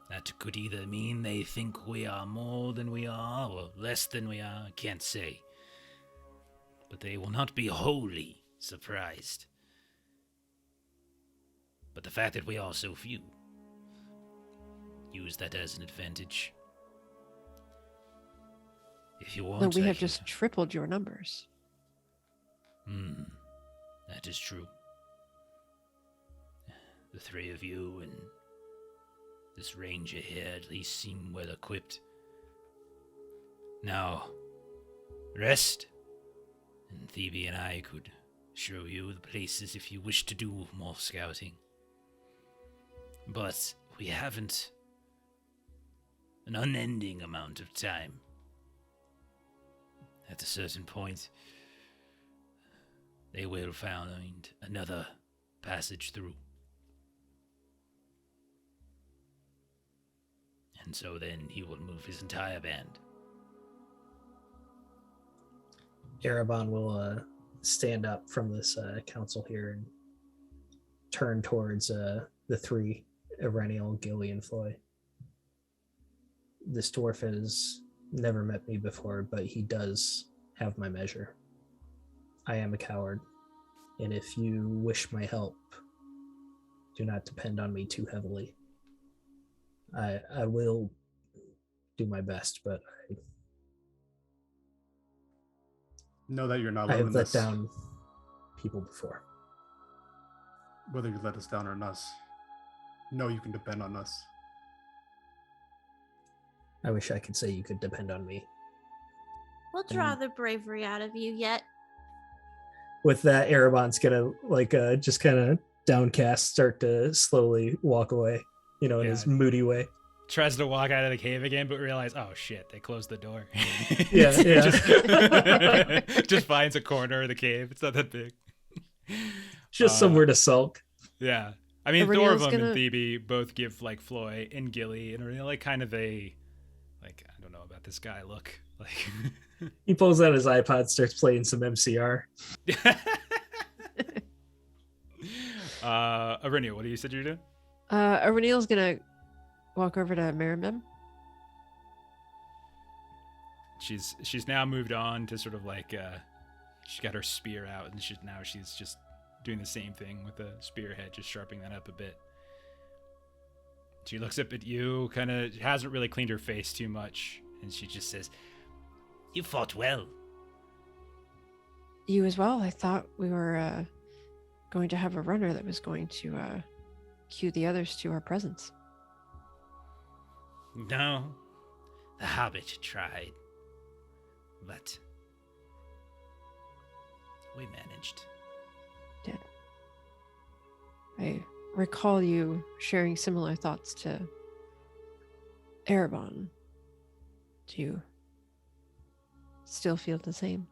That could either mean they think we are more than we are, or less than we are, I can't say. But they will not be wholly surprised. But the fact that we are so few, use that as an advantage. If you want,
No, we have just tripled your numbers.
That is true. The three of you and this ranger here at least seem well equipped. Now, rest, and Thebe and I could show you the places if you wish to do more scouting. But we haven't an unending amount of time. At a certain point, they will find another passage through. And so then he will move his entire band.
Erebon will stand up from this council here and turn towards the three, Erennial, Gilly, and Floy. This dwarf has never met me before, but he does have my measure. I am a coward, and if you wish my help, do not depend on me too heavily. I will do my best, but
Know that you're not
I
alone
have
in
let
this.
down people before.
Whether you let us down or not, know you can depend on us.
I wish I could say you could depend on me.
We'll draw the bravery out of you yet.
With that, Erebon's gonna just kind of downcast, start to slowly walk away, in
Yeah.
his moody way.
Tries to walk out of the cave again, but realize, oh shit, they closed the door.
Yeah.
Just finds a corner of the cave. It's not that big.
Just somewhere to sulk.
Yeah. I mean,
Aurelia's
Thorvum
gonna-
and Thebe both give like Floy and Gilly and Aurelia like kind of a like, I don't know about this guy look. Like
He pulls out his iPod, starts playing some MCR.
Aurenia, what do you said you're doing?
Aurelia's gonna walk over to Merriman.
She's now moved on to sort of like she's got her spear out and she's just doing the same thing with the spearhead, just sharpening that up a bit. She looks up at you, kind of hasn't really cleaned her face too much, and she just says,
You fought well.
You as well. I thought we were going to have a runner that was going to cue the others to our presence.
No, the Hobbit tried, but we managed.
Did. I recall you sharing similar thoughts to Erebon. Do you still feel the same?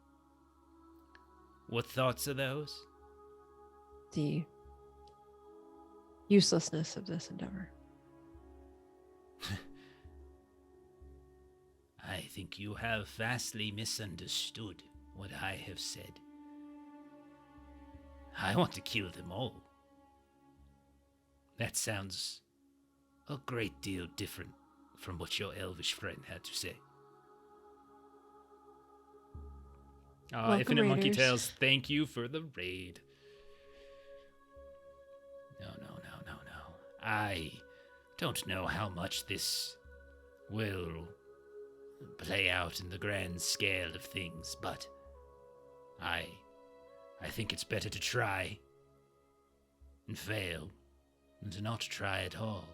What thoughts are those?
The uselessness of this endeavor.
I think you have vastly misunderstood what I have said. I want to kill them all. That sounds a great deal different from what your elvish friend had to say.
Welcome,
Infinite Monkey
Raiders.
Tails, thank you for the raid.
No. I don't know how much this will play out in the grand scale of things, but I think it's better to try and fail than to not try at all.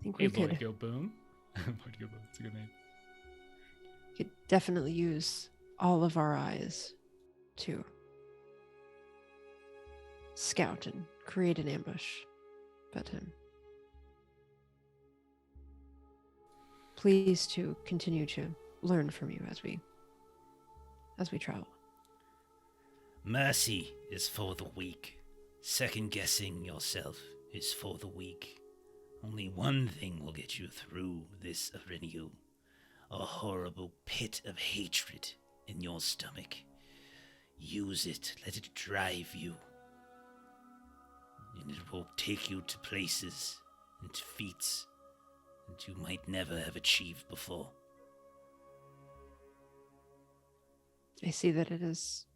I think
Hey,
we could.
Lord Go Boom. Lord Go Boom, that's a good name.
could definitely use all of our eyes to scout and create an ambush. But pleased to continue to learn from you as we travel.
Mercy is for the weak. Second guessing yourself is for the weak. Only one thing will get you through this Arinio. A horrible pit of hatred in your stomach. Use it, let it drive you. And it will take you to places and to feats that you might never have achieved before.
I see that it is.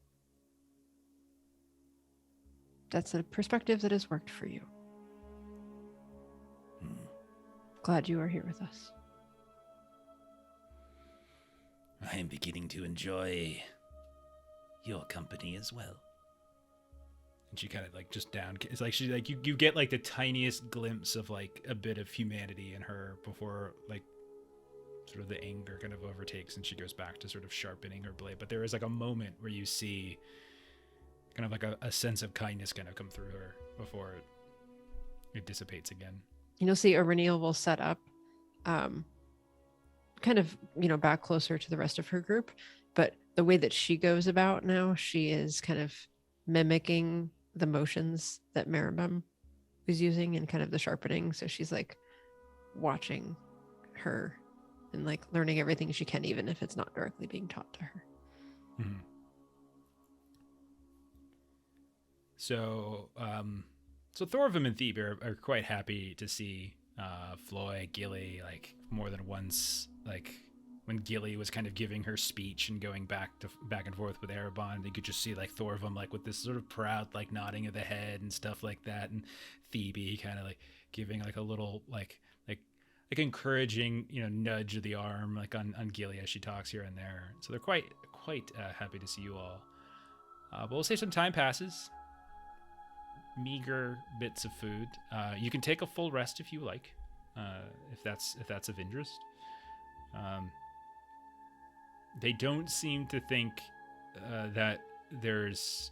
That's a perspective that has worked for you. Glad you are here with us.
I am beginning to enjoy your company as well.
And she kind of like just down. It's like she like you get like the tiniest glimpse of like a bit of humanity in her before like sort of the anger kind of overtakes and she goes back to sort of sharpening her blade. But there is like a moment where you see kind of like a sense of kindness kind of come through her before it dissipates again.
You'll see Aurenial will set up kind of, back closer to the rest of her group. But the way that she goes about now, she is kind of mimicking the motions that Maribem was using and kind of the sharpening. So she's like watching her and like learning everything she can, even if it's not directly being taught to her.
Mm-hmm. So Thorvim and Thebe are quite happy to see Floy, Gilly, like more than once, like when Gilly was kind of giving her speech and going back and forth with Erebon, you could just see like Thorvim like with this sort of proud like nodding of the head and stuff like that, and Thebe kind of like giving like a little like encouraging nudge of the arm like on Gilly as she talks here and there. So they're quite happy to see you all. But we'll say some time passes. Meager bits of food. You can take a full rest if you like, if that's of interest. They don't seem to think that there's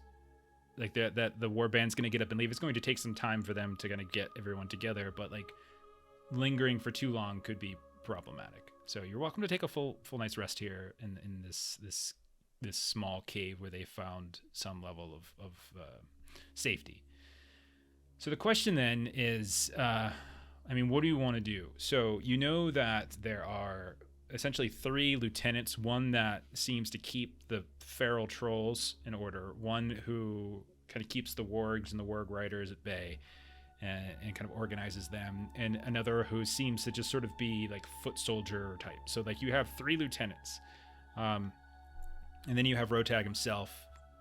like that the warband's going to get up and leave. It's going to take some time for them to kind of get everyone together, but like lingering for too long could be problematic. So you're welcome to take a full night's rest here in this small cave where they found some level of safety. So the question then is, what do you want to do? So you know that there are essentially 3 lieutenants, one that seems to keep the feral trolls in order, one who kind of keeps the wargs and the warg riders at bay and kind of organizes them, and another who seems to just sort of be like foot soldier type. So like you have 3 lieutenants, and then you have Rotag himself,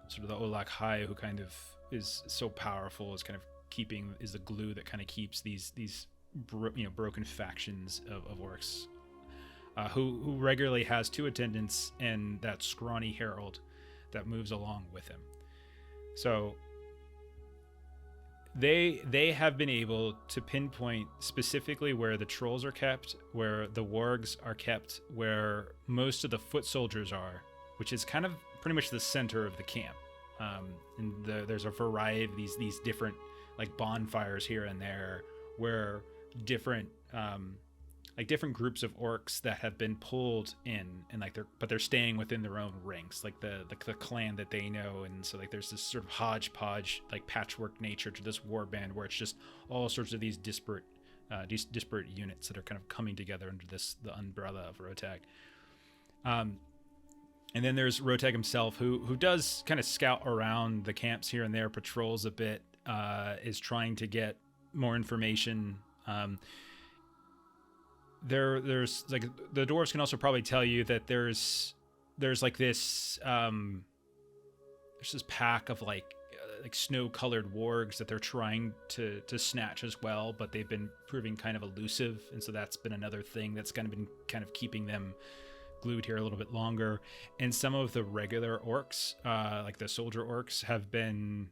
sort of the Olak High, who kind of is so powerful, is kind of is the glue that kind of keeps these broken factions of orcs, who regularly has 2 attendants and that scrawny herald that moves along with him. So they have been able to pinpoint specifically where the trolls are kept, where the wargs are kept, where most of the foot soldiers are, which is kind of pretty much the center of the camp. And there's a variety of these different like bonfires here and there where different different groups of orcs that have been pulled in, and like they're staying within their own ranks, like the clan that they know. And so like there's this sort of hodgepodge like patchwork nature to this warband where it's just all sorts of these disparate units that are kind of coming together under the umbrella of Rotag. And then there's Rotag himself, who does kind of scout around the camps here and there, patrols a bit, is trying to get more information. There's like the dwarves can also probably tell you that there's like this there's this pack of like snow-colored wargs that they're trying to snatch as well, but they've been proving kind of elusive, and so that's been another thing that's kind of keeping them glued here a little bit longer. And some of the regular orcs, like the soldier orcs, have been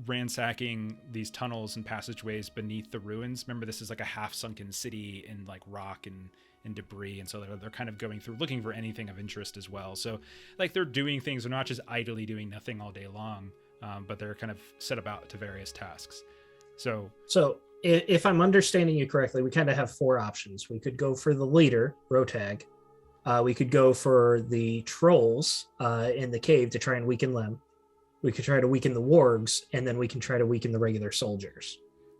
ransacking these tunnels and passageways beneath the ruins. Remember, this is like a half-sunken city in like rock and debris, and so they're kind of going through looking for anything of interest as well. So like they're doing things. They're not just idly doing nothing all day long, but they're kind of set about to various tasks. So
if I'm understanding you correctly, we kind of have 4 options. We could go for the leader, Rotag. We could go for the trolls in the cave to try and weaken them. We could try to weaken the wargs, and then we can try to weaken the regular soldiers.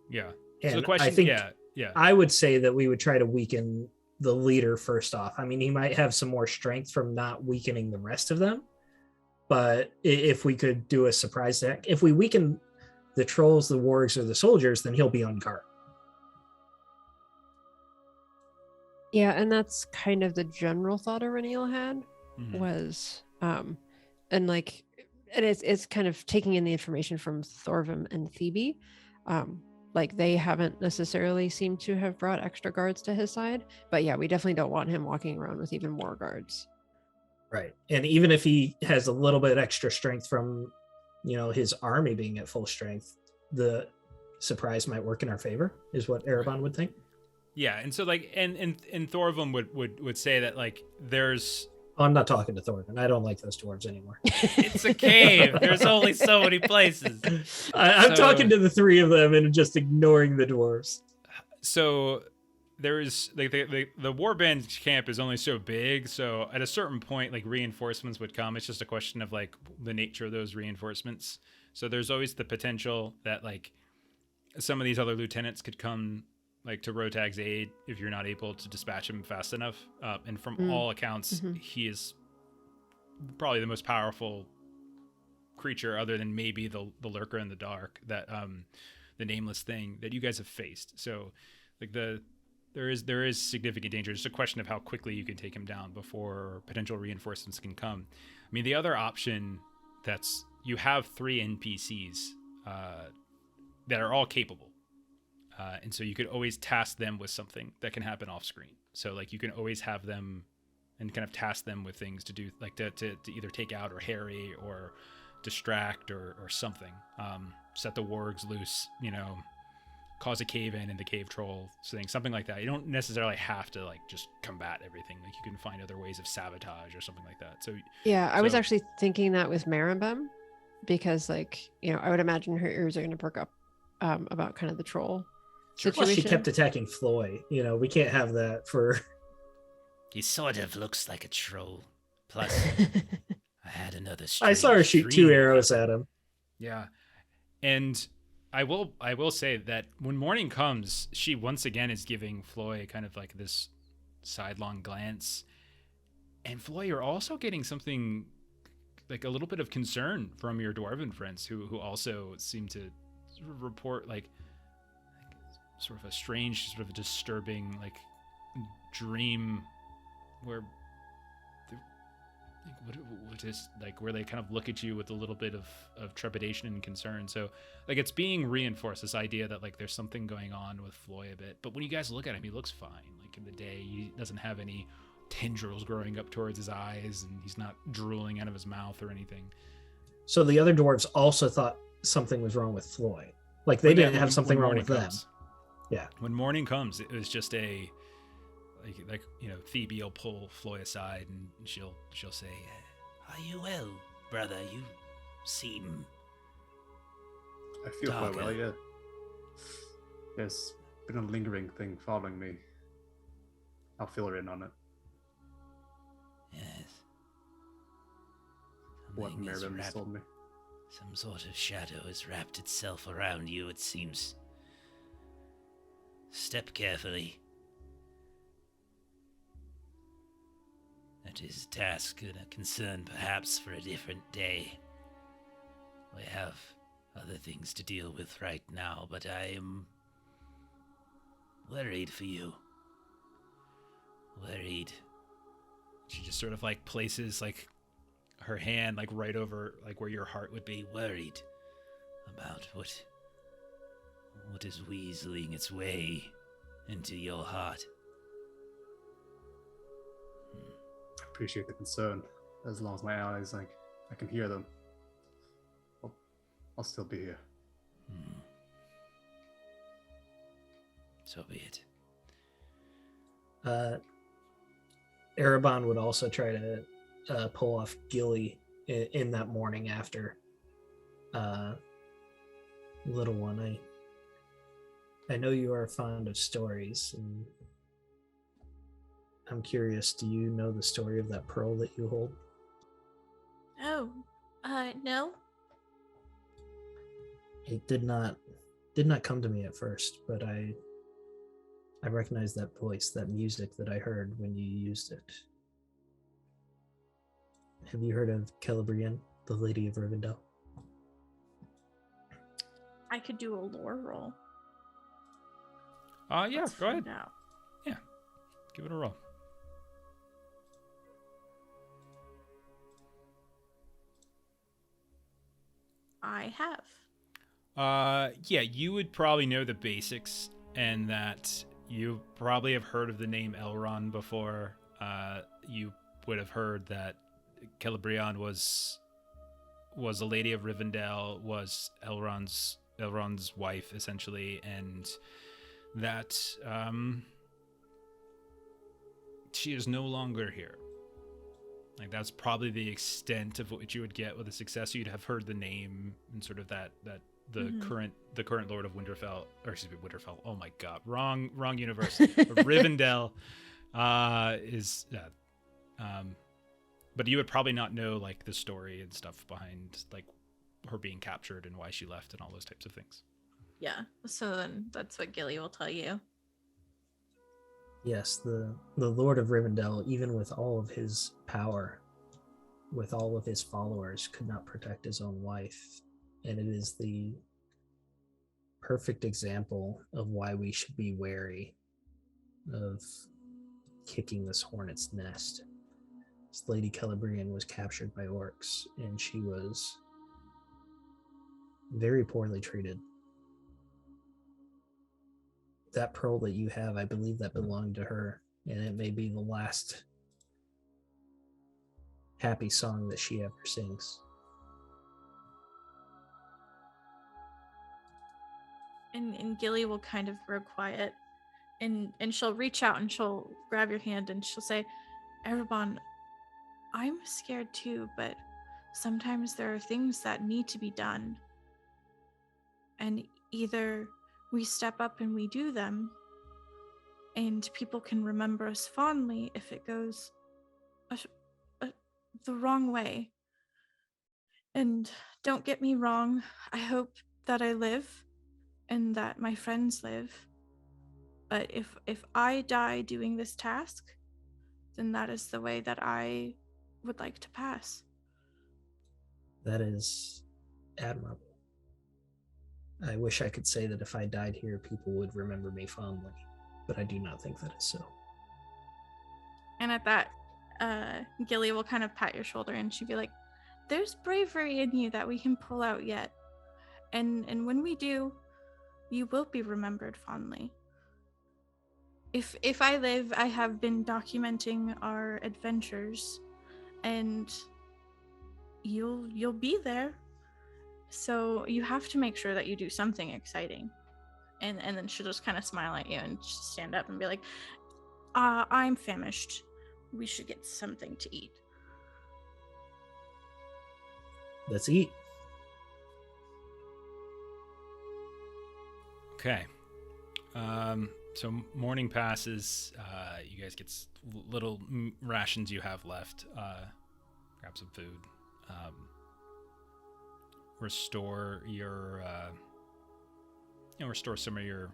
Yeah.
And
so the question,
I think
yeah.
I would say that we would try to weaken the leader first off. I mean, he might have some more strength from not weakening the rest of them. But if we could do a surprise attack, if we weaken the trolls, the wargs, or the soldiers, then he'll be on guard.
Yeah, and that's kind of the general thought Aureliel had
Mhm.
was and like and it's kind of taking in the information from Thorvim and Thebe. Like they haven't necessarily seemed to have brought extra guards to his side, but yeah, we definitely don't want him walking around with even more guards.
Right. And even if he has a little bit extra strength from, his army being at full strength, the surprise might work in our favor, is what Erebon would think.
Yeah, and so like and Thorvim would say that like there's
Oh, I'm not talking to Thorvin. I don't like those dwarves anymore.
it's a cave. There's only so many places.
I'm
So-
talking to the 3 of them and just ignoring the dwarves.
So there's like the warband camp is only so big, so at a certain point like reinforcements would come. It's just a question of like the nature of those reinforcements. So there's always the potential that like some of these other lieutenants could come like to Rotag's aid if you're not able to dispatch him fast enough. And from all accounts, he is probably the most powerful creature, other than maybe the lurker in the dark, that the nameless thing that you guys have faced. So like there is significant danger. It's just a question of how quickly you can take him down before potential reinforcements can come. I mean, the other option that's you have 3 NPCs that are all capable. And so you could always task them with something that can happen off screen. So like you can always have them and kind of task them with things to do, like to either take out or harry or distract or something. Set the wargs loose, cause a cave in the cave troll thing, something like that. You don't necessarily have to like just combat everything. Like you can find other ways of sabotage or something like that. So
Yeah, I was
So-
actually thinking that with Maribem, because like, I would imagine her ears are going to perk up about kind of the troll
Plus, she
situation.
kept attacking Floy. We can't have that for...
He sort of looks like a troll. Plus, I had another
I saw her shoot 2
dream
arrows
about
at him.
yeah. And I will say that when morning comes, she once again is giving Floy kind of like this sidelong glance. And Floy, you're also getting something like a little bit of concern from your dwarven friends who also seem to sort of report like sort of a strange, sort of a disturbing like dream where what is like where they kind of look at you with a little bit of trepidation and concern. So like it's being reinforced, this idea that like there's something going on with Floy a bit. But when you guys look at him, he looks fine. Like in the day, he doesn't have any tendrils growing up towards his eyes, and he's not drooling out of his mouth or anything.
So the other dwarves also thought something was wrong with Floy. Like they
But yeah,
didn't have something wrong
morning
with them.
comes-
Yeah.
When morning comes, it was just a like Phoebe will pull Floy aside and she'll say,
Are you well, brother? You seem...
I feel quite well,
Darker.
yeah. There's been a lingering thing following me. I'll fill her in on it.
Yes.
What
Something is
Mervyn
wrapped-
told me.
Some sort of shadow has wrapped itself around you, it seems. Step carefully. That is a task and a concern perhaps for a different day. We have other things to deal with right now, but I am worried for you. Worried.
she just sort of like places like her hand like right over like where your heart would be.
Worried about what is weaseling its way into your heart.
I appreciate the concern. As long as my allies, I can hear them. I'll still be here.
So be it.
Erebon would also try to pull off Gilly in that morning after. Little one, I know you are fond of stories, and I'm curious, do you know the story of that pearl that you hold?
Oh, no.
It did not come to me at first, but I recognized that voice, that music that I heard when you used it. Have you heard of Celebrian, the Lady of Rivendell?
I could do a lore roll.
Yeah,
Let's
go ahead.
find out.
Yeah, give it a roll.
I have.
Yeah, you would probably know the basics, and that you probably have heard of the name Elrond before. You would have heard that Celebrian was a lady of Rivendell, was Elrond's wife essentially, and that she is no longer here. Like, that's probably the extent of what you would get with a successor. You'd have heard the name and sort of the current Lord of Winterfell, or excuse me, Winterfell. Oh my God, wrong universe. Rivendell is that. But you would probably not know like the story and stuff behind like her being captured and why she left and all those types of things.
Yeah. So then that's what Gilly will tell you.
Yes, the Lord of Rivendell, even with all of his power, with all of his followers, could not protect his own wife. And it is the perfect example of why we should be wary of kicking this hornet's nest. This Lady Celebrian was captured by orcs, and she was very poorly treated. That pearl that you have, I believe that belonged to her, and it may be the last happy song that she ever sings.
And Gilly will kind of grow quiet, and she'll reach out and she'll grab your hand and she'll say, Erebon, I'm scared too, but sometimes there are things that need to be done. And either we step up and we do them, and people can remember us fondly if it goes the wrong way. And don't get me wrong, I hope that I live and that my friends live. But if I die doing this task, then that is the way that I would like to pass.
That is admirable. I wish I could say that if I died here, people would remember me fondly, but I do not think that is so.
And at that, Gilly will kind of pat your shoulder and she'll be like, there's bravery in you that we can pull out yet. And when we do, you will be remembered fondly. If I live, I have been documenting our adventures, and you'll be there. So you have to make sure that you do something exciting. And then she'll just kind of smile at you and just stand up and be like, I'm famished. We should get something to eat.
Let's eat.
Okay. So morning passes. You guys get little rations you have left. Grab some food. Restore your, restore some of your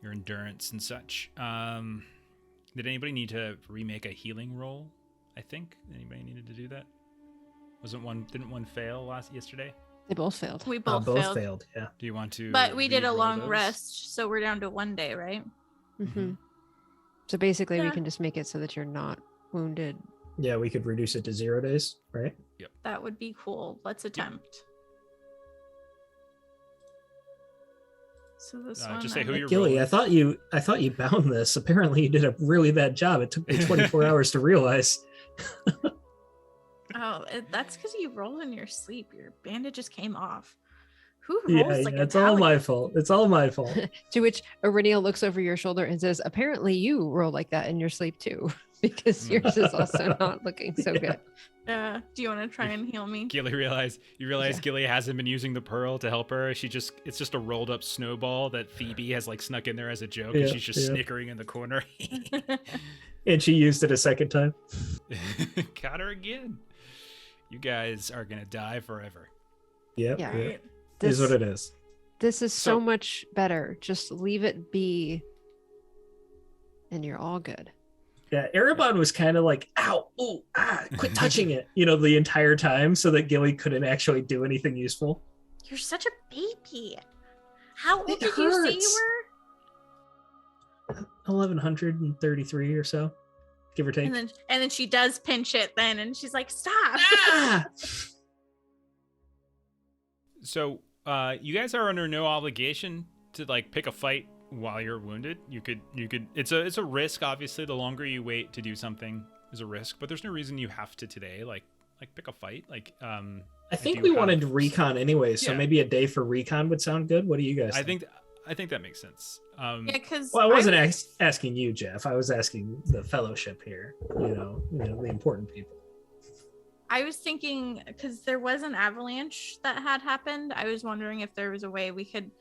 endurance and such. Did anybody need to remake a healing roll? I think anybody needed to do that. Didn't one fail yesterday?
They both failed.
We both failed.
Yeah.
Do you want to?
But we did a
re-roll
long
those?
rest, so we're down to 1 day, right?
Mm-hmm. So basically, we
Yeah.
can just make it so that you're not wounded.
Yeah, we could reduce it to 0 days, right?
That would be cool. Let's attempt. So this one.
Just say who you're
Gilly,
rolling.
I thought you bound this. Apparently, you did a really bad job. It took me 24 hours to realize.
Oh, that's because you roll in your sleep. Your bandages came off. Who
Yeah,
rolls like
it's
a
all my
paladin?
fault. It's all my fault.
To which Aurelian looks over your shoulder and says, apparently you roll like that in your sleep too, because yours is also not looking so good.
Do you want to try and heal me?
Gilly realize
Yeah.
Gilly hasn't been using the pearl to help her. It's just a rolled up snowball that Phoebe has like snuck in there as a joke, and
Yeah,
she's just
yeah.
snickering in the corner.
And she used it a second time.
Got her again. You guys are gonna die forever.
Yep.
Yeah.
Yep. Is what it is.
This is so
So-
much better. Just leave it be, and you're all good.
Yeah, Erebon was kind of like, ow, ooh, quit touching it, the entire time so that Gilly couldn't actually do anything useful.
You're such a baby. How old
It
did you say
hurts.
you were?
1133 or so, give or take.
And then she does pinch it then, and she's like, "Stop!"
Ah!
So, you guys are under no obligation to like pick a fight while you're wounded. You could. It's a risk. Obviously, the longer you wait to do something is a risk. But there's no reason you have to today. Like pick a fight.
I think
do
we
have-
wanted recon anyway, so
Yeah.
maybe a day for recon would sound good. What do you guys think?
I think that makes sense.
Yeah, because
Well, I wasn't asking you, Jeff. I was asking the fellowship here, the important people.
I was thinking, because there was an avalanche that had happened. I was wondering if there was a way we could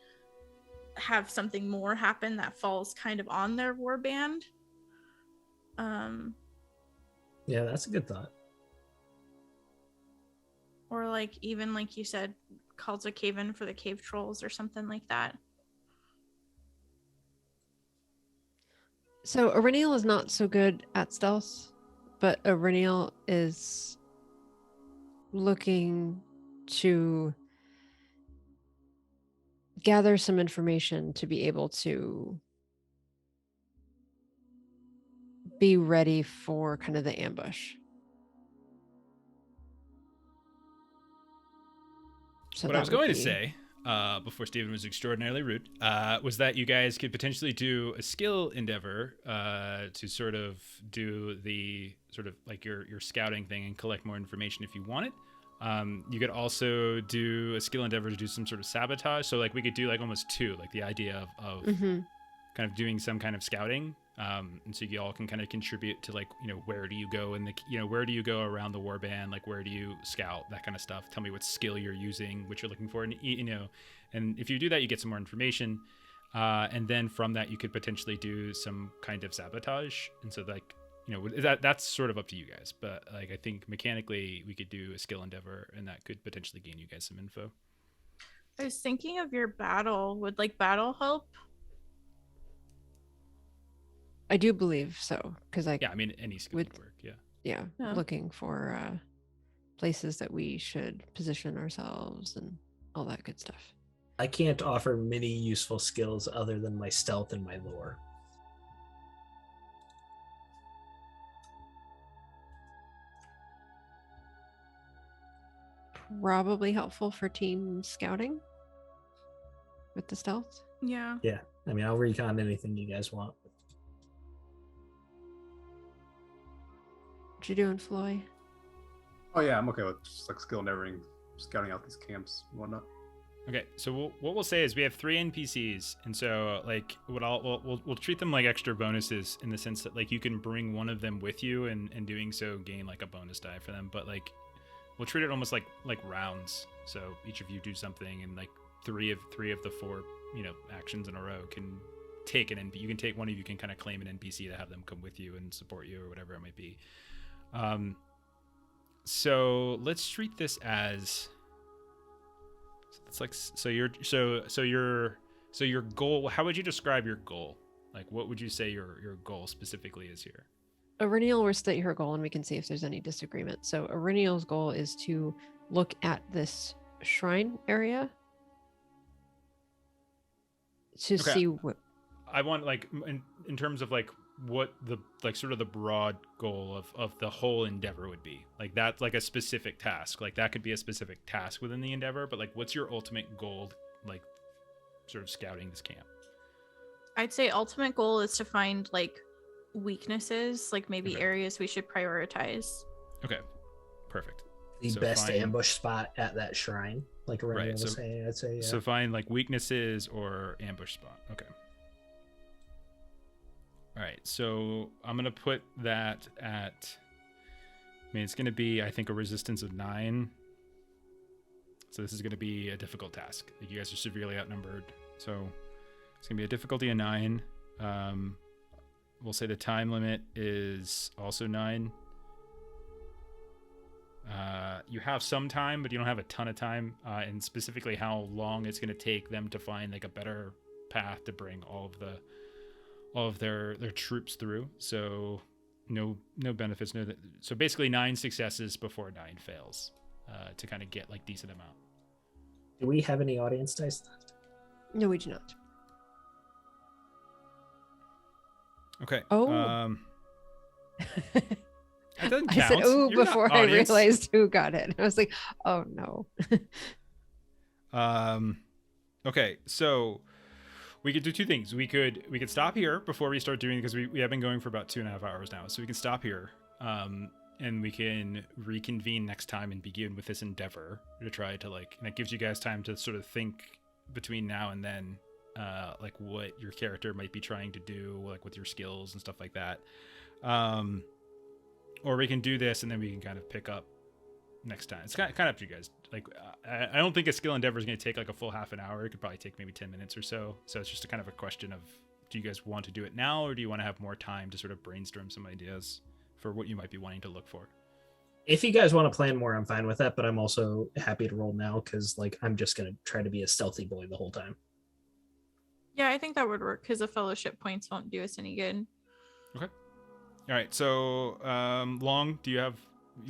have something more happen that falls kind of on their warband.
Yeah, that's a good thought.
Or like even like you said, calls a cave in for the cave trolls or something like that.
So Aurelian is not so good at stealth, but Aurelian is looking to gather some information to be able to be ready for kind of the ambush. So
What
that
I was
would
going to
be-
say, before Steven was extraordinarily rude, was that you guys could potentially do a skill endeavor to sort of do the sort of like your scouting thing and collect more information if you want it. You could also do a skill endeavor to do some sort of sabotage. So like we could do like almost two, like the idea of
Mhm.
kind of doing some kind of scouting. And so you all can kind of contribute to like, where do you go in the, where do you go around the warband? Like, where do you scout, that kind of stuff. Tell me what skill you're using, what you're looking for. And, and if you do that, you get some more information. And then from that, you could potentially do some kind of sabotage. And so like, that's sort of up to you guys. But like, I think mechanically we could do a skill endeavor and that could potentially gain you guys some info.
I was thinking of your battle. Would like battle help?
I do believe so, because I
Yeah, I mean, any skill would work. Yeah.
yeah,
Yeah.
looking for places that we should position ourselves and all that good stuff.
I can't offer many useful skills other than my stealth and my lore.
Probably helpful for team scouting with the stealth.
Yeah.
Yeah, I mean, I'll recon anything you guys want.
What you doing, Floy?
Oh yeah, I'm okay with just like skill nevering, scouting out these camps and whatnot.
Okay, so what we'll say is we have 3 NPCs, and so like we'll treat them like extra bonuses in the sense that like you can bring one of them with you, and doing so gain like a bonus die for them. But like we'll treat it almost like rounds. So each of you do something, and like three of the 4 actions in a row can take an NPC. You can take one of you can kind of claim an NPC to have them come with you and support you or whatever it might be. So let's treat this as. It's like so your goal. How would you describe your goal? Like, what would you say your goal specifically is here?
Aurelian will state her goal, and we can see if there's any disagreement. So Aurelian's goal is to look at this shrine area to
Okay.
see what.
I want like in terms of like what the like sort of the broad goal of the whole endeavor would be. Like that's like a specific task. Like that could be a specific task within the endeavor. But like, what's your ultimate goal? Like, sort of scouting this camp.
I'd say ultimate goal is to find like weaknesses, like maybe
Okay.
areas we should prioritize.
Okay, perfect.
The
So
best
find-
ambush spot at that shrine, like Aurelian was
so-
saying, I'd say. Yeah.
So find like weaknesses or ambush spot. Okay. All right. So I'm gonna put that at. I mean, it's gonna be I think a resistance of 9. So this is gonna be a difficult task. Like, you guys are severely outnumbered. So it's gonna be a difficulty of 9. We'll say the time limit is also 9. You have some time, but you don't have a ton of time, and specifically how long it's going to take them to find like a better path to bring all of their troops through. So no benefits. So basically 9 successes before 9 fails, to kind of get like decent amount.
Do we have any audience dice left?
No, we do not.
Okay.
Oh.
That doesn't
I
count.
said, "Ooh,"
You're not
before I
audience.
realized who got it. I was like, "Oh no."
Okay, so we could do 2 things. We could stop here before we start doing, because we have been going for about 2.5 hours now. So we can stop here, and we can reconvene next time and begin with this endeavor to try to like, and it gives you guys time to sort of think between now and then, like what your character might be trying to do, like with your skills and stuff like that. Or we can do this and then we can kind of pick up next time. It's kind of up to you guys. Like, I don't think a skill endeavor is going to take like a full half an hour. It could probably take maybe 10 minutes or so. So it's just a kind of a question of, do you guys want to do it now, or do you want to have more time to sort of brainstorm some ideas for what you might be wanting to look for?
If you guys want to plan more, I'm fine with that, but I'm also happy to roll now because like I'm just gonna try to be a stealthy boy the whole time.
Yeah, I think that would work because the fellowship points won't do us any good.
Okay. All right. So, Long, do you have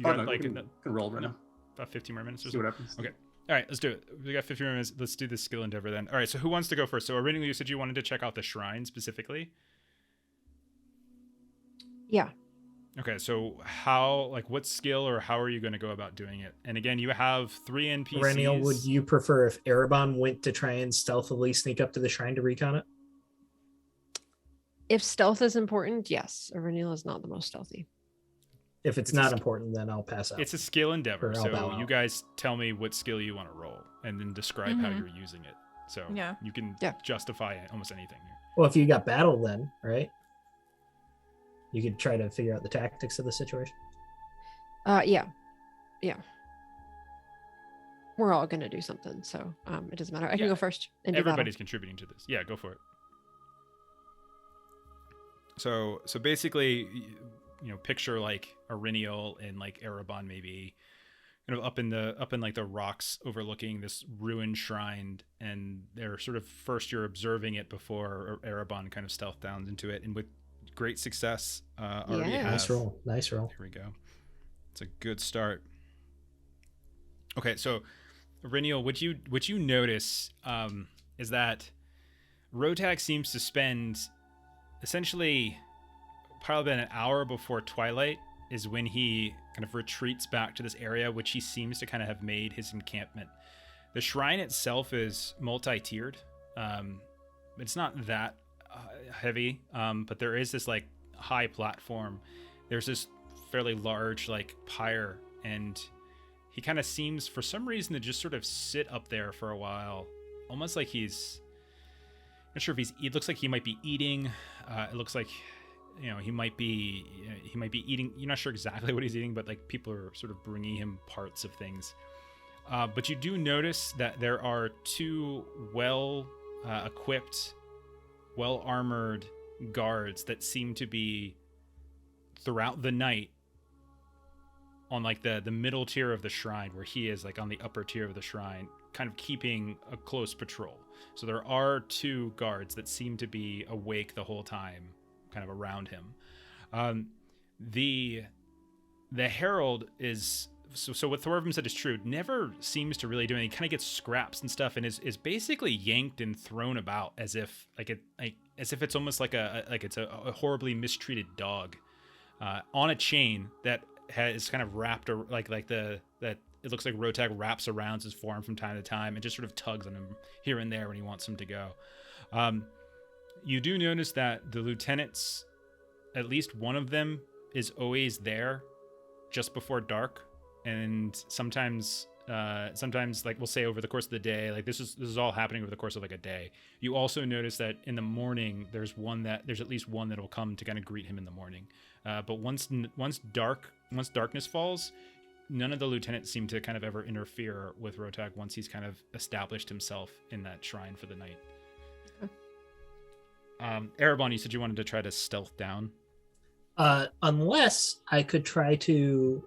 got like
can roll right now.
about 15 more minutes or
See
so?
what happens.
Okay. All right, let's do it. We got 15 more minutes. Let's do the skill endeavor then. All right. So who wants to go first? So originally you said you wanted to check out the shrine specifically.
Yeah.
Okay. So how, like, what skill or how are you going to go about doing it? And again, you have 3 NPCs.
Perennial, would you prefer if Erebon went to try and stealthily sneak up to the shrine to recon it?
If stealth is important, yes. Aurelian is not the most stealthy.
If it's
It's a
not
sk-
important, then I'll pass out.
It's a skill endeavor.
Or I'll bow
So you
out.
guys tell me what skill you want to roll and then describe how
Mhm.
you're using it. So
Yeah.
you can
Yeah.
justify almost anything here.
Well, if you got battle, then right, you could try to figure out the tactics of the situation.
Yeah. We're all gonna do something, so it doesn't matter. I can
Yeah.
go first and do battle.
Everybody's contributing to this. Yeah, go for it. So basically, picture like Aurelian and like Erebon maybe, kind of up in like the rocks overlooking this ruined shrine, and they're sort of first you're observing it before Erebon kind of stealth down into it, and with great success, already
Yeah.
have.
Nice roll.
Here we go. It's a good start. Okay, so Aurelian, what you notice is that Rotag seems to spend essentially probably about an hour before twilight is when he kind of retreats back to this area, which he seems to kind of have made his encampment. The shrine itself is multi-tiered. It's not that heavy, but there is this like high platform. There's this fairly large like pyre, and he kind of seems for some reason to just sort of sit up there for a while, almost like he's not sure if it looks like he might be eating. It looks like he might be eating. You're not sure exactly what he's eating, but like people are sort of bringing him parts of things. But you do notice that there are 2 well equipped, well armored guards that seem to be throughout the night on like the middle tier of the shrine, where he is like on the upper tier of the shrine, kind of keeping a close patrol. So there are 2 guards that seem to be awake the whole time, kind of around him. The herald is so what Thorvin said is true. Never seems to really do anything. He kind of gets scraps and stuff, and is basically yanked and thrown about as if it's almost like it's a horribly mistreated dog on a chain that is kind of wrapped like that. It looks like Rotag wraps around his forearm from time to time and just sort of tugs on him here and there when he wants him to go. You do notice that the lieutenants, at least one of them, is always there just before dark and sometimes like we'll say over the course of the day, like this is all happening over the course of like a day. You also notice that in the morning there's at least one that'll come to kind of greet him in the morning. But once darkness falls, none of the lieutenants seem to kind of ever interfere with Rotag once he's kind of established himself in that shrine for the night. Erebon, you said you wanted to try to stealth down.
Unless I could try to,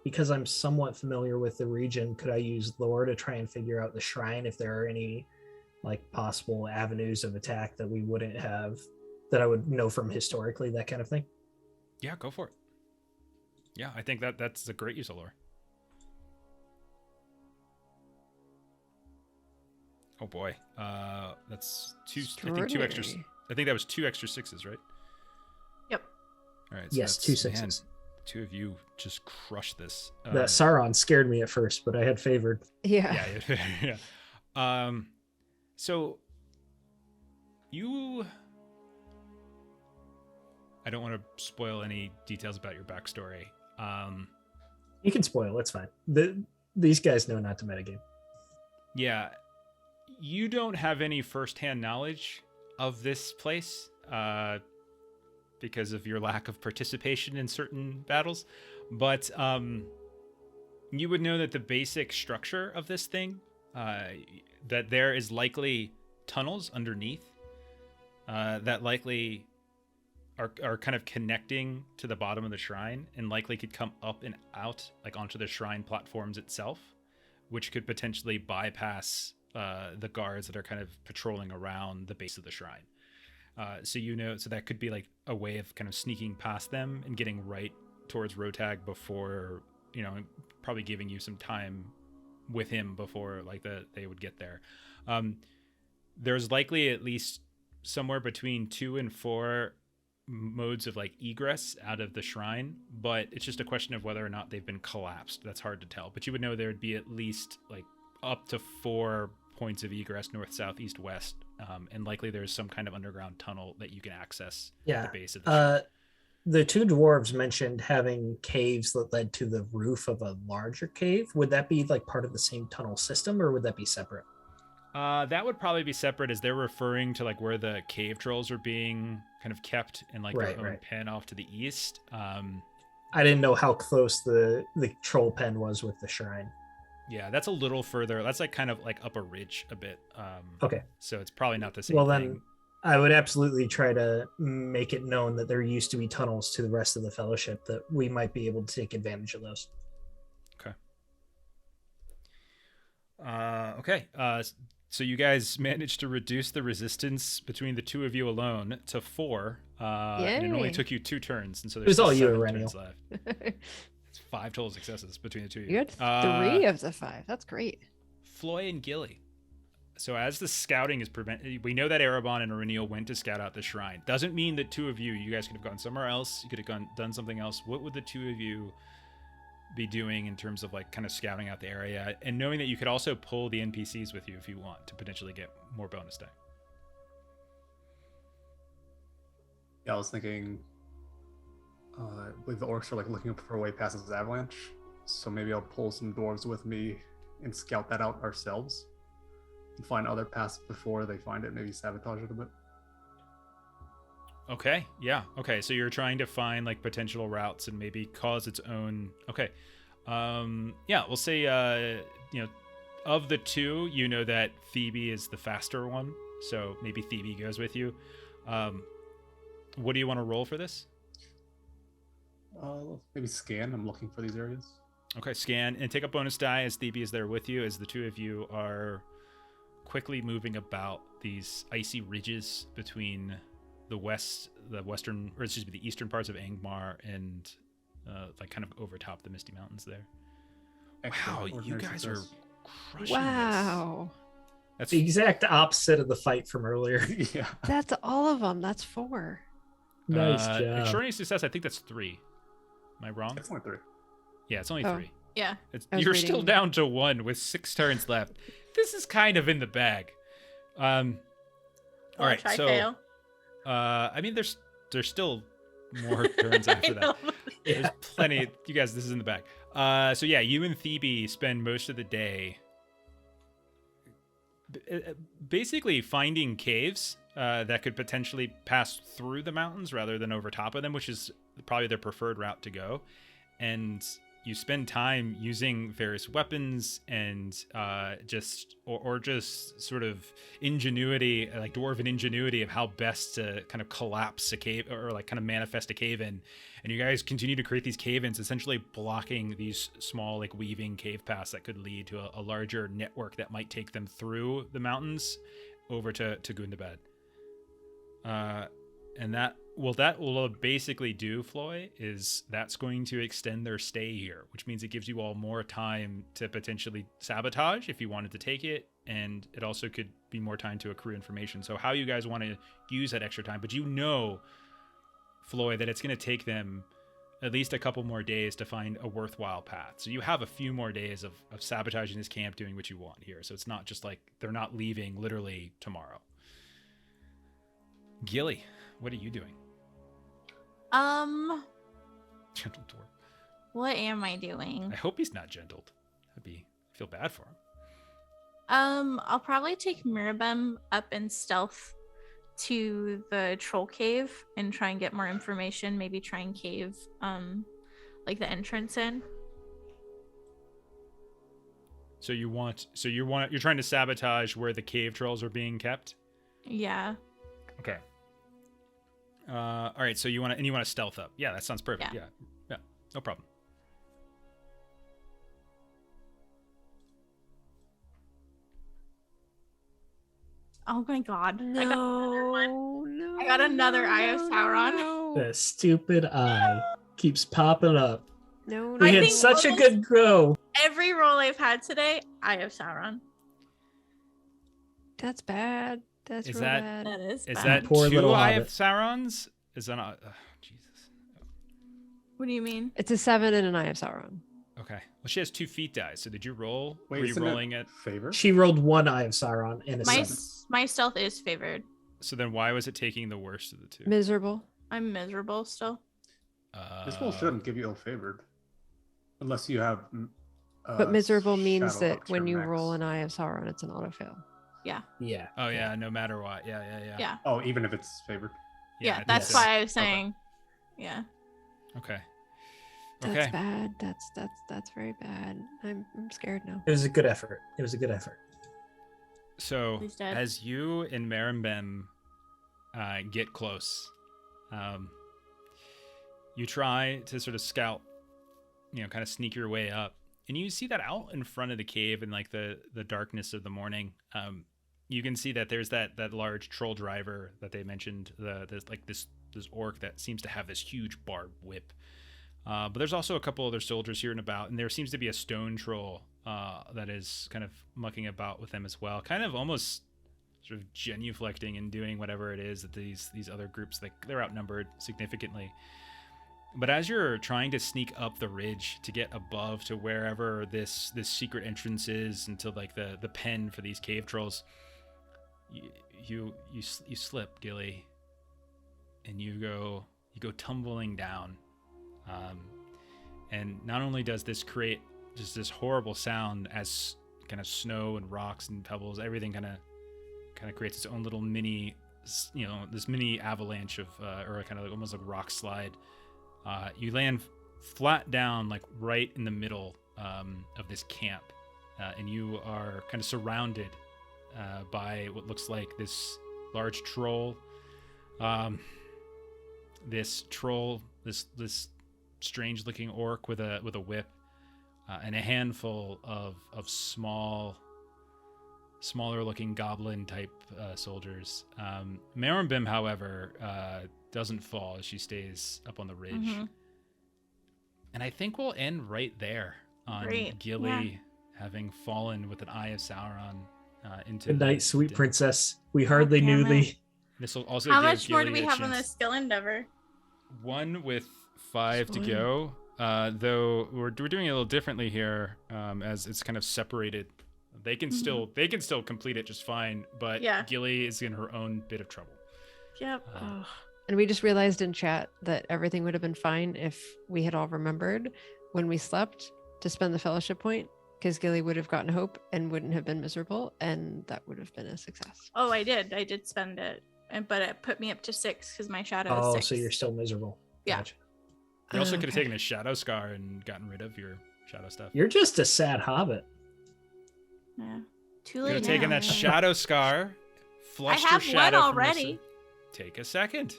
because I'm somewhat familiar with the region, could I use lore to try and figure out the shrine if there are any like possible avenues of attack that we wouldn't have, that I would know from historically, that kind of thing?
Yeah, go for it. Yeah, I think that's a great use of lore. Oh boy, that's two. I think two extra. I think that was 2 extra 6s, right?
Yep.
All right. So
yes, 2 6s.
Man, 2 of you just crushed this.
That Sauron scared me at first, but I had favored.
Yeah.
Yeah. So you. I don't want to spoil any details about your backstory.
You can spoil. It's fine. These guys know not to metagame.
Yeah. You don't have any firsthand knowledge of this place because of your lack of participation in certain battles. But you would know that the basic structure of this thing, that there is likely tunnels underneath that likely are kind of connecting to the bottom of the shrine and likely could come up and out like onto the shrine platforms itself, which could potentially bypass the guards that are kind of patrolling around the base of the shrine. So that could be like a way of kind of sneaking past them and getting right towards Rotag before, probably giving you some time with him before like they would get there. There's likely at least somewhere between 2 and 4 modes of like egress out of the shrine, but it's just a question of whether or not they've been collapsed. That's hard to tell, but you would know there would be at least like up to 4 points of egress, north, south, east, west, and likely there's some kind of underground tunnel that you can access at the base of the shrine.
The 2 dwarves mentioned having caves that led to the roof of a larger cave. Would that be like part of the same tunnel system, or would that be separate?
That would probably be separate, as they're referring to like where the cave trolls are being kind of kept in like their own pen off to the east.
I didn't know how close the troll pen was with the shrine.
Yeah, that's a little further. That's like kind of like up a ridge a bit.
Okay.
So it's probably not the same
Well,
thing.
then I would absolutely try to make it known that there used to be tunnels to the rest of the fellowship, that we might be able to take advantage of those.
Okay. So you guys managed to reduce the resistance between the 2 of you alone to 4. And it only took you 2 turns, and so there's
all you,
7 turns left. It's 5 total successes between the 2 of you.
You had 3 of the 5. That's great.
Floy and Gilly. So as the scouting is prevented, we know that Erebon and Aurenial went to scout out the shrine. Doesn't mean that 2 of you guys could have gone somewhere else. You could have done something else. What would the 2 of you be doing in terms of like kind of scouting out the area, and knowing that you could also pull the NPCs with you if you want to potentially get more bonus die?
Yeah, I was thinking, I believe the orcs are like looking for a way past this avalanche, so maybe I'll pull some dwarves with me and scout that out ourselves and find other paths before they find it, maybe sabotage it a bit.
Okay, yeah. Okay, so you're trying to find like potential routes and maybe cause its own. Okay. Yeah, we'll say of the 2, you know that Thebe is the faster one, so maybe Thebe goes with you. What do you want to roll for this?
Maybe scan. I'm looking for these areas.
Okay, scan and take a bonus die as Thebe is there with you, as the 2 of you are quickly moving about these icy ridges between the eastern parts of Angmar and like kind of overtop the Misty Mountains there.
Excellent.
Wow, you guys are crushing
Wow.
this.
That's the exact opposite of the fight from earlier.
Yeah.
That's all of them. That's 4.
Nice job.
Extraordinary success, I think that's 3. Am I wrong?
It's only 3.
Yeah, it's only
Oh.
3.
Yeah.
You're still down to 1 with 6 turns left. This is kind of in the bag. All right,
Try
so
fail.
I mean, there's still more turns after
I
that.
know.
There's plenty. You guys, this is in the back. So yeah, you and Thebe spend most of the day basically finding caves that could potentially pass through the mountains rather than over top of them, which is probably their preferred route to go. And you spend time using various weapons and just sort of ingenuity, like dwarven ingenuity of how best to kind of collapse a cave or like kind of manifest a cave in. And you guys continue to create these cave-ins, essentially blocking these small like weaving cave paths that could lead to a larger network that might take them through the mountains over to Gundabad. And that will basically do, Floy, is that's going to extend their stay here, which means it gives you all more time to potentially sabotage if you wanted to take it, and it also could be more time to accrue information. So how you guys want to use that extra time, but you know, Floy, that it's going to take them at least a couple more days to find a worthwhile path. So you have a few more days of sabotaging this camp, doing what you want here. So it's not just like they're not leaving literally tomorrow. Gilly, what are you doing? Gentle dwarf.
What am I doing?
I hope he's not gentled. I feel bad for him.
I'll probably take Mirabem up in stealth to the troll cave and try and get more information. Maybe try and cave, like the entrance in.
So you're trying to sabotage where the cave trolls are being kept?
Yeah.
Okay. All right. So you want to stealth up? Yeah, that sounds perfect. Yeah. No problem.
Oh my god.
No,
I got another Eye of Sauron.
No,
The stupid eye keeps popping up.
no,
We
I
had
think
such a
almost-
good grow.
Every roll I've had today, Eye of Sauron.
That's bad. That's
Is
real
that-
bad.
That is
Is
bad.
that
Poor
two
little
Eye
hobbit.
of Saurons? Is that not? Jesus.
What do you mean?
It's a 7 and an Eye of Sauron.
Okay. Well, she has 2 feet dice. So did you roll?
Wait,
Were you
isn't
rolling
it
it?
favor?
She rolled one Eye of Sauron and a
My
7.
my stealth is favored.
So then why was it taking the worst of the 2?
Miserable.
I'm miserable still.
This roll shouldn't give you ill favored, unless you have.
But miserable means
Shadow
that when you
Nocturne
roll
Max.
an Eye of Sauron, it's an auto fail.
Yeah.
Oh yeah, no matter what. Yeah.
Yeah.
Oh, even if it's favored.
Yeah,
I think
that's
so.
why I was saying. Yeah.
Okay.
That's
Okay.
bad. That's very bad. I'm scared now.
It was a good effort. It was a good effort.
So
He's dead.
as you and Marimbem get close, you try to sort of scout, kind of sneak your way up, and you see that out in front of the cave in like the darkness of the morning. You can see that there's that large troll driver that they mentioned. This orc that seems to have this huge barbed whip. But there's also a couple other soldiers here and about, and there seems to be a stone troll that is kind of mucking about with them as well, kind of almost sort of genuflecting and doing whatever it is that these other groups, they're outnumbered significantly. But as you're trying to sneak up the ridge to get above to wherever this secret entrance is, into like the pen for these cave trolls, you slip, Gilly, and you go tumbling down. And not only does this create just this horrible sound as kind of snow and rocks and pebbles, everything kind of creates its own little mini, this mini avalanche of, or kind of like almost like rock slide. You land flat down, like right in the middle of this camp, and you are kind of surrounded by what looks like this large troll. This strange-looking orc with a whip, and a handful of smaller-looking goblin-type soldiers. Marimbim, however, doesn't fall as she stays up on the ridge.
Mm-hmm.
And I think we'll end right there on
Great,
Gilly
yeah.
having fallen with an Eye of Sauron into
Good
the
night, sweet
den.
princess. We hardly
damn
knew
it.
thee.
This will also
How
give
much more do
Gilly
we
a
have on
chance-
this skill endeavor?
1 with 5 to
Fine.
go. Though we're doing it a little differently here, as it's kind of separated. They can still complete it just fine, but
Yeah.
Gilly is in her own bit of trouble.
Yep.
Uh,
And we just realized in chat that everything would have been fine if we had all remembered when we slept to spend the fellowship point, because Gilly would have gotten hope and wouldn't have been miserable, and that would have been a success.
Oh, I did spend it, but it put me up to 6 because my shadow is
Oh,
6.
so you're still miserable.
Yeah.
Gotcha.
You also could have
Okay.
taken a shadow scar and gotten rid of your shadow stuff.
You're just a sad hobbit.
Yeah. Too
You
late
could have taken
now.
that shadow scar,
I
flushed
have
your
one
shadow from your
already.
Take a second.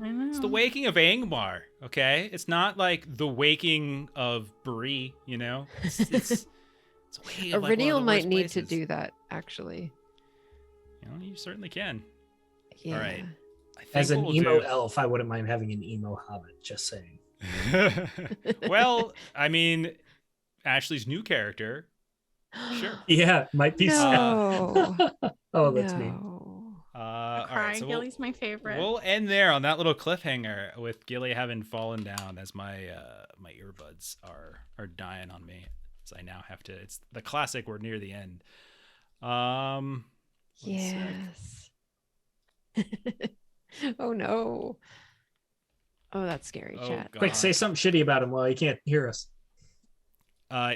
I know.
It's the waking of Angmar, okay? It's not like the waking of Bree, you know? It's waking of, like, one of
Iridial
the
might
worst
need to
places.
do that, actually.
You know, you certainly can.
Yeah.
All right. I think
As an
what we'll
emo
do-
elf, I wouldn't mind having an emo hobbit. Just saying.
Well, I mean, Ashley's new character. Sure.
Yeah, might be sad.
No.
Oh, that's me.
No.
All
Cry.
right, so
Gilly's my favorite.
we'll end there on that little cliffhanger with Gilly having fallen down as my my earbuds are dying on me. So I now have to. It's the classic. We're near the end. One sec.
Yes. Oh no. Oh, that's scary,
Oh,
chat.
God.
Quick, say something shitty about him while he can't hear us.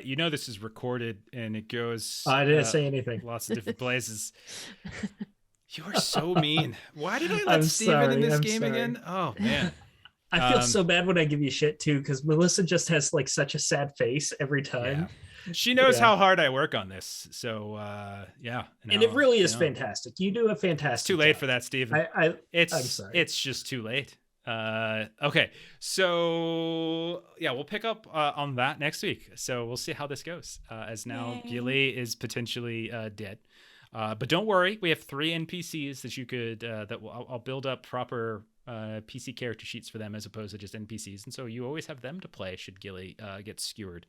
You know this is recorded and it goes.
I didn't say anything.
Lots of different places. You are so mean. Why did I let
I'm
Steven in
sorry,
this
I'm
game
sorry.
again? Oh man.
I feel
Um,
so bad when I give you shit too, because Melissa just has like such a sad face every time.
She knows
Yeah.
how hard I work on this. So yeah.
And it really is
no.
fantastic. You do a fantastic.
It's too late
job.
for that, Steven.
I'm
It's
sorry.
it's just too late. Okay, so yeah, we'll pick up on that next week. So we'll see how this goes. As now
Yay.
Gilly is potentially dead, but don't worry, we have 3 NPCs that you could I'll build up proper PC character sheets for them as opposed to just NPCs, and so you always have them to play should Gilly get skewered.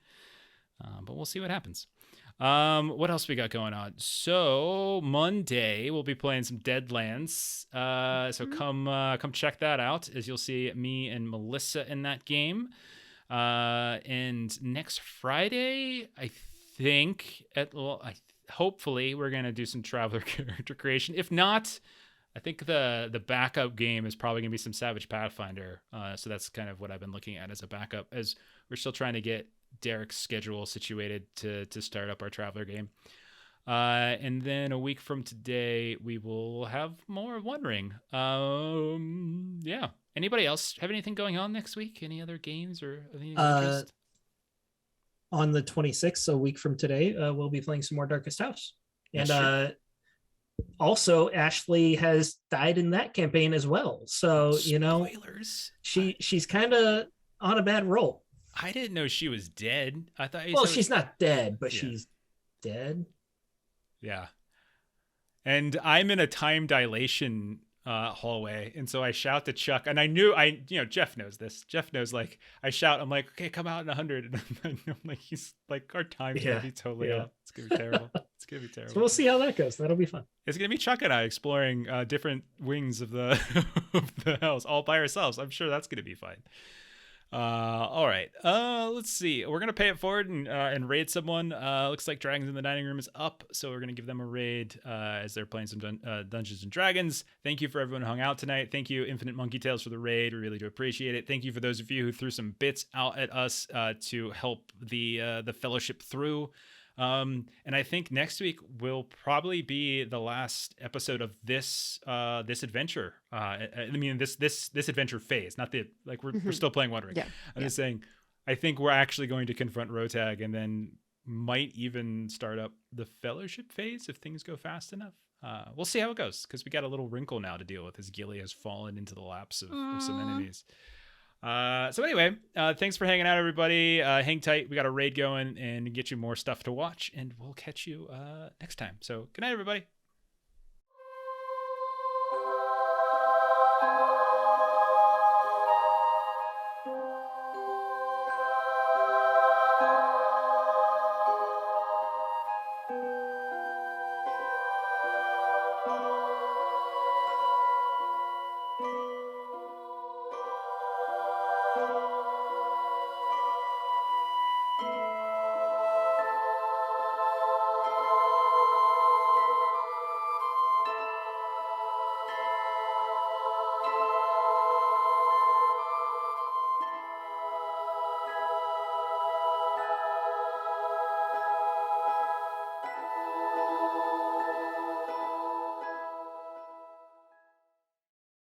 But we'll see what happens. What else we got going on? So Monday we'll be playing some Deadlands. So come check that out, as you'll see me and Melissa in that game. And next Friday, I think hopefully we're gonna do some Traveler character creation. If not, I think the backup game is probably gonna be some Savage Pathfinder. So that's kind of what I've been looking at as a backup, as we're still trying to get Derek's schedule situated to start up our Traveler game. And then a week from today, we will have more of One Ring. Yeah. Anybody else have anything going on next week? Any other games or anything of interest?
On the 26th, so a week from today, we'll be playing some more Darkest House. And
That's
also Ashley has died in that campaign as well. So, you know,
Spoilers.
she's kind of on a bad roll.
I didn't know she was dead. I thought you
Well,
said-
she's not dead, but
Yeah.
she's dead.
Yeah. And I'm in a time dilation hallway, and so I shout to Chuck, and Jeff knows this. Jeff knows, like, I shout, I'm like, okay, come out in 100, and I'm like, he's like, our time's gonna be totally off. It's gonna be terrible. It's gonna be terrible.
So we'll see how that goes. That'll be fun.
It's gonna be Chuck and I exploring different wings of the of the house all by ourselves. I'm sure that's gonna be fine. All right. Let's see. We're gonna pay it forward and raid someone. Looks like Dragons in the Dining Room is up, so we're gonna give them a raid as they're playing some Dungeons and Dragons. Thank you for everyone who hung out tonight. Thank you, Infinite Monkey Tales, for the raid. We really do appreciate it. Thank you for those of you who threw some bits out at us to help the fellowship through. And I think next week will probably be the last episode of this adventure. I mean this adventure phase, not the we're still playing One Ring.
Yeah.
I'm just saying, I think we're actually going to confront Rotag and then might even start up the fellowship phase if things go fast enough. We'll see how it goes, because we got a little wrinkle now to deal with as Gilly has fallen into the laps of some enemies. So anyway, thanks for hanging out, everybody. Hang tight. We got a raid going and get you more stuff to watch, and we'll catch you next time. So good night, everybody.
Bye.